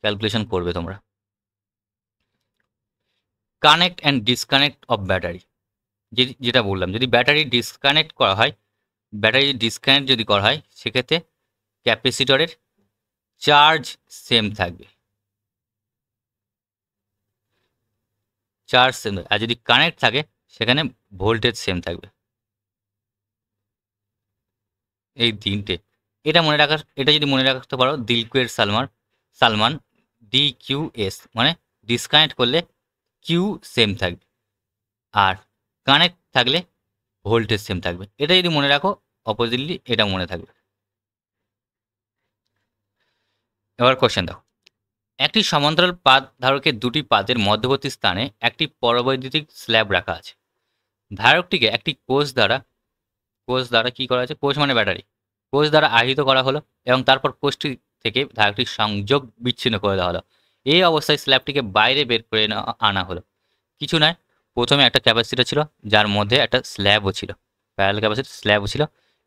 B: ক্যালকুলেশন করবে তোমরা। Connect and disconnect of battery, যেটা বললাম, যদি ব্যাটারি ডিসকানেক্ট করা হয়, ব্যাটারি ডিসকানেক্ট যদি করা হয় সেক্ষেত্রে ক্যাপাসিটরের চার্জ সেম থাকবে, চার্জ সেম, আর যদি কানেক্ট থাকে সেখানে ভোল্টেজ সেম থাকবে। এই তিনটে, এটা মনে রাখার, এটা যদি মনে রাখতে পারো দিলকুয়ের সালমান DQS, মানে ডিসকানেক্ট করলে কিউ সেম থাকবে আর কানেক্ট থাকলে ভোল্টেজ সেম থাকবে, এটা যদি মনে রাখো অপোজিটলি এটা মনে থাকবে। এবার কোশ্চেন দাও, একটি সমান্তরাল পাত ধারকের দুটি পাতের মধ্যবর্তী স্থানে একটি পরবৈদ্যুতিক স্ল্যাব রাখা আছে। ধারকটিকে একটি কোষ দ্বারা কি করা আছে, কোষ মানে ব্যাটারি, কোষ দ্বারা আহিত করা হলো এবং তারপর কোষটি থেকে ধারকটির সংযোগ বিচ্ছিন্ন করে দেওয়া হলো। এই অবস্থায় স্ল্যাবটিকে বাইরে বের করে আনা হলো। কিছু নয়, প্রথমে একটা ক্যাপাসিটর ছিল যার মধ্যে একটা স্ল্যাবও ছিল, প্যারালাল ক্যাপাসিটর স্ল্যাবও ছিল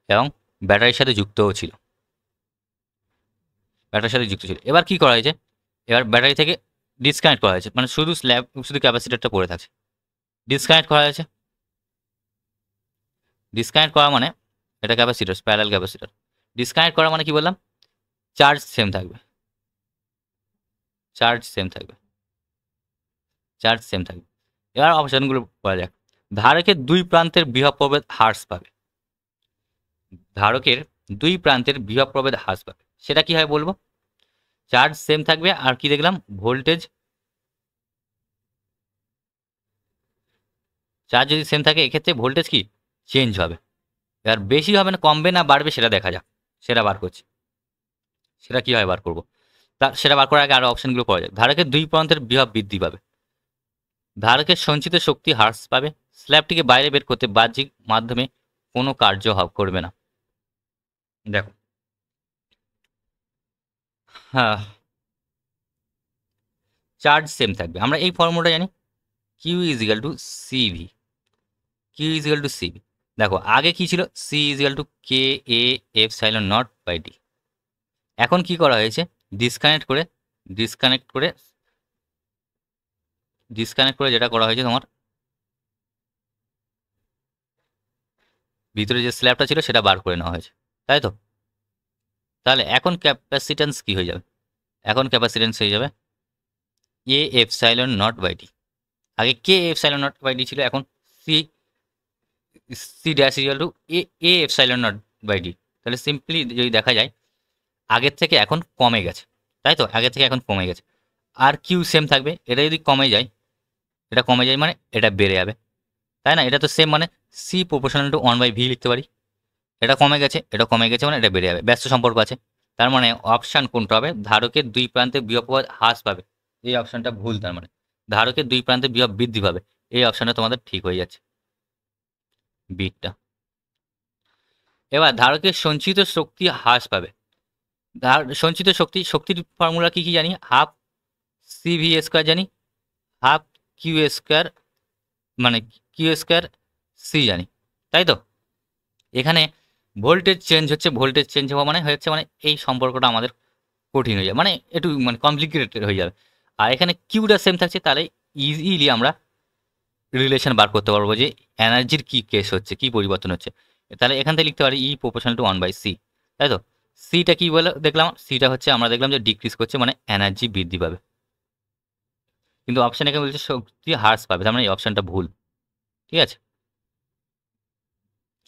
B: এবং ব্যাটারির সাথে যুক্তও ছিল, ব্যাটারির সাথে যুক্ত ছিল। এবার কি করা হয়েছে, এবার ব্যাটারি থেকে ডিসকানেক্ট করা হয়েছে, মানে শুধু ক্যাপাসিটরটা পড়ে থাকছে, ডিসকানেক্ট করা হয়েছে। ডিসকানেক্ট করা মানে এটা ক্যাপাসিটর, প্যারালাল ক্যাপাসিটর, ডিসকানেক্ট করা মানে কি বললাম, চার্জ সেম থাকবে, চার্জ সেম থাকবে, চার্জ সেম থাকবে। এবার অপশানগুলো করা যাক। ধারকের দুই প্রান্তের বিভব প্রভেদ হ্রাস পাবে, ধারকের দুই প্রান্তের বিভব প্রভেদ হ্রাস পাবে, সেটা কি হয় বলবো, চার্জ সেম থাকবে আর কি দেখলাম ভোল্টেজ, চার্জ যদি সেম থাকে এক্ষেত্রে ভোল্টেজ কি চেঞ্জ হবে। এবার বেশি হবে না কমবে না বাড়বে সেটা দেখা যাক, সেটা বার করছি, সেটা কীভাবে বার করবো, সেটা বার করার আগে আরও অপশানগুলো করা যায়। ধারকের দুই প্রান্তের বিভব বৃদ্ধি পাবে, ধারকের সঞ্চিত শক্তি হ্রাস পাবে, স্ল্যাবটিকে বাইরে বের করতে বাহ্যিক মাধ্যমে কোনো কার্য করবে না। দেখো হ্যাঁ, চার্জ সেম থাকবে, আমরা এই ফর্মুলাটা জানি, Q equal to CV, Q equal to CV. দেখো আগে কি ছিল, C equal to K A epsilon naught by D. এখন কি করা হয়েছে, ডিসকানেক্ট করে যেটা করা হয়েছে তোমার ভিতরে যে স্ল্যাবটা ছিল সেটা বার করে নেওয়া হয়েছে, তাই তো। তাহলে এখন ক্যাপাসিট্যান্স কি হয়ে যাবে, এখন ক্যাপাসিট্যান্স হয়ে যাবে A epsilon naught by D. আগে K epsilon naught by D ছিল, এখন C C dash equal to A epsilon naught by D. তাহলে সিম্পলি যদি দেখা যায় আগের থেকে এখন কমে গেছে, তাই তো? আগের থেকে এখন কমে গেছে। আর কিউ সেম থাকবে, এটা যদি কমে যায়, এটা কমে যায় মানে এটা বেড়ে যাবে, তাই না? এটা তো সেম, মানে সি প্রপোর্শনাল টু 1/v লিখতে পারি। এটা কমে গেছে, এটা কমে গেছে মানে এটা বেড়ে যাবে, ব্যস্ত সম্পর্ক আছে। তার মানে অপশান কোনটা হবে? ধারকের দুই প্রান্তে বিভব হ্রাস পাবে, এই অপশানটা ভুল। তার মানে ধারকের দুই প্রান্তে বিভব বৃদ্ধি পাবে, এই অপশানটা তোমাদের ঠিক হয়ে যাচ্ছে, বিটটা। এবার ধারকের সঞ্চিত শক্তি হ্রাস পাবে। সঞ্চিত শক্তির ফর্মুলা কি কি জানি? হাফ সিভি স্কোয়ার জানি, হাফ কিউ স্কোয়ার, মানে কিউ স্কোয়ার সি জানি, তাই তো? এখানে ভোল্টেজ চেঞ্জ হচ্ছে, ভোল্টেজ চেঞ্জ হওয়া মানে হচ্ছে মানে এই সম্পর্কটা আমাদের কঠিন হয়ে যাবে, মানে একটু মানে কমপ্লিকেটেড হয়ে যাবে। আর এখানে কিউটা সেম থাকছে, তাহলে ইজিলি আমরা রিলেশন বার করতে পারবো যে এনার্জির কি কেস হচ্ছে, কি পরিবর্তন হচ্ছে। তাহলে এখান থেকে লিখতে পারি ই প্রপোর্শনাল টু 1/c, তাই তো? সিটা কি বলে দেখলাম? সিটা হচ্ছে আমরা দেখলাম যে ডিক্রিজ করছে, মানে এনার্জি বৃদ্ধি পাবে। কিন্তু অপশান এখানে বলছে শক্তি হ্রাস পাবে, তার মানে এই অপশানটা ভুল। ঠিক আছে,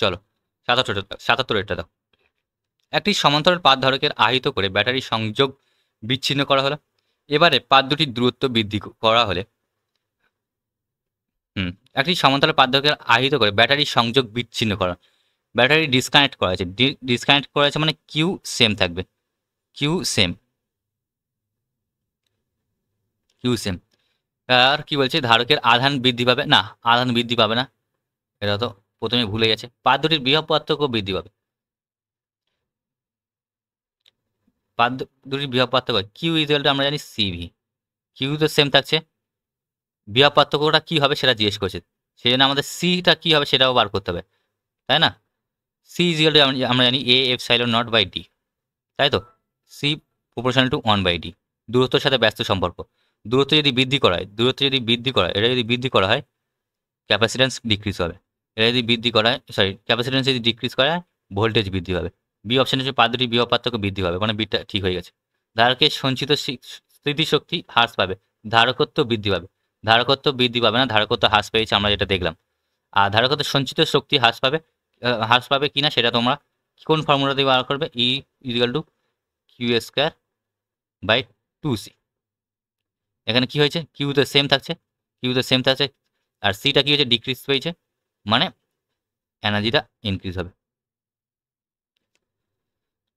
B: চলো 77 দাও। একটি সমান্তরাল পাত ধারকের আহিত করে ব্যাটারি সংযোগ বিচ্ছিন্ন করা হলো। এবারে পাত দুটির দূরত্ব বৃদ্ধি করা হলে একটি সমান্তরাল পাত ধারকের আহিত করে ব্যাটারি সংযোগ বিচ্ছিন্ন করা, ব্যাটারি ডিসকানেক্ট করা আছে, ডিসকানেক্ট করা আছে মানে কিউ সেম থাকবে, কিউ সেম, কিউ সেম। আর কি বলছে? ধারকের আধান বৃদ্ধি পাবে না, আধান বৃদ্ধি পাবে না, এটা তো প্রথমে ভুলে গেছে। পাত দুটির বিভব পার্থক্য বৃদ্ধি পাবে, পাত দুটির বিভব পার্থক্য কিউ ইকুয়াল টু আমরা জানি সিভি, কিউ তো সেম থাকছে, বিভব পার্থক্যটা কী হবে সেটা জিজ্ঞেস করছে, সেই জন্য আমাদের সিটা কী হবে সেটাও বার করতে হবে, তাই না? সি ইকুয়াল টু আমরা জানি A epsilon naught by D, তাই তো? সি প্রপোর্শনাল টু 1/d, দূরত্বের সাথে ব্যস্ত সম্পর্ক। দূরত্ব যদি বৃদ্ধি করা হয়, এটা যদি বৃদ্ধি করা হয় ক্যাপাসিট্যান্স ডিক্রিজ হবে, এটা যদি বৃদ্ধি করা হয়, সরি, ক্যাপাসিট্যান্স যদি ডিক্রিজ করা হয় ভোল্টেজ বৃদ্ধি পাবে। বি অপশানে হচ্ছে পাত দুটি বিভব পার্থক্য বৃদ্ধি পাবে, মানে বিটা ঠিক হয়ে গেছে। ধারকের সঞ্চিত স্থিতিশক্তি হ্রাস পাবে, ধারকত্ব বৃদ্ধি পাবে। ধারকত্ব বৃদ্ধি পাবে না, ধারকত্ব হ্রাস পেয়েছে, আমরা যেটা দেখলাম। আর ধারকত্ব সঞ্চিত শক্তি হ্রাস পাবে কিনা সেটা তোমরা কোন ফর্মুলা দিয়ে বার করবে? E equal to Q square by 2c। এখানে কি হয়েছে? কিউ তো সেম থাকছে, আর সিটা কি হয়েছে? ডিক্রিজ পেয়েছে, মানে এনার্জিটা ইনক্রিজ হবে।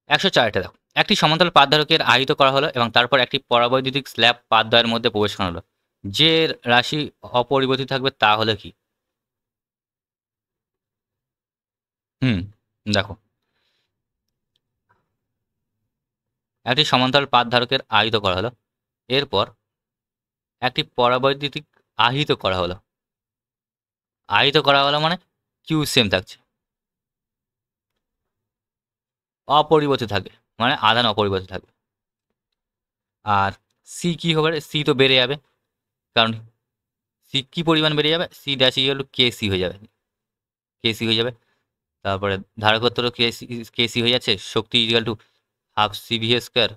B: 104টা দাও। একটি সমান্তরাল পাতধারকের আহিত করা হলো এবং তারপর একটি পরাবৈদ্যুতিক স্ল্যাব পাতদ্বয়ের মধ্যে প্রবেশ করানো হলো। যে রাশি অপরিবর্তিত থাকবে তা হলো কি? হুম, দেখো, একটি সমান্তরাল পাতধারকের আহিত করা হলো, এরপর একটি পরাবৈদ্যুতিক আহিত করা হলো। আহিত করা হলো মানে কিউ সেম থাকছে, অপরিবর্তিত থাকবে, মানে আধান অপরিবর্তিত থাকবে। আর সি কি হবে? সি তো বেড়ে যাবে, কারণ সি কি পরিমাণ বেড়ে যাবে? C dash equal to KC হয়ে যাবে, কেসি হয়ে যাবে। তারপরে ধারকত্বরও কেসি, কেসি হয়ে যাচ্ছে। শক্তি equal to half CV square,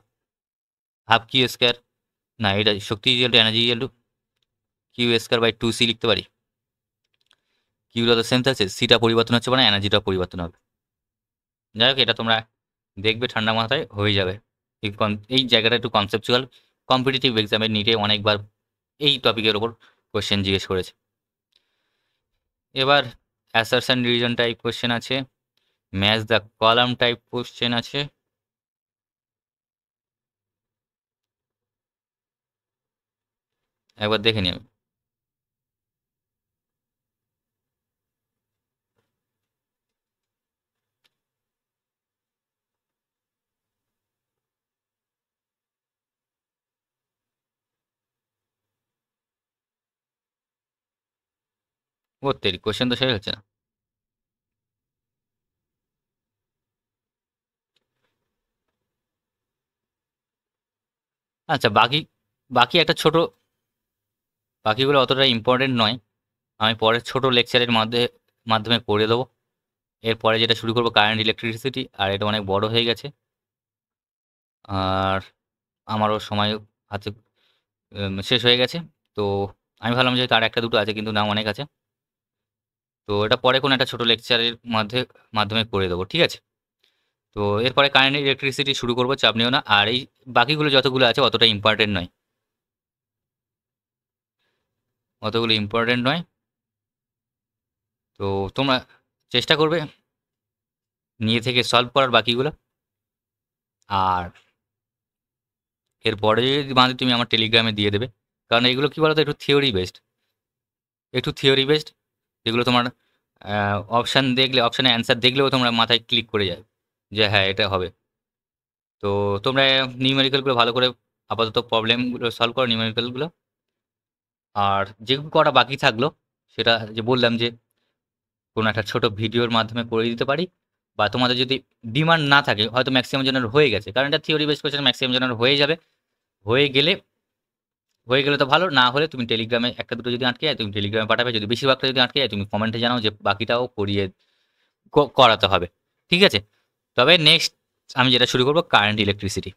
B: half Q square, না এটা শক্তি equal to energy equal to Q square by 2c লিখতে পারি। কিউটা তো সেম থাকছে, সিটা পরিবর্তন হচ্ছে মানে এনার্জিটা পরিবর্তন হবে। যাই হোক, এটা তোমরা দেখবে ঠান্ডা মাথায় হয়ে যাবে। এই জায়গাটা একটু কনসেপচুয়াল, কম্পিটিটিভ এক্সামের নিটে অনেকবার এই টপিকের ওপর কোশ্চেন জিজ্ঞেস করেছে। এবার অ্যাসারশন রিজন টাইপ কোশ্চেন আছে, match the column type question আছে। একবার দেখে নিই আমি। ও তেরি, কোশ্চেন তো শেষ হচ্ছে না। আচ্ছা, বাকি বাকি একটা ছোট, বাকিগুলো অতটা ইম্পর্টেন্ট নয়, আমি পরের ছোট লেকচারের মাধ্যমে করে দেবো। এরপরে যেটা শুরু করবো কারেন্ট ইলেকট্রিসিটি, আর এটা অনেক বড় হয়ে গেছে, আর আমারও সময় হাতে শেষ হয়ে গেছে। তো আমি ভাবলাম যে তার একটা দুটো আছে, কিন্তু না, অনেক আছে। তো এটা পরে কোনো একটা ছোট লেকচারের মাধ্যমে করে দেবো, ঠিক আছে? তো এরপরে কারেন্ট ইলেকট্রিসিটি শুরু করবো, চাপ নিও না। আর এই বাকিগুলো যতগুলো আছে অতটা ইম্পর্টেন্ট নয়, অতগুলো ইম্পর্টেন্ট নয়। তো তোমরা চেষ্টা করবে নিয়ে থেকে সলভ করার বাকিগুলো। আর এরপরে যদি বাঁধে তুমি আমার টেলিগ্রামে দিয়ে দেবে, কারণ এগুলো কী বলো তো একটু থিওরি বেসড, যেগুলো তোমার অপশান দেখলে, অপশানে অ্যান্সার দেখলেও তোমরা মাথায় ক্লিক করে যায় যে হ্যাঁ এটা হবে। তো তোমরা নিউমেরিক্যালগুলো ভালো করে আপাতত প্রবলেমগুলো সলভ করো, নিউমেরিক্যালগুলো। আর যে কটা বাকি থাকলো সেটা যে বললাম যে কোনো একটা ছোট ভিডিওর মাধ্যমে করে দিতে পারি, বা তোমাদের যদি ডিমান্ড না থাকে, হয়তো ম্যাক্সিমাম জনের হয়ে গেছে, কারণ এটা থিওরি বেস কোয়েশ্চেন, ম্যাক্সিমাম জনের হয়ে যাবে। হয়ে গেলে তো ভালো, না হলে তুমি টেলিগ্রামে একটা দুটো যদি আটকে যায় তুমি টেলিগ্রামে পাঠাবে, যদি বেশিরভাগটা যদি আটকে যায় তুমি কমেন্টে জানাও যে বাকিটাও করিয়ে করাতে হবে, ঠিক আছে? তবে নেক্সট আমি যেটা শুরু করবো কারেন্ট ইলেকট্রিসিটি।